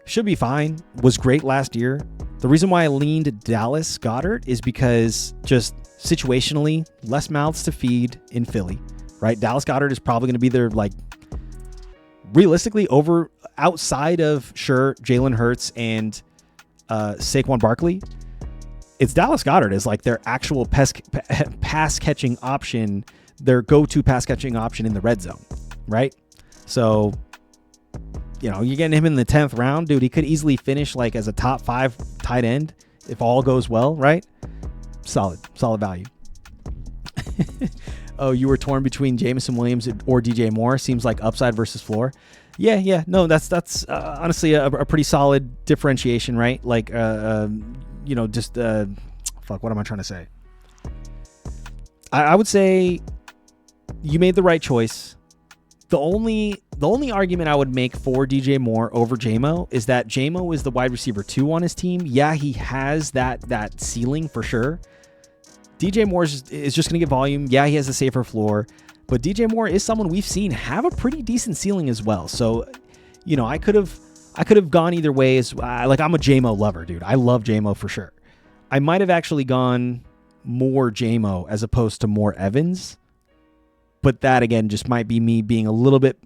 Should be fine. Was great last year. The reason why I leaned Dallas Goedert is because just situationally, less mouths to feed in Philly, right? Dallas Goedert is probably going to be their, like, realistically outside of, sure, Jalen Hurts and Saquon Barkley. It's Dallas Goedert is like their actual pass catching option, their go-to pass catching option in the red zone, right? So, you're getting him in the 10th round, dude. He could easily finish like as a top 5 tight end if all goes well, right? Solid value. Oh, you were torn between Jameson Williams or DJ Moore. Seems like upside versus floor. Yeah. No, that's honestly a pretty solid differentiation, right? Like, fuck, what am I trying to say? I would say you made the right choice. The only argument I would make for DJ Moore over JMO is that JMO is the wide receiver 2 on his team. Yeah, he has that ceiling for sure. DJ Moore is just going to get volume. Yeah, he has a safer floor. But DJ Moore is someone we've seen have a pretty decent ceiling as well. So, I could have gone either way. I'm a JMO lover, dude. I love JMO for sure. I might have actually gone more JMO as opposed to more Evans. But that, again, just might be me being a little bit,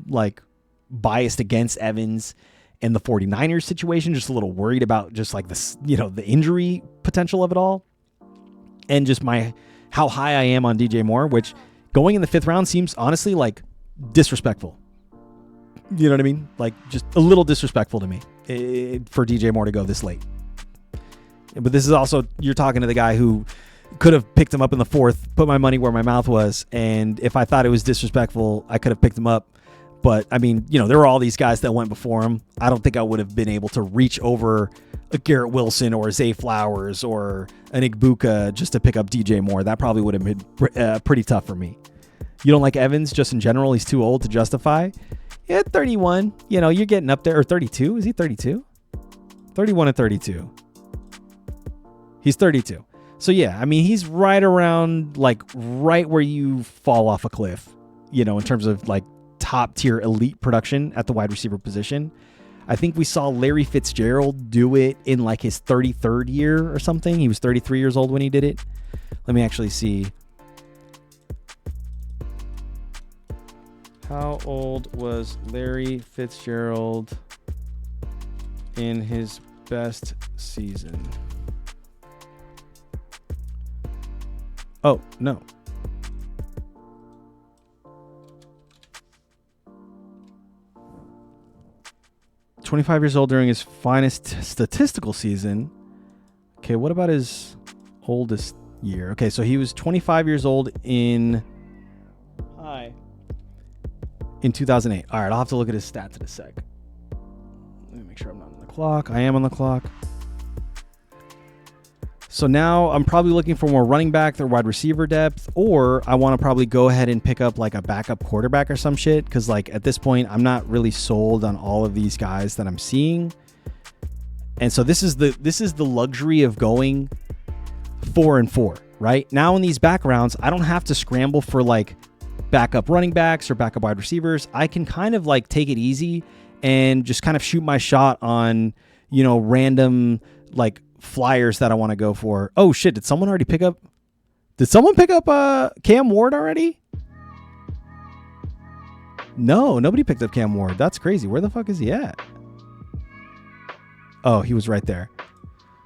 like, biased against Evans and the 49ers situation, just a little worried about just, like, this, the injury potential of it all. And just how high I am on DJ Moore, which going in the 5th round seems, honestly, like, disrespectful. You know what I mean? Like, just a little disrespectful to me for DJ Moore to go this late. But this is also, you're talking to the guy who could have picked him up in the 4th, put my money where my mouth was, and if I thought it was disrespectful, I could have picked him up. But, I mean, there were all these guys that went before him. I don't think I would have been able to reach over a Garrett Wilson or Zay Flowers or an Igbuka just to pick up DJ Moore. That probably would have been pretty tough for me. You don't like Evans just in general? He's too old to justify? Yeah, 31. You're getting up there. Or 32. Is he 32? 31 and 32. He's 32. So, yeah, I mean, he's right around, like, right where you fall off a cliff, in terms of, like, top-tier elite production at the wide receiver position. I think we saw Larry Fitzgerald do it in, like, his 33rd year or something. He was 33 years old when he did it. Let me actually see. How old was Larry Fitzgerald in his best season. Oh, no. "25 years old during his finest statistical season." Okay, what about his oldest year? Okay, so he was 25 years old in 2008. All right, I'll have to look at his stats in a sec. Let me make sure I'm not on the clock. I am on the clock. So now I'm probably looking for more running back or wide receiver depth, or I want to probably go ahead and pick up like a backup quarterback or some shit, because like at this point I'm not really sold on all of these guys that I'm seeing. And so this is the luxury of going 4-4, right? Now in these back rounds, I don't have to scramble for like backup running backs or backup wide receivers. I can kind of like take it easy and just kind of shoot my shot on, random like flyers that I want to go for. Oh shit, did someone pick up Cam Ward already? No, nobody picked up Cam Ward. That's crazy. Where the fuck is he at? Oh, he was right there.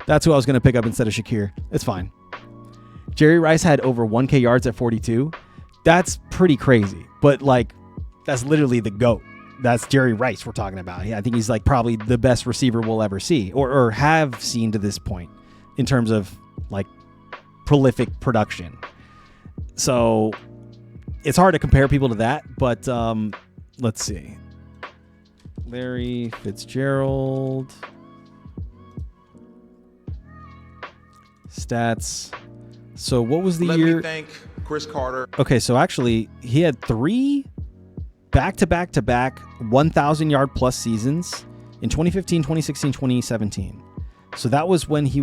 That's who I was going to pick up instead of Shakir. It's fine. Jerry Rice had over 1K yards at 42. That's pretty crazy. But like, that's literally the GOAT. That's Jerry Rice we're talking about. Yeah, I think he's like probably the best receiver we'll ever see or have seen to this point in terms of like prolific production. So it's hard to compare people to that, but let's see. Larry Fitzgerald. Stats. So what was the year? Let me thank Chris Carter. Okay, so actually he had 3 back-to-back 1,000-yard plus seasons in 2015, 2016, 2017. So that was when if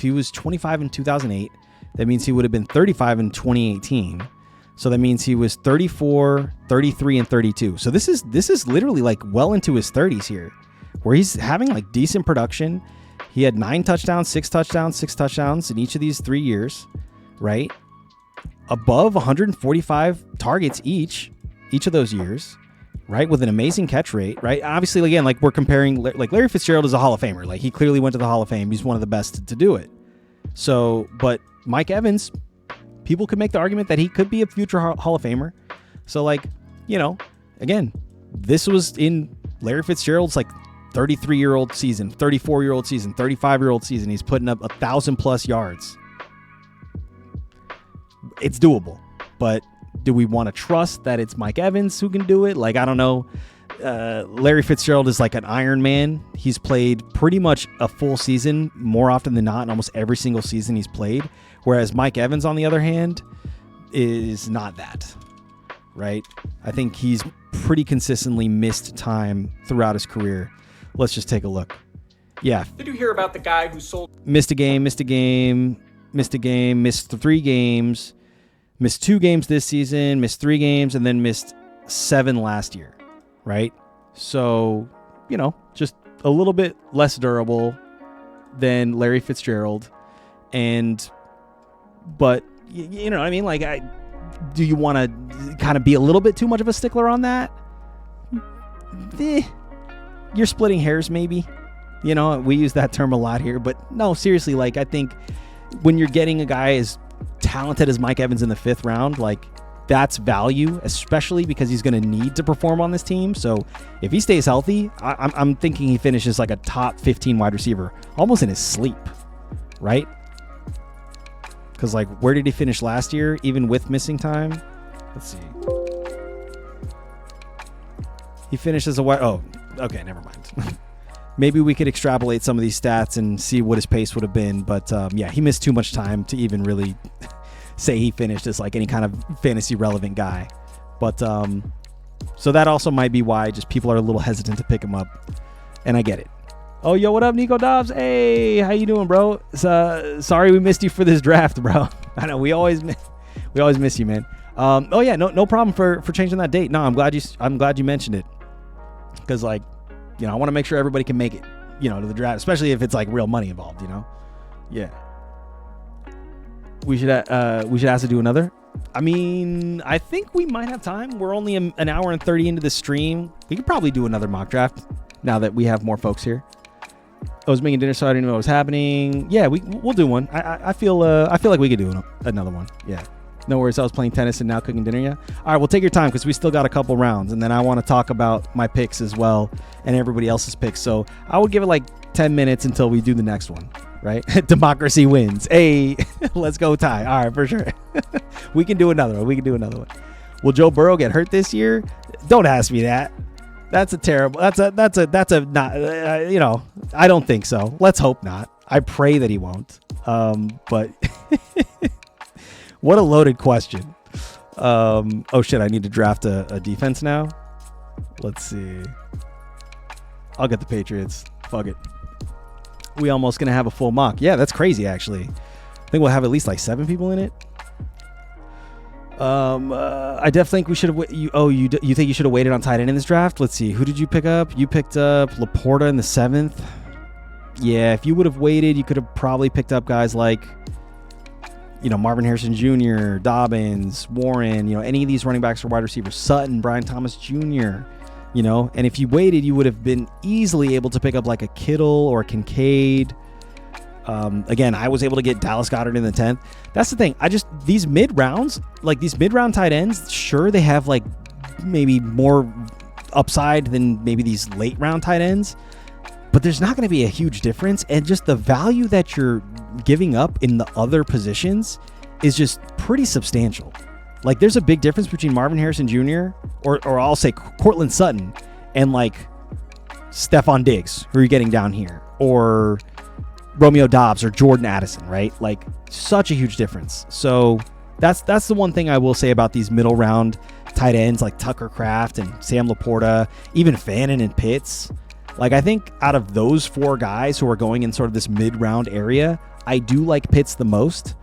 he was 25 in 2008, that means he would have been 35 in 2018. So that means he was 34, 33, and 32. So this is literally like well into his 30s here, where he's having like decent production. He had 9 touchdowns, 6 touchdowns, 6 touchdowns in each of these 3 years, right? Above 145 targets each of those years, right? With an amazing catch rate, right? Obviously, again, like we're comparing, like Larry Fitzgerald is a Hall of Famer. Like he clearly went to the Hall of Fame. He's one of the best to do it. So, but Mike Evans, people could make the argument that he could be a future Hall of Famer. So like, again, this was in Larry Fitzgerald's like 33-year-old season, 34-year-old season, 35-year-old season. He's putting up 1,000+ yards. It's doable, but do we want to trust that it's Mike Evans who can do it? Like, I don't know. Larry Fitzgerald is like an Iron Man. He's played pretty much a full season more often than not in almost every single season he's played. Whereas Mike Evans, on the other hand, is not that, right? I think he's pretty consistently missed time throughout his career. Let's just take a look. Yeah. Did you hear about the guy who sold? Missed 3 games, missed 2 games this season, missed 3 games, and then missed 7 last year, right? So, just a little bit less durable than Larry Fitzgerald. But you know what I mean? Like, do you want to kind of be a little bit too much of a stickler on that? You're splitting hairs, maybe. We use that term a lot here, but no, seriously, like I think when you're getting a guy as talented as Mike Evans in the 5th round, like that's value, especially because he's going to need to perform on this team. So if he stays healthy, I'm thinking he finishes like a top 15 wide receiver almost in his sleep, right? Because like, where did he finish last year, even with missing time? Let's see. He finished as a wide. Oh, okay, never mind. Maybe we could extrapolate some of these stats and see what his pace would have been. But yeah, he missed too much time to even really say he finished as like any kind of fantasy relevant guy. But so that also might be why just people are a little hesitant to pick him up. And I get it. Oh, yo, what up, Nico Dobbs? Hey, how you doing, bro? Sorry we missed you for this draft, bro. I know we always miss you, man. Oh yeah, no problem for changing that date. No, I'm glad you mentioned it. Because like, I want to make sure everybody can make it, to the draft, especially if it's like real money involved, Yeah. We should ask to do another. I mean, I think we might have time. We're only an hour and 30 into the stream. We could probably do another mock draft. now that we have more folks here. I was making dinner, so I didn't know what was happening. Yeah, we'll do one. I feel like we could do another one. Yeah. No worries. I was playing tennis and now cooking dinner. Yeah. All right. Well, take your time because we still got a couple rounds, and then I want to talk about my picks as well and everybody else's picks. So I would give it like 10 minutes until we do the next one. Right? Democracy wins. Hey, let's go, Ty. All right, for sure. We can do another one. Will Joe Burrow get hurt this year? Don't ask me that. That's a terrible. That's a not. I don't think so. Let's hope not. I pray that he won't. But what a loaded question. Oh shit! I need to draft a defense now. Let's see. I'll get the Patriots. Fuck it. We almost gonna have a full mock. Yeah, that's crazy. Actually, I think we'll have at least like 7 people in it. I definitely think we should have. You think you should have waited on tight end in this draft? Let's see. Who did you pick up? You picked up Laporta in the 7th. Yeah, if you would have waited, you could have probably picked up guys like, Marvin Harrison Jr., Dobbins, Warren. Any of these running backs or wide receivers, Sutton, Brian Thomas Jr. And if you waited, you would have been easily able to pick up like a Kittle or a Kincaid. Again, I was able to get Dallas Goedert in the 10th. That's the thing. These mid-rounds, like these mid-round tight ends, sure, they have like maybe more upside than maybe these late-round tight ends, but there's not going to be a huge difference. And just the value that you're giving up in the other positions is just pretty substantial. Like, there's a big difference between Marvin Harrison Jr. or I'll say Cortland Sutton and like Stephon Diggs, who you're getting down here, or Romeo Doubs or Jordan Addison, right? Like, such a huge difference. So that's the one thing I will say about these middle round tight ends like Tucker Kraft and Sam Laporta, even Fannin and Pitts. Like, I think out of those 4 guys who are going in sort of this mid round area, I do like Pitts the most.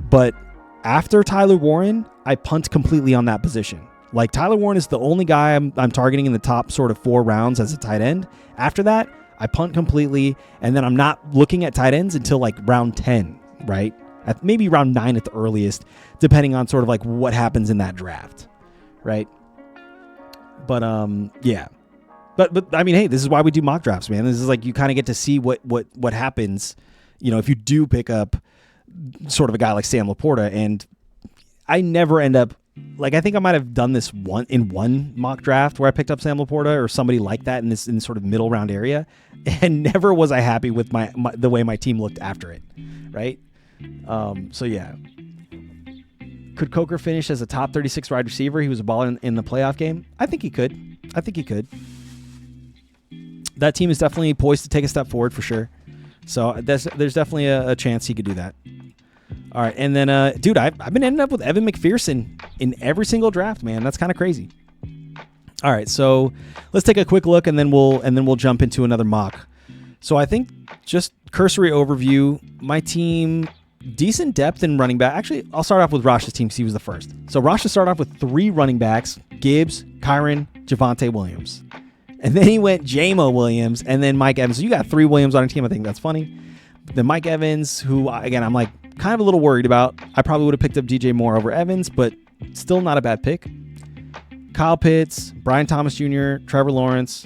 But after Tyler Warren, I punt completely on that position. Like, Tyler Warren is the only guy I'm targeting in the top sort of 4 rounds as a tight end. After that, I punt completely, and then I'm not looking at tight ends until like round 10, right? At maybe round 9 at the earliest, depending on sort of like what happens in that draft, right? But yeah. But I mean, hey, this is why we do mock drafts, man. This is like you kind of get to see what happens, if you do pick up sort of a guy like Sam Laporta. And I never end up, like, I think I might have done this one mock draft where I picked up Sam Laporta or somebody like that in this sort of middle round area, and never was I happy with the way my team looked after it, right? So yeah. Could Coker finish as a top 36 wide receiver? He was a baller in the playoff game. I think he could. That team is definitely poised to take a step forward for sure. So there's definitely a chance he could do that. All right, and then, dude, I've been ending up with Evan McPherson in every single draft, man. That's kind of crazy. All right, so let's take a quick look, and then we'll jump into another mock. So I think just cursory overview. My team, decent depth in running back. Actually, I'll start off with Rash's team because he was the first. So Rasha started off with 3 running backs: Gibbs, Kyron, Javonte Williams. And then he went Jamo Williams and then Mike Evans. So you got 3 Williams on your team. I think that's funny. Then Mike Evans, who, again, I'm like kind of a little worried about. I probably would have picked up DJ Moore over Evans, but still not a bad pick. Kyle Pitts, Brian Thomas Jr., Trevor Lawrence,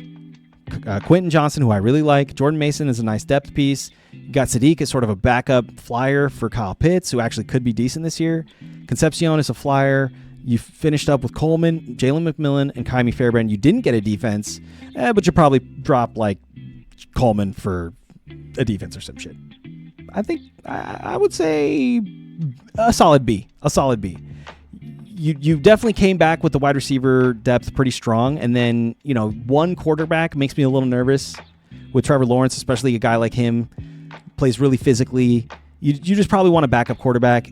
Quentin Johnson, who I really like. Jordan Mason is a nice depth piece. You got Sadiq as sort of a backup flyer for Kyle Pitts, who actually could be decent this year. Concepcion is a flyer. You finished up with Coleman, Jalen McMillan, and Kaimi Fairbairn. You didn't get a defense, but you probably drop like Coleman for a defense or some shit. I think I would say a solid B. You definitely came back with the wide receiver depth pretty strong, and then one quarterback makes me a little nervous with Trevor Lawrence, especially a guy like him, plays really physically. You just probably want a backup quarterback,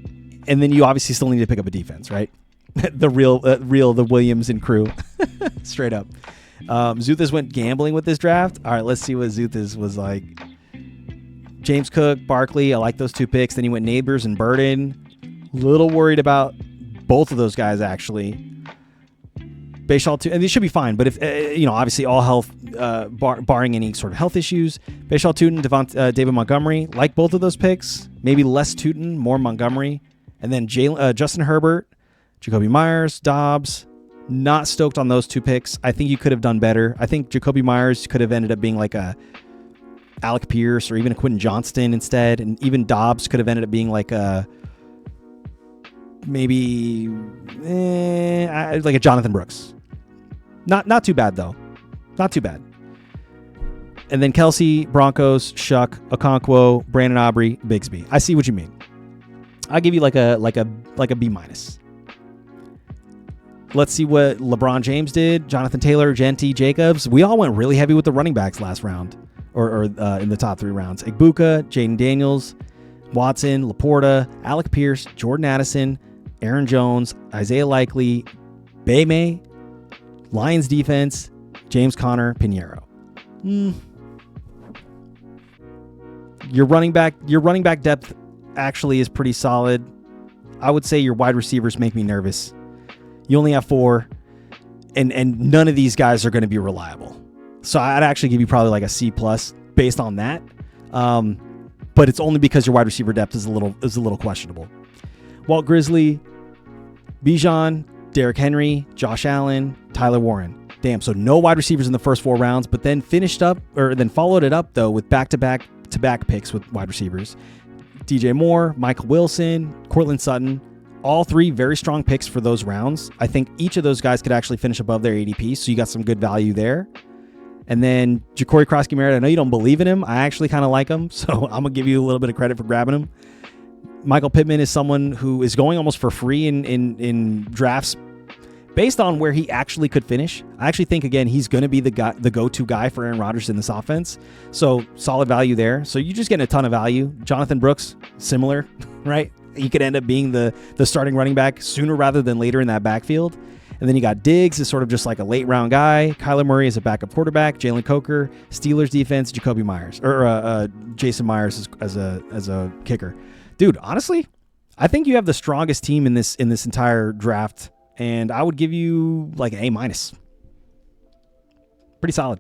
and then you obviously still need to pick up a defense, right? the Williams and crew, straight up. Zuthas went gambling with this draft. All right, let's see what Zuthas was like. James Cook, Barkley, I like those 2 picks. Then he went Neighbors and Burden. Little worried about both of those guys, actually. Bayshall too, and they should be fine. But if obviously all health, barring any sort of health issues. Bayshall Tootin, David Montgomery, like both of those picks. Maybe less Tootin, more Montgomery, and then Justin Herbert, Jacoby Myers, Dobbs, Not stoked on those 2 picks. I think you could have done better. I think Jacoby Myers could have ended up being like a Alec Pierce or even a Quentin Johnston instead. And even Dobbs could have ended up being like a maybe like a Jonathan Brooks. Not too bad though. Not too bad. And then Kelsey, Broncos, Shuck, Okonkwo, Brandon Aubrey, Bigsby. I see what you mean. I'll give you like a B minus. Let's see what LeBron James did. Jonathan Taylor, Genty, Jacobs. We all went really heavy with the running backs last round, or in the top 3 rounds. Igbuka, Jaden Daniels, Watson, Laporta, Alec Pierce, Jordan Addison, Aaron Jones, Isaiah Likely, Beme, Lions defense, James Conner, Pinheiro. Your running back depth actually is pretty solid. I would say your wide receivers make me nervous. You only have 4, and none of these guys are going to be reliable. So I'd actually give you probably like a C+ based on that. But it's only because your wide receiver depth is a little questionable. Walt Grizzly, Bijan, Derrick Henry, Josh Allen, Tyler Warren. Damn, so no wide receivers in the first 4 rounds, but then followed it up though with back-to-back picks with wide receivers. DJ Moore, Michael Wilson, Courtland Sutton, all 3 very strong picks for those rounds. I think each of those guys could actually finish above their ADP, so you got some good value there. And then Ja'Cory Krosky-Merritt, I know you don't believe in him. I actually kind of like him, so I'm going to give you a little bit of credit for grabbing him. Michael Pittman is someone who is going almost for free in drafts based on where he actually could finish. I actually think, again, he's going to be the go-to guy for Aaron Rodgers in this offense. So solid value there. So you're just getting a ton of value. Jonathan Brooks, similar, right? He could end up being the starting running back sooner rather than later in that backfield. And then you got Diggs is sort of just like a late round guy. Kyler Murray is a backup quarterback. Jalen Coker, Steelers defense, Jacoby Myers or Jason Myers as a kicker. Dude, honestly, I think you have the strongest team in this entire draft, and I would give you like an A-. Pretty solid.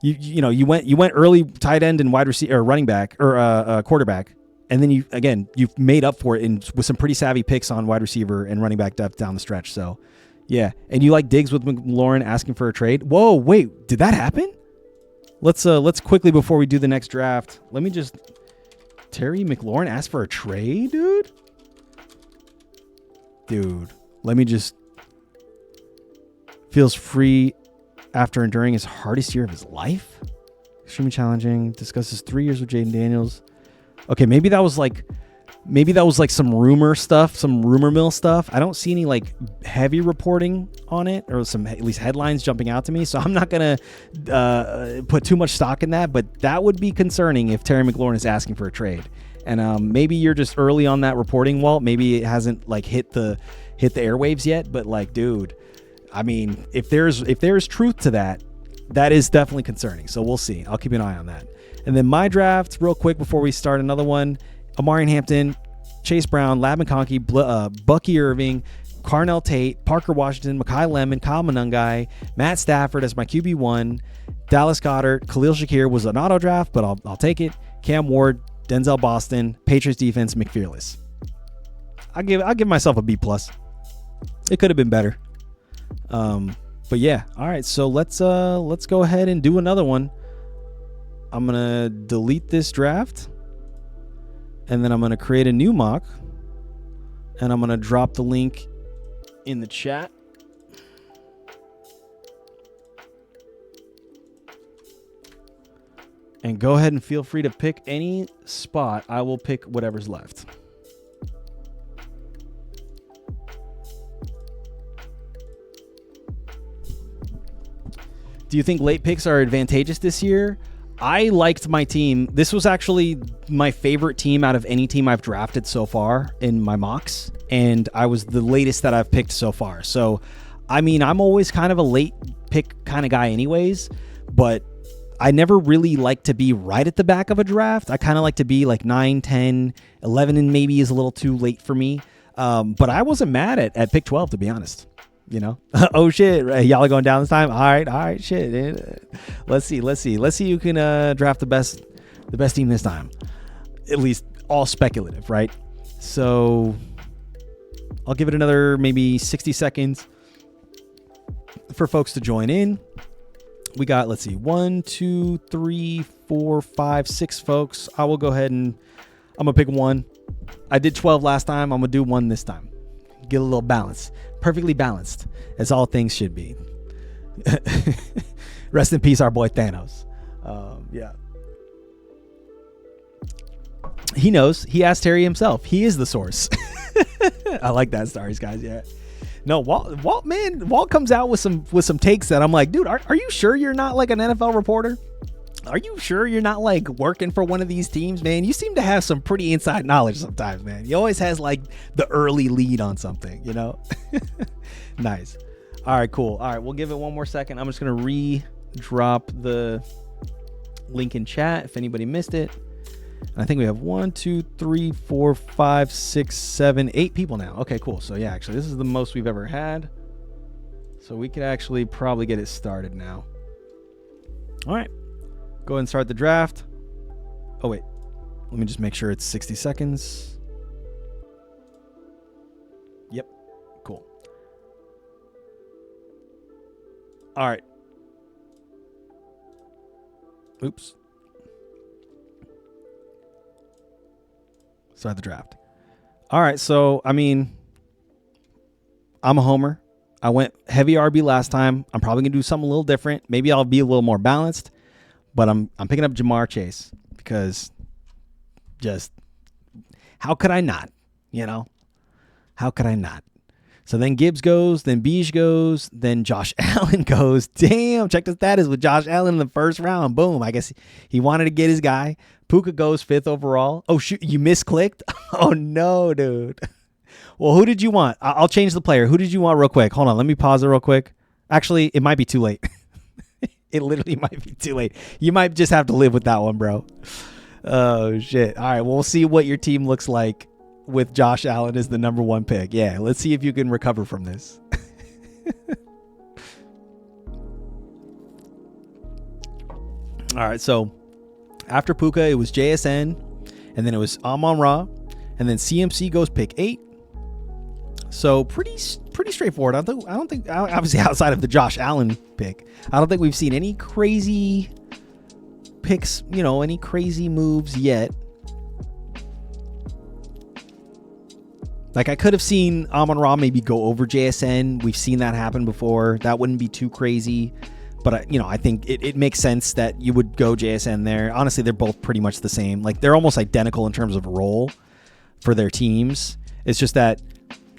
You went early tight end and wide receiver or running back or quarterback. And then you've made up for it with some pretty savvy picks on wide receiver and running back depth down the stretch. So, yeah. And you like Diggs with McLaurin asking for a trade. Whoa, wait, did that happen? Let's quickly before we do the next draft. Let me just. Terry McLaurin asked for a trade, dude. Let me just. Feels free after enduring his hardest year of his life. Extremely challenging. Discusses 3 years with Jaden Daniels. Okay, maybe that was like some rumor stuff, some rumor mill stuff. I don't see any like heavy reporting on it or some at least headlines jumping out to me. So I'm not going to put too much stock in that, but that would be concerning if Terry McLaurin is asking for a trade. And maybe you're just early on that reporting, Walt. Maybe it hasn't like hit the airwaves yet, but like, dude, I mean, if there's truth to that, that is definitely concerning. So we'll see. I'll keep an eye on that. And then my draft, real quick before we start another one, Amari Hampton, Chase Brown, Lab McConkey, Bucky Irving, Carnell Tate, Parker Washington, Mekhi Lemon, Kyle Monangai, Matt Stafford as my QB1, Dallas Goedert, Khalil Shakir was an auto draft, but I'll take it. Cam Ward, Denzel Boston, Patriots defense, McFearless. I'll give myself a B+. It could have been better. But yeah, all right. So let's go ahead and do another one. I'm going to delete this draft, and then I'm going to create a new mock, and I'm going to drop the link in the chat. And go ahead and feel free to pick any spot. I will pick whatever's left. Do you think late picks are advantageous this year? I liked my team. This was actually my favorite team out of any team I've drafted so far in my mocks, and I was the latest that I've picked so far. So, I mean, I'm always kind of a late pick kind of guy anyways, but I never really like to be right at the back of a draft. I kind of like to be like 9, 10, 11, and maybe is a little too late for me. But I wasn't mad at pick 12, to be honest. You know, oh shit, y'all are going down this time. All right, shit. Let's see who can draft the best team this time. At least all speculative, right? So I'll give it another maybe 60 seconds. for folks to join in. We got, let's see, 1, 2, 3, 4, 5, 6 folks. I will go ahead and I'm going to pick one. I did 12 last time. I'm going to do one this time. Get a little balance. Perfectly balanced, as all things should be. Rest in peace, our boy Thanos. Yeah. He knows. He asked Terry himself. He is the source. I like that, Stars, guys. Yeah. No, Walt comes out with some takes that I'm like, dude, are you sure you're not like an NFL reporter? Are you sure you're not like working for one of these teams, man? You seem to have some pretty inside knowledge sometimes, man. He always has like the early lead on something, you know? Nice. All right, cool. All right, we'll give it one more second. I'm just going to re-drop the link in chat if anybody missed it. And I think we have 1, 2, 3, 4, 5, 6, 7, 8 people now. Okay, cool. So yeah, actually, this is the most we've ever had. So we could actually probably get it started now. All right. Go ahead and start the draft. Oh, wait. Let me just make sure it's 60 seconds. Yep. Cool. All right. Oops. Start the draft. All right. So, I mean, I'm a homer. I went heavy RB last time. I'm probably going to do something a little different. Maybe I'll be a little more balanced. But I'm picking up Ja'Marr Chase because just how could I not? You know, how could I not? So then Gibbs goes, then Beige goes, then Josh Allen goes. Damn, check the status with Josh Allen in the first round. Boom. I guess he wanted to get his guy. Puka goes 5th overall. Oh, shoot. You misclicked? Oh, no, dude. Well, who did you want? I'll change the player. Who did you want real quick? Hold on. Let me pause it real quick. Actually, it might be too late. It literally might be too late. You might just have to live with that one, bro. Oh, shit. All right. Well, we'll see what your team looks like with Josh Allen as the number 1 pick. Yeah. Let's see if you can recover from this. All right. So after Puka, it was JSN, and then it was Amon-Ra, and then CMC goes pick 8. So pretty straightforward. I don't think obviously outside of the Josh Allen pick, I don't think we've seen any crazy picks, you know, any crazy moves yet. Like I could have seen Amon-Ra maybe go over JSN. We've seen that happen before. That wouldn't be too crazy. But, I think it makes sense that you would go JSN there. Honestly, they're both pretty much the same. Like they're almost identical in terms of role for their teams. It's just that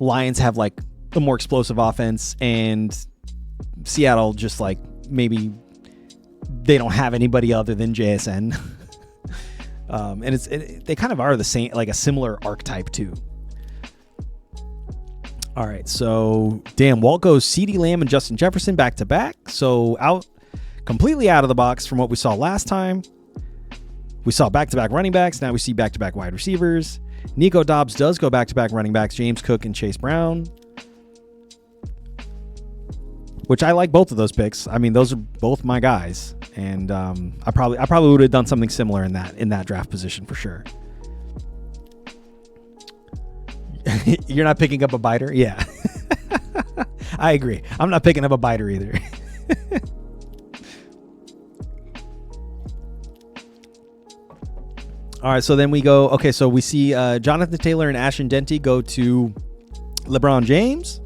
Lions have like a more explosive offense, and Seattle just like maybe they don't have anybody other than JSN. And they kind of are the same, like a similar archetype too. All right, so damn, Walt goes CeeDee Lamb and Justin Jefferson back to back. So completely out of the box from what we saw last time. We saw back-to-back running backs. Now we see back-to-back wide receivers. Nico Dobbs does go back-to-back running backs, James Cook and Chase Brown, which I like both of those picks. I mean, those are both my guys, and I probably would have done something similar in that draft position for sure. You're not picking up a biter? Yeah. I agree. I'm not picking up a biter either. All right, so then we go, okay, so we see Jonathan Taylor and Ashton Denty go to LeBron James.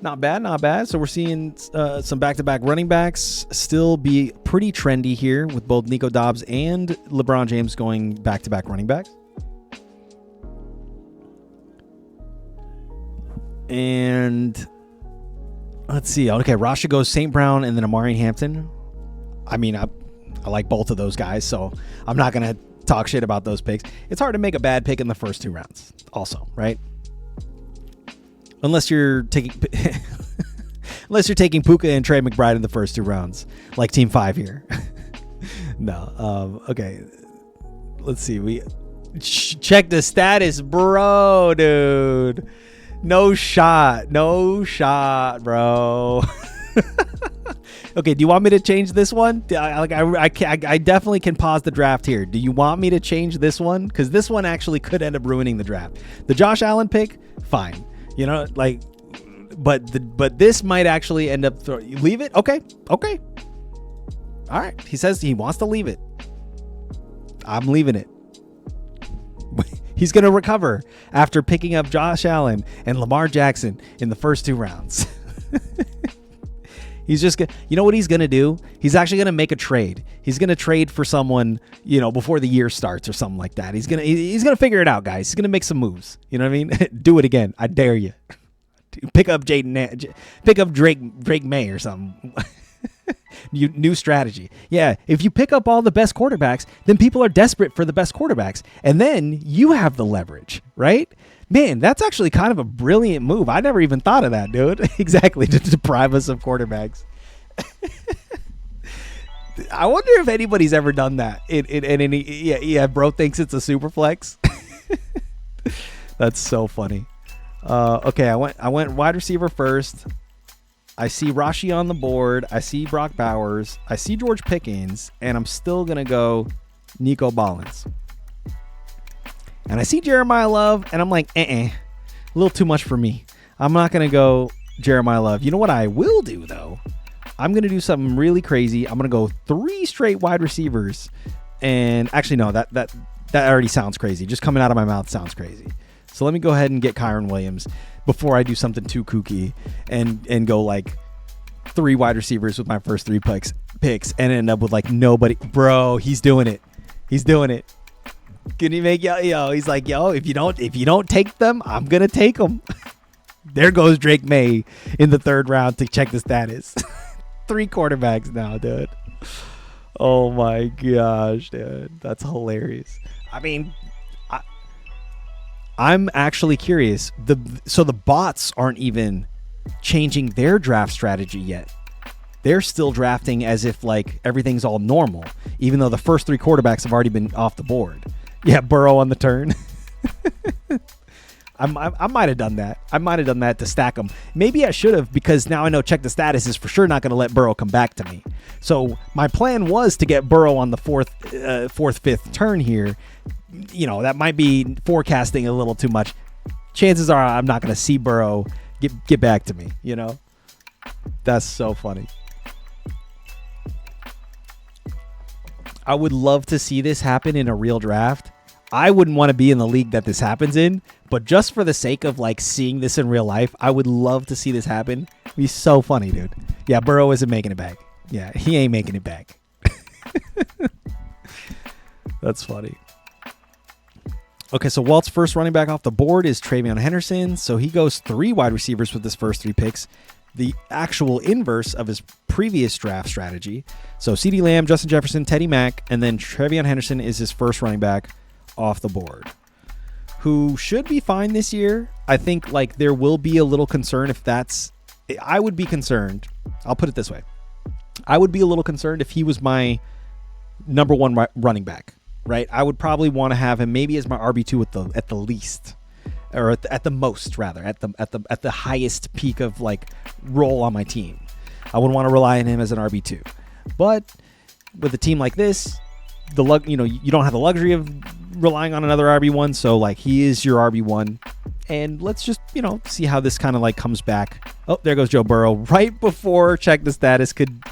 Not bad, not bad. So we're seeing some back-to-back running backs still be pretty trendy here with both Nico Dobbs and LeBron James going back-to-back running backs. And let's see. Okay, Rasha goes St. Brown and then Amari Hampton. I mean, I like both of those guys, so I'm not going to talk shit about those picks. It's hard to make a bad pick in the first 2 rounds also, right? Unless you're taking Puka and Trey McBride in the first 2 rounds, like Team 5 here. No. Okay. Let's see. We check the status, bro, dude. No shot, bro. Okay, do you want me to change this one? I definitely can pause the draft here. Do you want me to change this one? Because this one actually could end up ruining the draft. The Josh Allen pick, fine. You know, like but this might actually end up leave it. Okay. All right. He says he wants to leave it. I'm leaving it. He's going to recover after picking up Josh Allen and Lamar Jackson in the first 2 rounds. He's just gonna, you know what he's going to do? He's actually going to make a trade. He's going to trade for someone, before the year starts or something like that. He's going to figure it out, guys. He's going to make some moves. You know what I mean? Do it again. I dare you. Pick up Drake May or something. New strategy. Yeah, if you pick up all the best quarterbacks, then people are desperate for the best quarterbacks, and then you have the leverage, right? Man, that's actually kind of a brilliant move. I never even thought of that, dude. Exactly, to deprive us of quarterbacks. I wonder if anybody's ever done that. Bro thinks it's a super flex. That's so funny. Okay, I went wide receiver first. I see Rashi on the board. I see Brock Bowers. I see George Pickens, and I'm still gonna go Nico Ballins. And I see Jeremiah Love, and I'm like, a little too much for me. I'm not gonna go Jeremiah Love. You know what I will do though? I'm gonna do something really crazy. I'm gonna go 3 straight wide receivers, and actually no, that already sounds crazy. Just coming out of my mouth sounds crazy. So let me go ahead and get Kyron Williams before I do something too kooky and go like 3 wide receivers with my first 3 picks and end up with like nobody. Bro, he's doing it. Can he make he's like, if you don't take them, I'm gonna take them. There goes Drake May in the 3rd round to check the status. 3 quarterbacks now, dude. Oh my gosh, dude. That's hilarious. I mean, I'm actually curious. So the bots aren't even changing their draft strategy yet. They're still drafting as if like everything's all normal, even though the first 3 quarterbacks have already been off the board. Yeah, Burrow on the turn. I might have done that. I might have done that to stack them. Maybe I should have, because now I know check the status is for sure not going to let Burrow come back to me. So my plan was to get Burrow on the 4th, 5th turn here. That might be forecasting a little too much. Chances are I'm not going to see Burrow get back to me. That's so funny. I would love to see this happen in a real draft. I wouldn't want to be in the league that this happens in, but just for the sake of like seeing this in real life, I would love to see this happen. It'd be so funny, dude. Yeah, Burrow isn't making it back. Yeah, he ain't making it back. That's funny. Okay, so Walt's first running back off the board is TreVeyon Henderson. So he goes 3 wide receivers with his first 3 picks. The actual inverse of his previous draft strategy. So CeeDee Lamb, Justin Jefferson, Teddy Mack, and then TreVeyon Henderson is his first running back off the board, who should be fine this year. I think like there will be a little concern if that's... I would be concerned. I'll put it this way. I would be a little concerned if he was my number 1 running back. Right, I would probably want to have him maybe as my RB2 at the least, or at the most rather, at the highest peak of like role on my team. I would want to rely on him as an RB2, but with a team like this, you don't have the luxury of relying on another RB1. So like he is your RB1, and let's just see how this kind of like comes back. Oh, there goes Joe Burrow right before check the status could.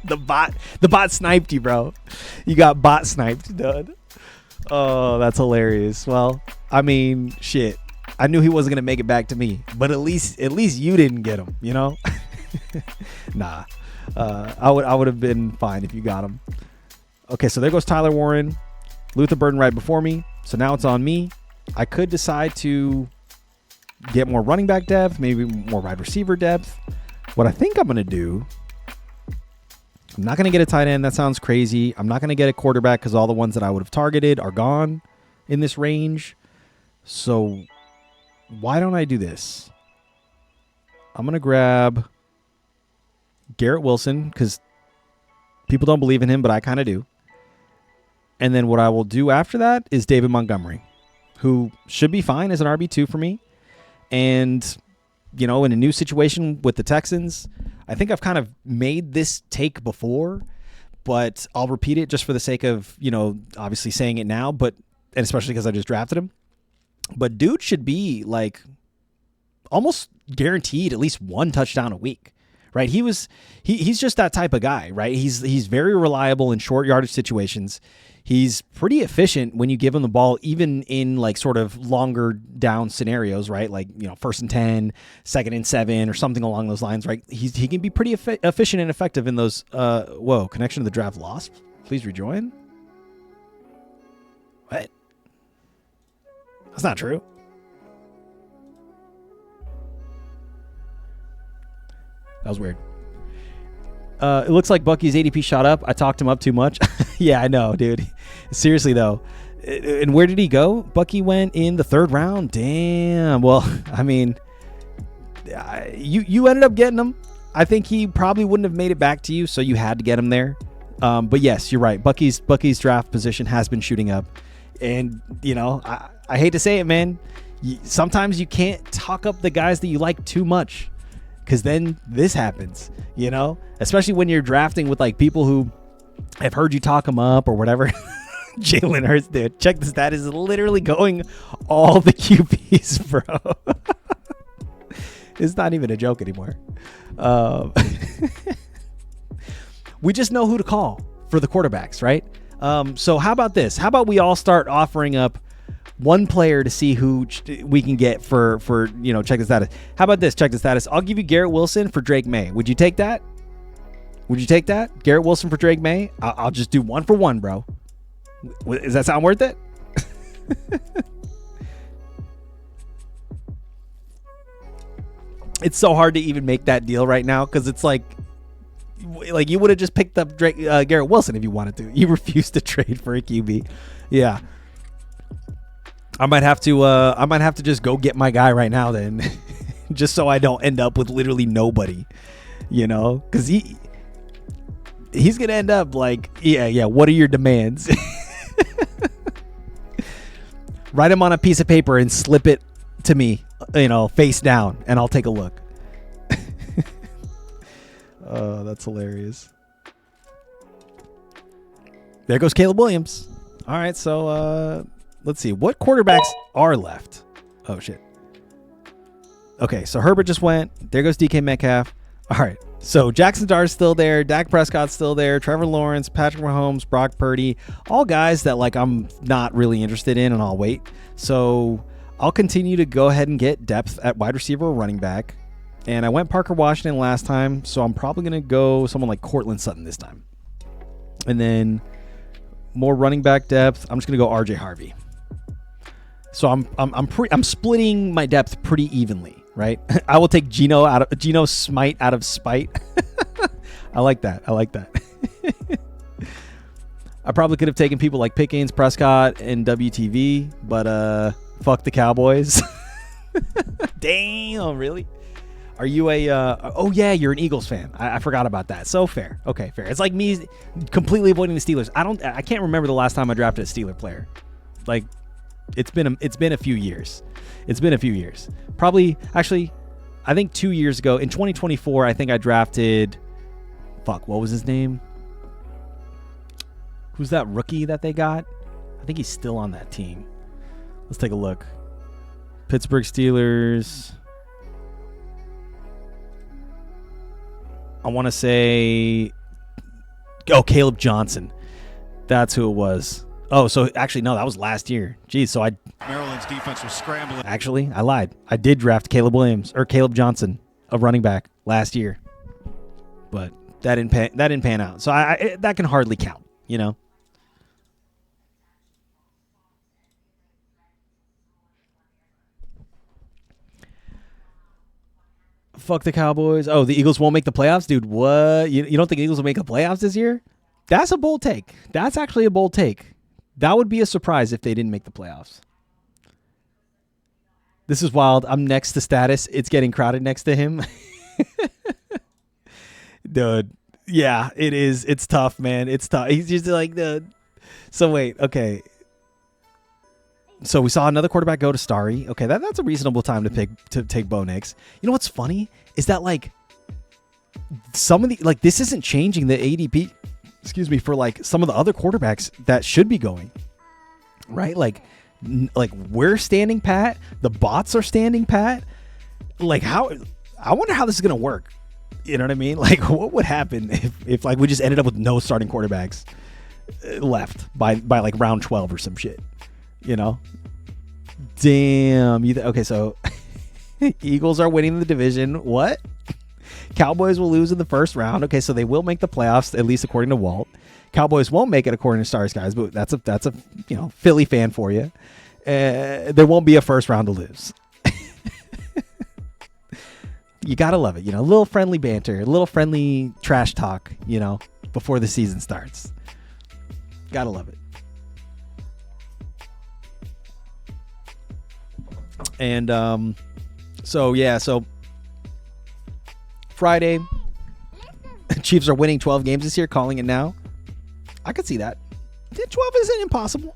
The bot sniped you, bro. You got bot sniped, dude. Oh, that's hilarious. Well, I mean, shit. I knew he wasn't gonna make it back to me, but at least you didn't get him, Nah. I would have been fine if you got him. Okay, so there goes Tyler Warren. Luther Burden right before me. So now it's on me. I could decide to get more running back depth, maybe more wide receiver depth. What I think I'm gonna do, I'm not going to get a tight end. That sounds crazy. I'm not going to get a quarterback because all the ones that I would have targeted are gone in this range. So why don't I do this? I'm going to grab Garrett Wilson because people don't believe in him, but I kind of do. And then what I will do after that is David Montgomery, who should be fine as an RB2 for me. And, in a new situation with the Texans, I think I've kind of made this take before, but I'll repeat it just for the sake of, obviously saying it now, and especially because I just drafted him. But dude should be like almost, guaranteed at least one touchdown a week, right? He's just that type of guy, right? He's very reliable in short yardage situations. He's pretty efficient when you give him the ball, even in like sort of longer down scenarios, right? Like, you know, 1st and 10, 2nd and 7, or something along those lines, right? He can be pretty efficient and effective in those. Whoa, connection to the draft lost. Please rejoin. What? That's not true. That was weird. It looks like Bucky's ADP shot up. I talked him up too much. Yeah, I know, dude. Seriously, though. And where did he go? Bucky went in the 3rd round. Damn. Well, I mean, you ended up getting him. I think he probably wouldn't have made it back to you, so you had to get him there. But yes, you're right. Bucky's draft position has been shooting up. And, you know, I hate to say it, man. Sometimes you can't talk up the guys that you like too much, because then this happens, you know, especially when you're drafting with like people who have heard you talk them up or whatever. Jalen Hurts, dude, check the status, is literally going all the QBs, bro. It's not even a joke anymore. We just know who to call for the quarterbacks, right? So how about this? How about we all start offering up one player to see who we can get for you know, check the status. How about this? Check the status. I'll give you Garrett Wilson for Drake May. Would you take that? Would you take that? Garrett Wilson for Drake May? I'll just do 1 for 1, bro. Does that sound worth it? It's so hard to even make that deal right now, because it's like you would have just picked up Garrett Wilson if you wanted to. You refused to trade for a QB. Yeah. I might have to just go get my guy right now then, just so I don't end up with literally nobody, you know, because he's gonna end up like, yeah. What are your demands? Write him on a piece of paper and slip it to me, you know, face down, and I'll take a look. Oh, that's hilarious. There goes Caleb Williams. All right, so let's see. What quarterbacks are left? Oh, shit. Okay, so Herbert just went. There goes DK Metcalf. All right, so Jackson Dart's still there. Dak Prescott's still there. Trevor Lawrence, Patrick Mahomes, Brock Purdy. All guys that, like, I'm not really interested in, and I'll wait. So I'll continue to go ahead and get depth at wide receiver or running back. And I went Parker Washington last time, so I'm probably going to go someone like Cortland Sutton this time. And then more running back depth. I'm just going to go RJ Harvey. So I'm splitting my depth pretty evenly, right? I will take Geno Smite out of spite. I like that. I probably could have taken people like Pickens, Prescott, and WTV, but fuck the Cowboys. Damn, really? Are you oh yeah, you're an Eagles fan. I forgot about that. So fair. Okay, fair. It's like me completely avoiding the Steelers. I can't remember the last time I drafted a Steeler player. Like, it's been a few years. Probably, actually, I think 2 years ago in 2024, I think I drafted, what was his name? Who's that rookie that they got? I think he's still on that team. Let's take a look. Pittsburgh Steelers. I want to say, Caleb Johnson. That's who it was. Oh, so actually, no, that was last year. Geez, so Maryland's defense was scrambling. Actually, I lied. I did draft Caleb Johnson, a running back, last year. But that didn't pan out. So that can hardly count, you know? Fuck the Cowboys. Oh, the Eagles won't make the playoffs? Dude, what? You don't think the Eagles will make the playoffs this year? That's a bold take. That's actually a bold take. That would be a surprise if they didn't make the playoffs. This is wild. I'm next to Status. It's getting crowded next to him. Dude, yeah, it is. It's tough, man. It's tough. He's just like the... So wait, okay. So we saw another quarterback go to Starry. Okay, that's a reasonable time to take Bo Nix. You know what's funny is that, like, some of the, like, this isn't changing the ADP, for like some of the other quarterbacks that should be going, right? Like we're standing pat. The bots are standing pat. like, how, I wonder how this is going to work. You know what I mean? Like, what would happen if like we just ended up with no starting quarterbacks left by like round 12 or some shit, you know? Damn. Okay, so Eagles are winning the division. What? Cowboys will lose in the first round. Okay, so they will make the playoffs, at least according to Walt. Cowboys won't make it according to Starry Skies, but that's a you know, Philly fan for you. There won't be a first round to lose. You gotta love it, you know, a little friendly banter, a little friendly trash talk, you know, before the season starts. Gotta love it. And so Friday, Chiefs are winning 12 games this year, calling it now. I could see that. 12 isn't impossible.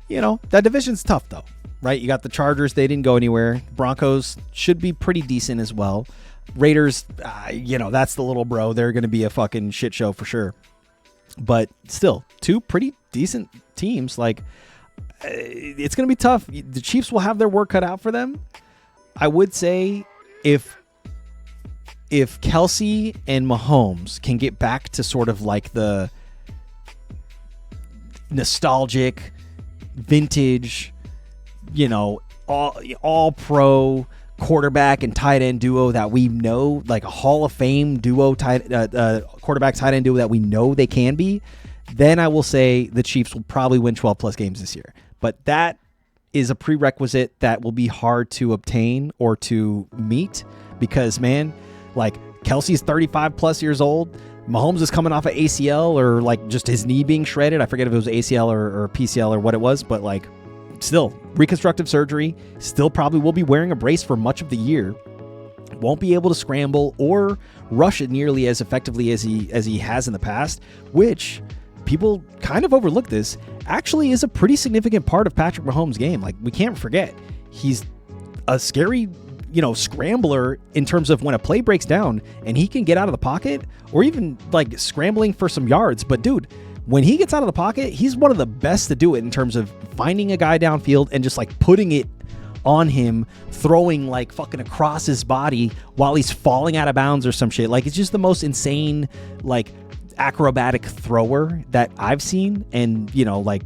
You know, that division's tough though, right? You got the Chargers, they didn't go anywhere. Broncos should be pretty decent as well. Raiders, you know, that's the little bro. They're going to be a fucking shit show for sure. But still, two pretty decent teams. Like, it's going to be tough. The Chiefs will have their work cut out for them. I would say if Kelsey and Mahomes can get back to sort of like the nostalgic, vintage, you know, all pro quarterback and tight end duo that we know, like a Hall of Fame duo, quarterback tight end duo that we know they can be, then I will say the Chiefs will probably win 12 plus games this year. But that is a prerequisite that will be hard to obtain or to meet because, man, like Kelsey's 35 plus years old. Mahomes is coming off of ACL or like just his knee being shredded. I forget if it was ACL or PCL or what it was, but like still reconstructive surgery, still probably will be wearing a brace for much of the year. Won't be able to scramble or rush it nearly as effectively as he has in the past, which people kind of overlook. This actually is a pretty significant part of Patrick Mahomes' game. Like, we can't forget, he's a scary, you know, scrambler in terms of when a play breaks down and he can get out of the pocket or even like scrambling for some yards. But dude, when he gets out of the pocket, he's one of the best to do it in terms of finding a guy downfield and just like putting it on him, throwing like fucking across his body while he's falling out of bounds or some shit. Like, it's just the most insane, like, acrobatic thrower that I've seen. And, you know, like,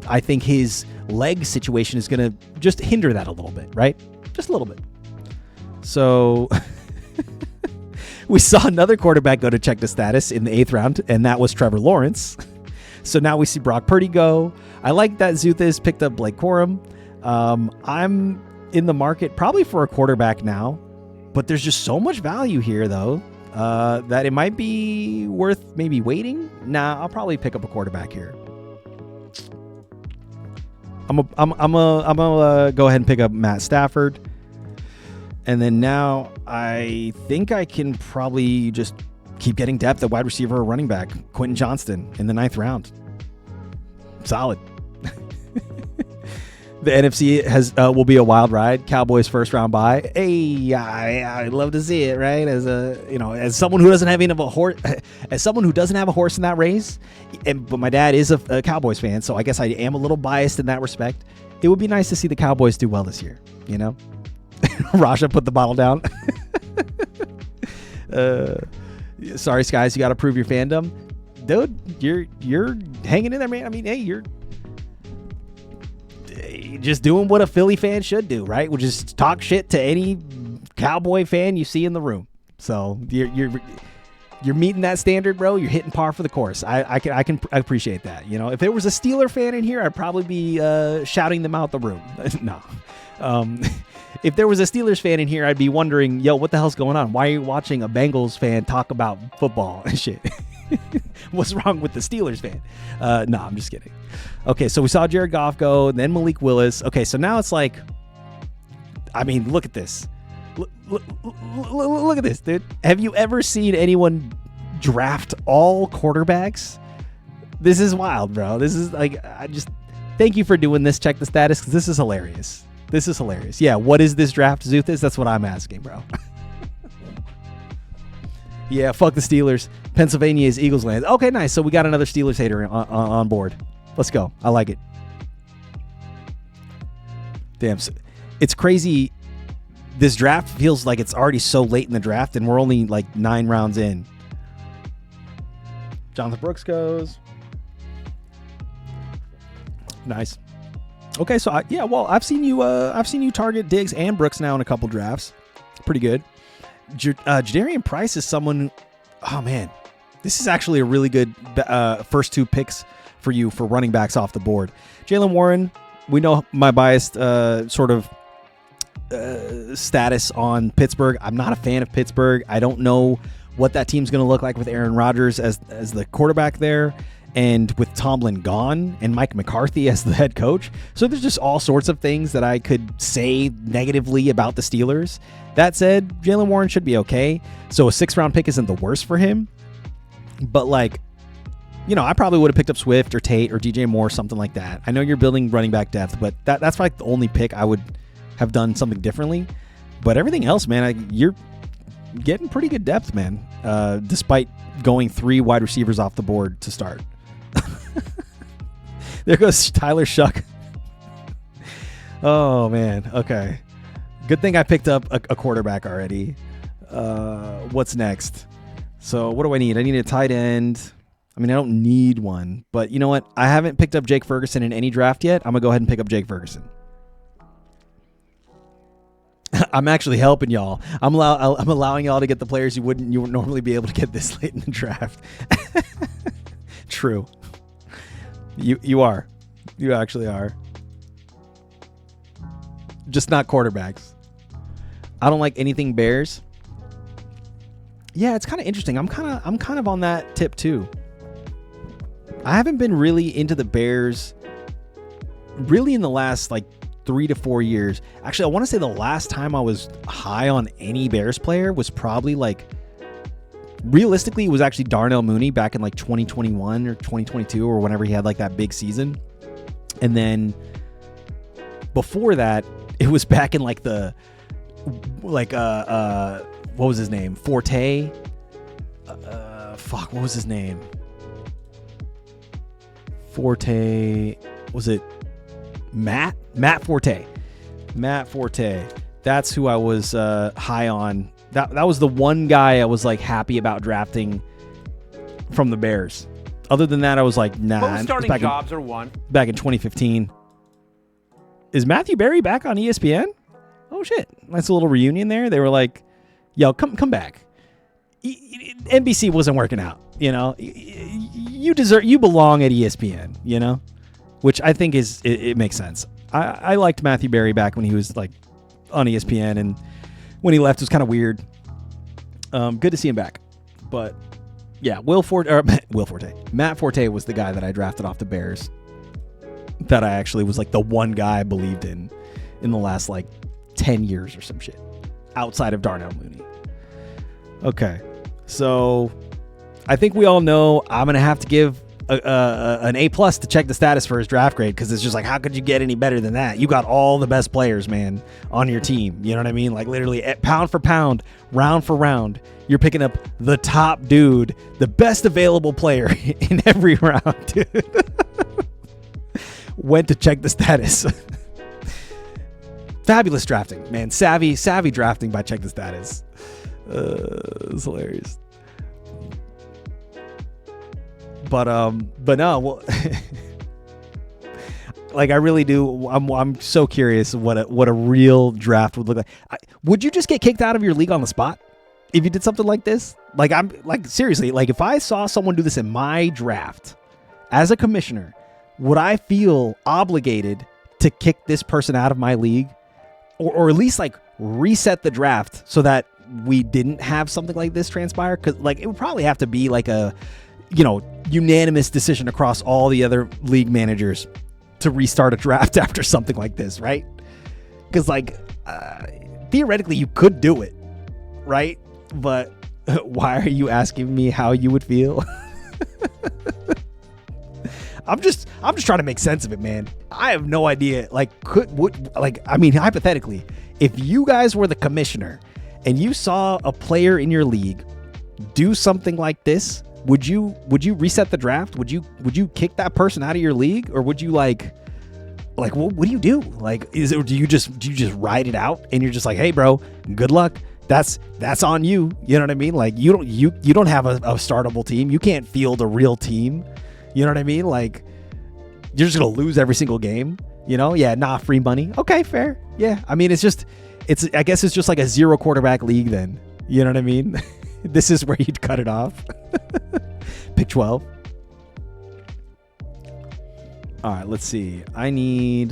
I think his leg situation is going to just hinder that a little bit, right? Just a little bit. So we saw another quarterback go to check the status in the 8th round, and that was Trevor Lawrence. So now we see Brock Purdy go. I like that Zuthis picked up Blake Corum. I'm in the market probably for a quarterback now, but there's just so much value here though, that it might be worth maybe waiting. Nah, I'll probably pick up a quarterback here. I'm gonna go ahead and pick up Matt Stafford. And then now I think I can probably just keep getting depth at wide receiver or running back. Quentin Johnston in the 9th round. Solid. The NFC will be a wild ride. Cowboys first round bye. Hey, I love to see it, right? As someone who doesn't have enough of a horse, as someone who doesn't have a horse in that race, but my dad is a Cowboys fan, so I guess I am a little biased in that respect. It would be nice to see the Cowboys do well this year, you know? Raja put the bottle down. Sorry, Skies, you got to prove your fandom, dude. You're hanging in there, man. I mean, hey, you're just doing what a Philly fan should do, right? Which is talk shit to any Cowboy fan you see in the room. So you're meeting that standard, bro. You're hitting par for the course. I appreciate that. You know, if there was a Steeler fan in here, I'd probably be shouting them out the room. No. If there was a Steelers fan in here, I'd be wondering, yo, what the hell's going on? Why are you watching a Bengals fan talk about football and shit? What's wrong with the Steelers fan? No, I'm just kidding. Okay, so we saw Jared Goff go, then Malik Willis. Okay, so now it's like, I mean, look at this. Look at this, dude. Have you ever seen anyone draft all quarterbacks? This is wild, bro. This is like, thank you for doing this. Check the status, because this is hilarious. This is hilarious. Yeah, what is this draft, Zuthis? That's what I'm asking, bro. Yeah, fuck the Steelers. Pennsylvania is Eagles land. Okay, nice. So we got another Steelers hater on board. Let's go. I like it. Damn. It's crazy. this draft feels like it's already so late in the draft, and we're only like 9 rounds in. Jonathan Brooks goes. Nice. Okay, so I've seen you target Diggs and Brooks now in a couple drafts. Pretty good. Jadarian Price is someone. Oh man, this is actually a really good first 2 picks for you for running backs off the board. Jaylen Warren. We know my biased status on Pittsburgh. I'm not a fan of Pittsburgh. I don't know what that team's going to look like with Aaron Rodgers as the quarterback there, and with Tomlin gone and Mike McCarthy as the head coach. So there's just all sorts of things that I could say negatively about the Steelers. That said, Jaylen Warren should be okay. So a 6th-round pick isn't the worst for him. But like, I probably would have picked up Swift or Tate or DJ Moore, something like that. I know you're building running back depth, but that's like the only pick I would have done something differently. But everything else, man, you're getting pretty good depth, man, despite going 3 wide receivers off the board to start. There goes Tyler Shuck. Oh, man. Okay. Good thing I picked up a quarterback already. What's next? So what do I need? I need a tight end. I mean, I don't need one, but you know what? I haven't picked up Jake Ferguson in any draft yet. I'm going to go ahead and pick up Jake Ferguson. I'm actually helping y'all. I'm allowing y'all to get the players you would normally be able to get this late in the draft. True. You are. You actually are. Just not quarterbacks. I don't like anything Bears. Yeah, it's kind of interesting. I'm kind of on that tip too. I haven't been really into the Bears really in the last like 3 to 4 years. Actually, I want to say the last time I was high on any Bears player was probably like, realistically, it was actually Darnell Mooney back in like 2021 or 2022 or whenever he had like that big season. And then before that, it was back in like the, like, what was his name? Forte? What was his name? Forte, was it Matt Forte? Matt Forte. That's who I was high on. That was the one guy I was like happy about drafting from the Bears. Other than that, I was like, nah. Most starting jobs are one. Back in 2015. Is Matthew Berry back on ESPN? Oh shit! Nice little reunion there. They were like, "Yo, come back." NBC wasn't working out. You belong at ESPN. Which I think it makes sense. I liked Matthew Berry back when he was like on ESPN, and when he left it was kind of weird. Good to see him back. But yeah, Matt Forte was the guy that I drafted off the Bears. That I actually was like the one guy I believed in the last like 10 years or some shit outside of Darnell Mooney. Okay. So I think we all know I'm going to have to give an A+ to check the status for his draft grade, because it's just like, how could you get any better than that? You got all the best players, man, on your team. You know what I mean? Like literally pound for pound, round for round, you're picking up the top dude, the best available player in every round, dude. Went to check the status. Fabulous drafting, man. Savvy drafting by Check the Status. It's hilarious. But no, well, like I really do. I'm so curious what a real draft would look like. Would you just get kicked out of your league on the spot if you did something like this? Like seriously, like if I saw someone do this in my draft as a commissioner, would I feel obligated to kick this person out of my league, or at least like reset the draft so that we didn't have something like this transpire? Because like it would probably have to be like a unanimous decision across all the other league managers to restart a draft after something like this, right? Because like theoretically you could do it, right? But why are you asking me how you would feel? I'm just trying to make sense of it, man. I have no idea. Like, hypothetically, if you guys were the commissioner and you saw a player in your league do something like this, would you reset the draft? Would you kick that person out of your league, or would you like Like, what do you do? Like, do you just ride it out and you're just like, hey, bro, good luck. That's on you. You know what I mean? Like, you don't have a startable team. You can't field a real team. You know what I mean? Like, you're just gonna lose every single game. You know? Yeah, free money. Okay, fair. Yeah. I mean, I guess it's just like a 0 quarterback league then. You know what I mean? This is where you'd cut it off. Pick 12. All right, let's see. I don't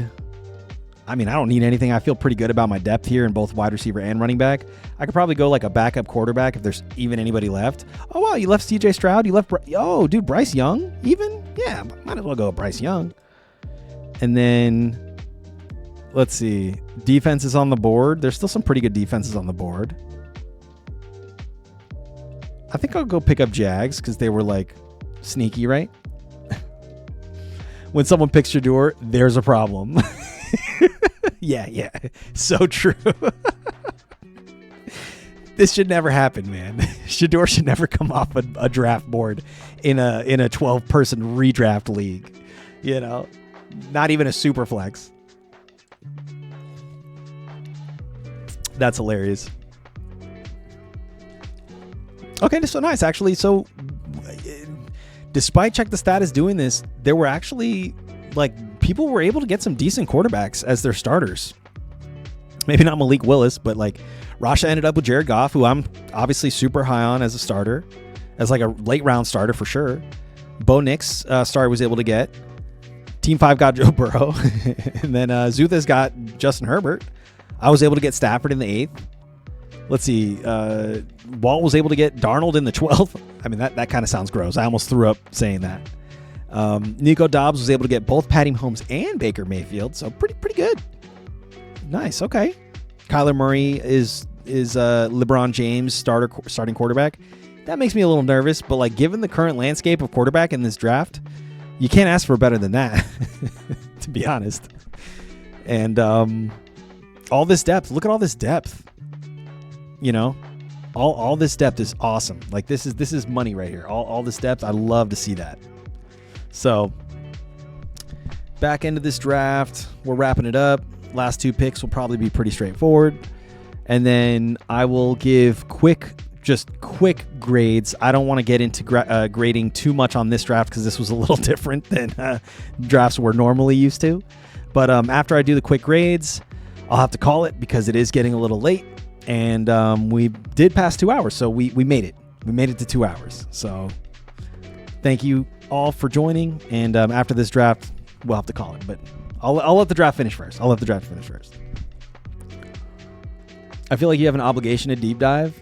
need anything. I feel pretty good about my depth here in both wide receiver and running back. I could probably go like a backup quarterback if there's even anybody left. Oh, wow, you left CJ Stroud. You left, dude, Bryce Young even? Yeah, might as well go with Bryce Young. And then, let's see. Defense is on the board. There's still some pretty good defenses on the board. I think I'll go pick up Jags because they were like sneaky, right? When someone picks Shedeur, there's a problem. Yeah. So true. This should never happen, man. Shedeur should never come off a draft board in a 12-person redraft league. You know, not even a super flex. That's hilarious. Okay, so nice, actually. So, despite Check the Status doing this, there were actually, like, people were able to get some decent quarterbacks as their starters. Maybe not Malik Willis, but, like, Rasha ended up with Jared Goff, who I'm obviously super high on as a starter, as, like, a late-round starter for sure. Bo Nix was able to get. Team 5 got Joe Burrow. And then Zuthas got Justin Herbert. I was able to get Stafford in the 8th. Let's see. Walt was able to get Darnold in the 12th. I mean, that kind of sounds gross. I almost threw up saying that. Nico Dobbs was able to get both Patty Mahomes and Baker Mayfield, so pretty good. Nice. Okay. Kyler Murray is LeBron James starting quarterback. That makes me a little nervous, but like given the current landscape of quarterback in this draft, you can't ask for better than that, to be honest. And all this depth. Look at all this depth. You know, all this depth is awesome. Like this is money right here. All this depth, I love to see that. So back end of this draft, we're wrapping it up. Last 2 picks will probably be pretty straightforward, and then I will give quick grades. I don't want to get into grading too much on this draft because this was a little different than drafts we're normally used to. But after I do the quick grades, I'll have to call it because it is getting a little late. And we did pass 2 hours, so we made it. We made it to 2 hours. So thank you all for joining. And after this draft, we'll have to call it. But I'll let the draft finish first. I feel like you have an obligation to deep dive.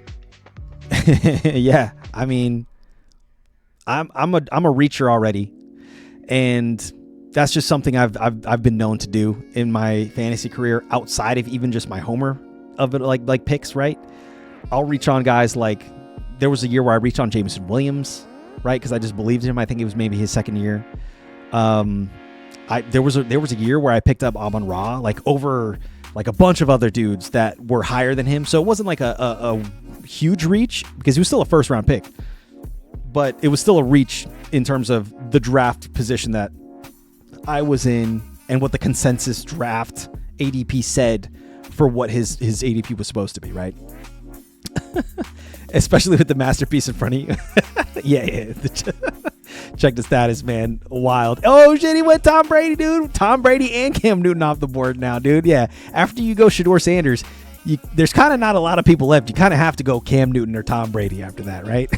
Yeah, I mean, I'm a reacher already, and that's just something I've been known to do in my fantasy career outside of even just my homer of it, like picks, right? I'll reach on guys like there was a year where I reached on Jameson Williams, right? Because I just believed in him. I think it was maybe his second year. There was a year where I picked up Amon-Ra like over like a bunch of other dudes that were higher than him. So it wasn't like a huge reach because he was still a first round pick, but it was still a reach in terms of the draft position that I was in and what the consensus draft ADP said for what his ADP was supposed to be, right? Especially with the masterpiece in front of you. Yeah. Check the status, man. Wild. Oh, shit, he went Tom Brady, dude. Tom Brady and Cam Newton off the board now, dude. Yeah. After you go Shedeur Sanders, there's kind of not a lot of people left. You kind of have to go Cam Newton or Tom Brady after that, right?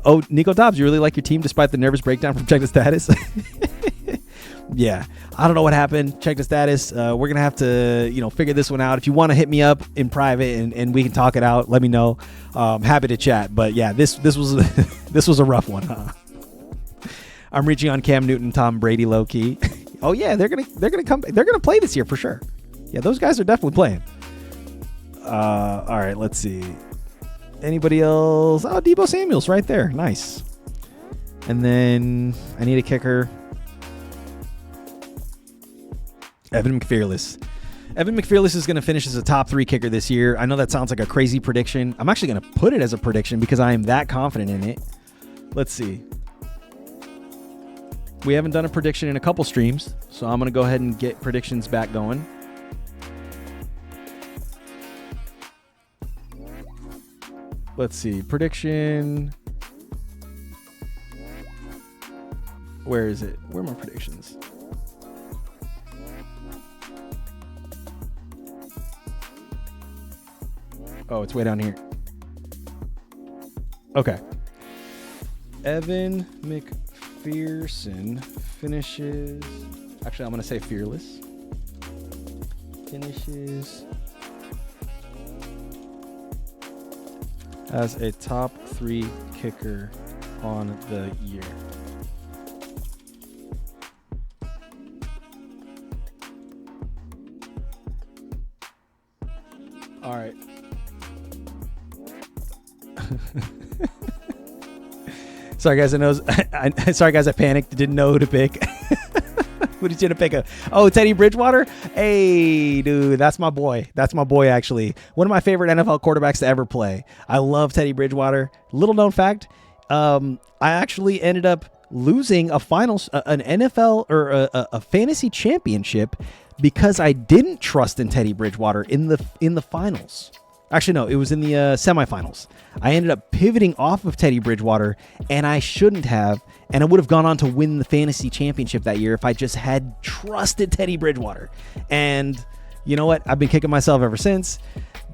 Oh, Nico Dobbs, you really like your team despite the nervous breakdown from Check the Status? Yeah, I don't know what happened. Check the status. We're going to have to, figure this one out. If you want to hit me up in private and we can talk it out, let me know. Happy to chat. But yeah, this was this was a rough one, huh? I'm reaching on Cam Newton, Tom Brady, low key. Oh yeah, they're gonna come. They're gonna play this year for sure. Yeah, those guys are definitely playing. All right, let's see. Anybody else? Oh, Deebo Samuel's right there. Nice. And then I need a kicker. Evan McFearless. Evan McFearless is going to finish as a top 3 kicker this year. I know that sounds like a crazy prediction. I'm actually going to put it as a prediction because I am that confident in it. Let's see. We haven't done a prediction in a couple streams, so I'm going to go ahead and get predictions back going. Let's see. Prediction. Where is it? Where are my predictions? Oh, it's way down here. Okay. Evan McPherson finishes. Actually, I'm going to say fearless. Finishes as a top 3 kicker on the year. All right. Sorry guys, sorry guys, I panicked. Didn't know who to pick. Who did you pick? Teddy Bridgewater. Hey, dude, that's my boy. That's my boy. Actually, one of my favorite NFL quarterbacks to ever play. I love Teddy Bridgewater. Little known fact: I actually ended up losing an NFL or a fantasy championship because I didn't trust in Teddy Bridgewater in the finals. Actually, no, it was in the semifinals. I ended up pivoting off of Teddy Bridgewater, and I shouldn't have, and I would have gone on to win the fantasy championship that year if I just had trusted Teddy Bridgewater. And you know what? I've been kicking myself ever since,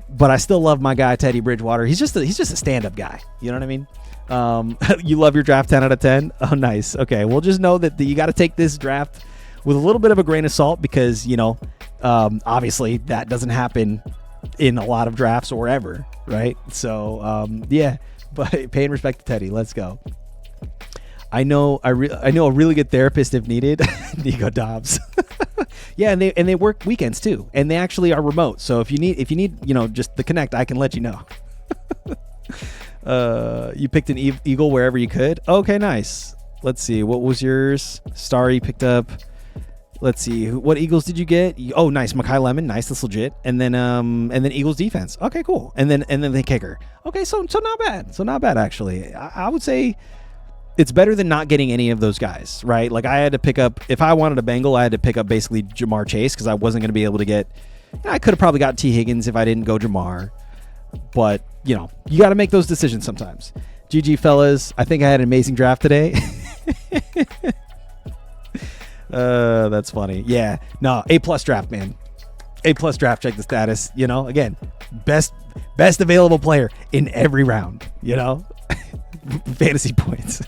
but I still love my guy Teddy Bridgewater. He's just a stand-up guy. You know what I mean? You love your draft 10 out of 10? Oh, nice. Okay, well, just know that you got to take this draft with a little bit of a grain of salt because, obviously that doesn't happen in a lot of drafts or ever, right? So, yeah, but paying respect to Teddy. Let's go. I know a really good therapist if needed. Nico Dobbs. Yeah, and they work weekends too, and they actually are remote. So if you need just the connect, I can let you know. You picked an eagle wherever you could. Okay, nice. Let's see. What was yours? Starry picked up. Let's see. What Eagles did you get? Oh, nice. Mekhi Lemon. Nice. That's legit. And then Eagles defense. Okay, cool. And then the kicker. Okay, so not bad. So not bad actually. I would say it's better than not getting any of those guys, right? Like I had to pick up, if I wanted a Bengal, I had to pick up basically Jamar Chase because I wasn't going to be able to get. I could have probably got T Higgins if I didn't go Jamar, but you got to make those decisions sometimes. GG fellas. I think I had an amazing draft today. That's funny. Yeah. No, A+ draft, man. A+ draft, check the status. Again, best available player in every round, fantasy points.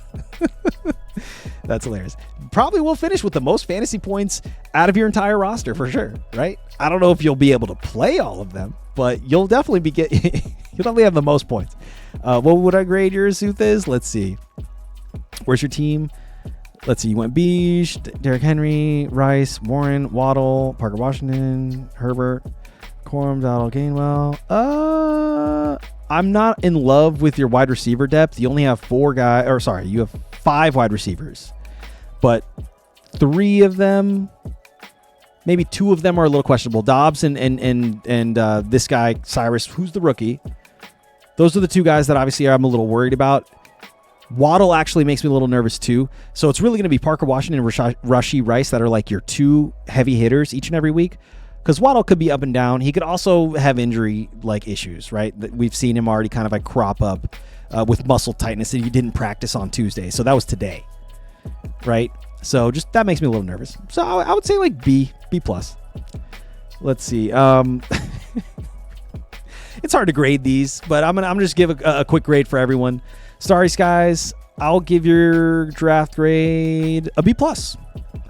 That's hilarious. Probably will finish with the most fantasy points out of your entire roster for sure, right? I don't know if you'll be able to play all of them, but you'll definitely you'll definitely have the most points. What would I grade your Zuth is? Let's see. Where's your team? Let's see. You went Beach, Derrick Henry, Rice, Warren, Waddle, Parker Washington, Herbert, Corum, Donald Gainwell. I'm not in love with your wide receiver depth. You only have you have 5 wide receivers, but 3 of them, maybe 2 of them are a little questionable. Dobbs and this guy Cyrus, who's the rookie. Those are the 2 guys that obviously I'm a little worried about. Waddle actually makes me a little nervous too. So it's really going to be Parker Washington and Rashee Rice that are like your 2 heavy hitters each and every week. Because Waddle could be up and down. He could also have injury issues, right? We've seen him already kind of crop up with muscle tightness that he didn't practice on Tuesday. So that was today, right? So just that makes me a little nervous. So I would say B+. Let's see. It's hard to grade these, but I'm gonna just give a quick grade for everyone. Starry Skies, I'll give your draft grade a B+.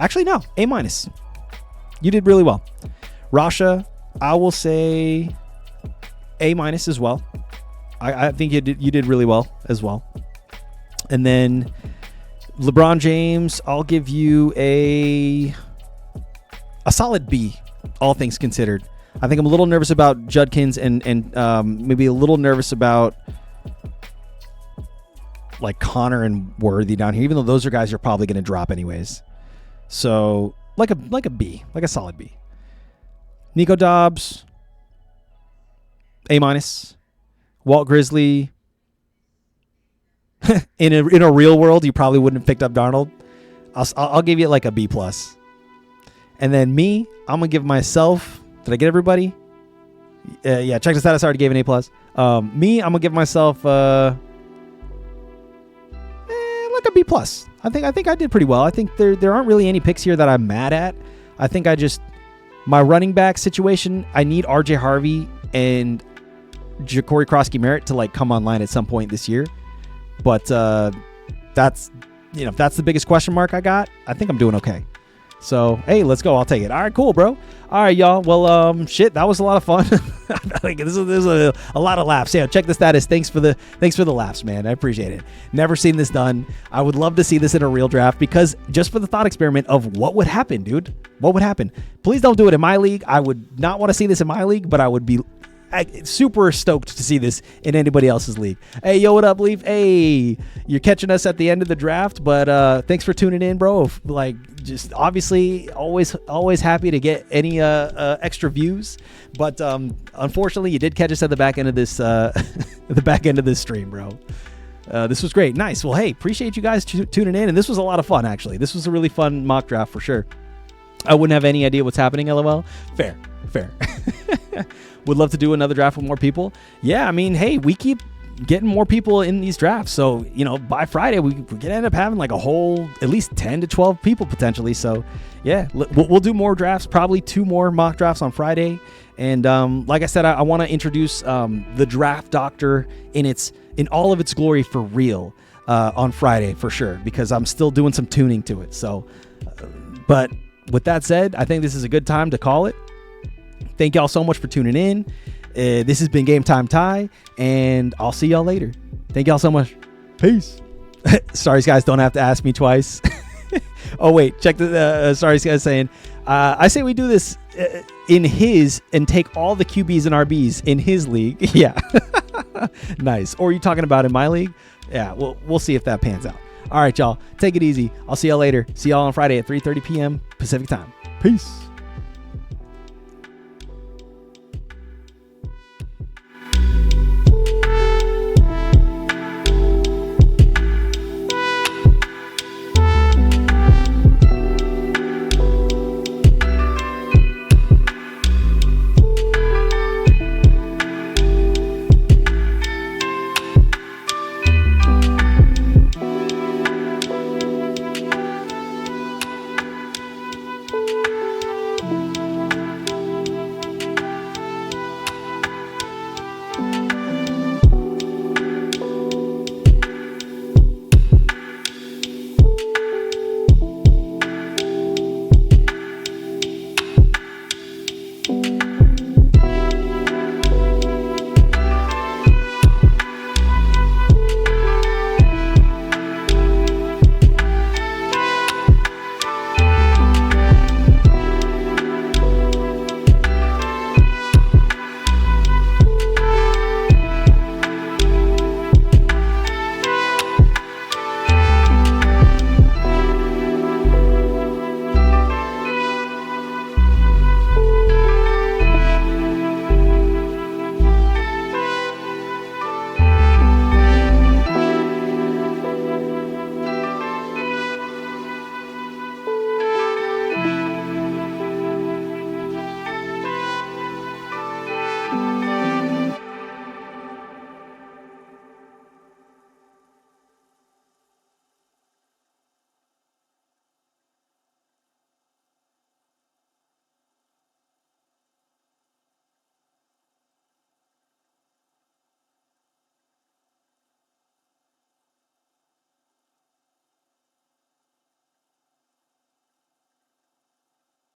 Actually, no, A-. You did really well. Rasha, I will say A- as well. I think you did really well as well. And then LeBron James, I'll give you a solid B, all things considered. I think I'm a little nervous about Judkins and maybe a little nervous about Connor and Worthy down here, even though those are guys you're probably going to drop anyways. So like a B, like a solid B. Nico Dobbs, A-. Walt Grizzly. in a real world, you probably wouldn't have picked up Darnold. I'll give you like a B+. And then me, I'm gonna give myself. Did I get everybody? Yeah, check the status. I already gave an A+. Me, I'm gonna give myself like a B+. I think I did pretty well. I think there aren't really any picks here that I'm mad at. I think my running back situation, I need RJ Harvey and Ja'Cory Krosky-Merritt to like come online at some point this year. But that's the biggest question mark I got. I think I'm doing okay. So, hey, let's go. I'll take it. All right, cool, bro. All right, y'all. Well, shit, that was a lot of fun. Like, this is a lot of laughs. Yeah, check the status. Thanks for the laughs, man. I appreciate it. Never seen this done. I would love to see this in a real draft because just for the thought experiment of what would happen, dude. What would happen? Please don't do it in my league. I would not want to see this in my league, but I would be super stoked to see this in anybody else's league. Hey, yo, what up, Leaf? Hey, you're catching us at the end of the draft, but thanks for tuning in, bro. Like, just obviously always happy to get any extra views, but unfortunately you did catch us at the back end of this stream, bro. This was great. Nice. Well, hey, appreciate you guys tuning in, and this was a lot of fun, actually. This was a really fun mock draft for sure. I wouldn't have any idea what's happening, LOL. Fair. Would love to do another draft with more people. Yeah, I mean, hey, we keep getting more people in these drafts. So, by Friday, we could end up having like a whole, at least 10 to 12 people potentially. So, yeah, we'll do more drafts, probably 2 more mock drafts on Friday. And like I said, I want to introduce the Draft Doctor in all of its glory for real on Friday for sure, because I'm still doing some tuning to it. So, but with that said, I think this is a good time to call it. Thank y'all so much for tuning in. This has been Game Time Ty, and I'll see y'all later. Thank y'all so much. Peace. Sorry, guys, don't have to ask me twice. Oh, wait, check the sorry, guys saying, I say we do this in his and take all the QBs and RBs in his league. Yeah. Nice. Or are you talking about in my league? Yeah, we'll see if that pans out. All right, y'all. Take it easy. I'll see y'all later. See y'all on Friday at 3:30 p.m. Pacific time. Peace.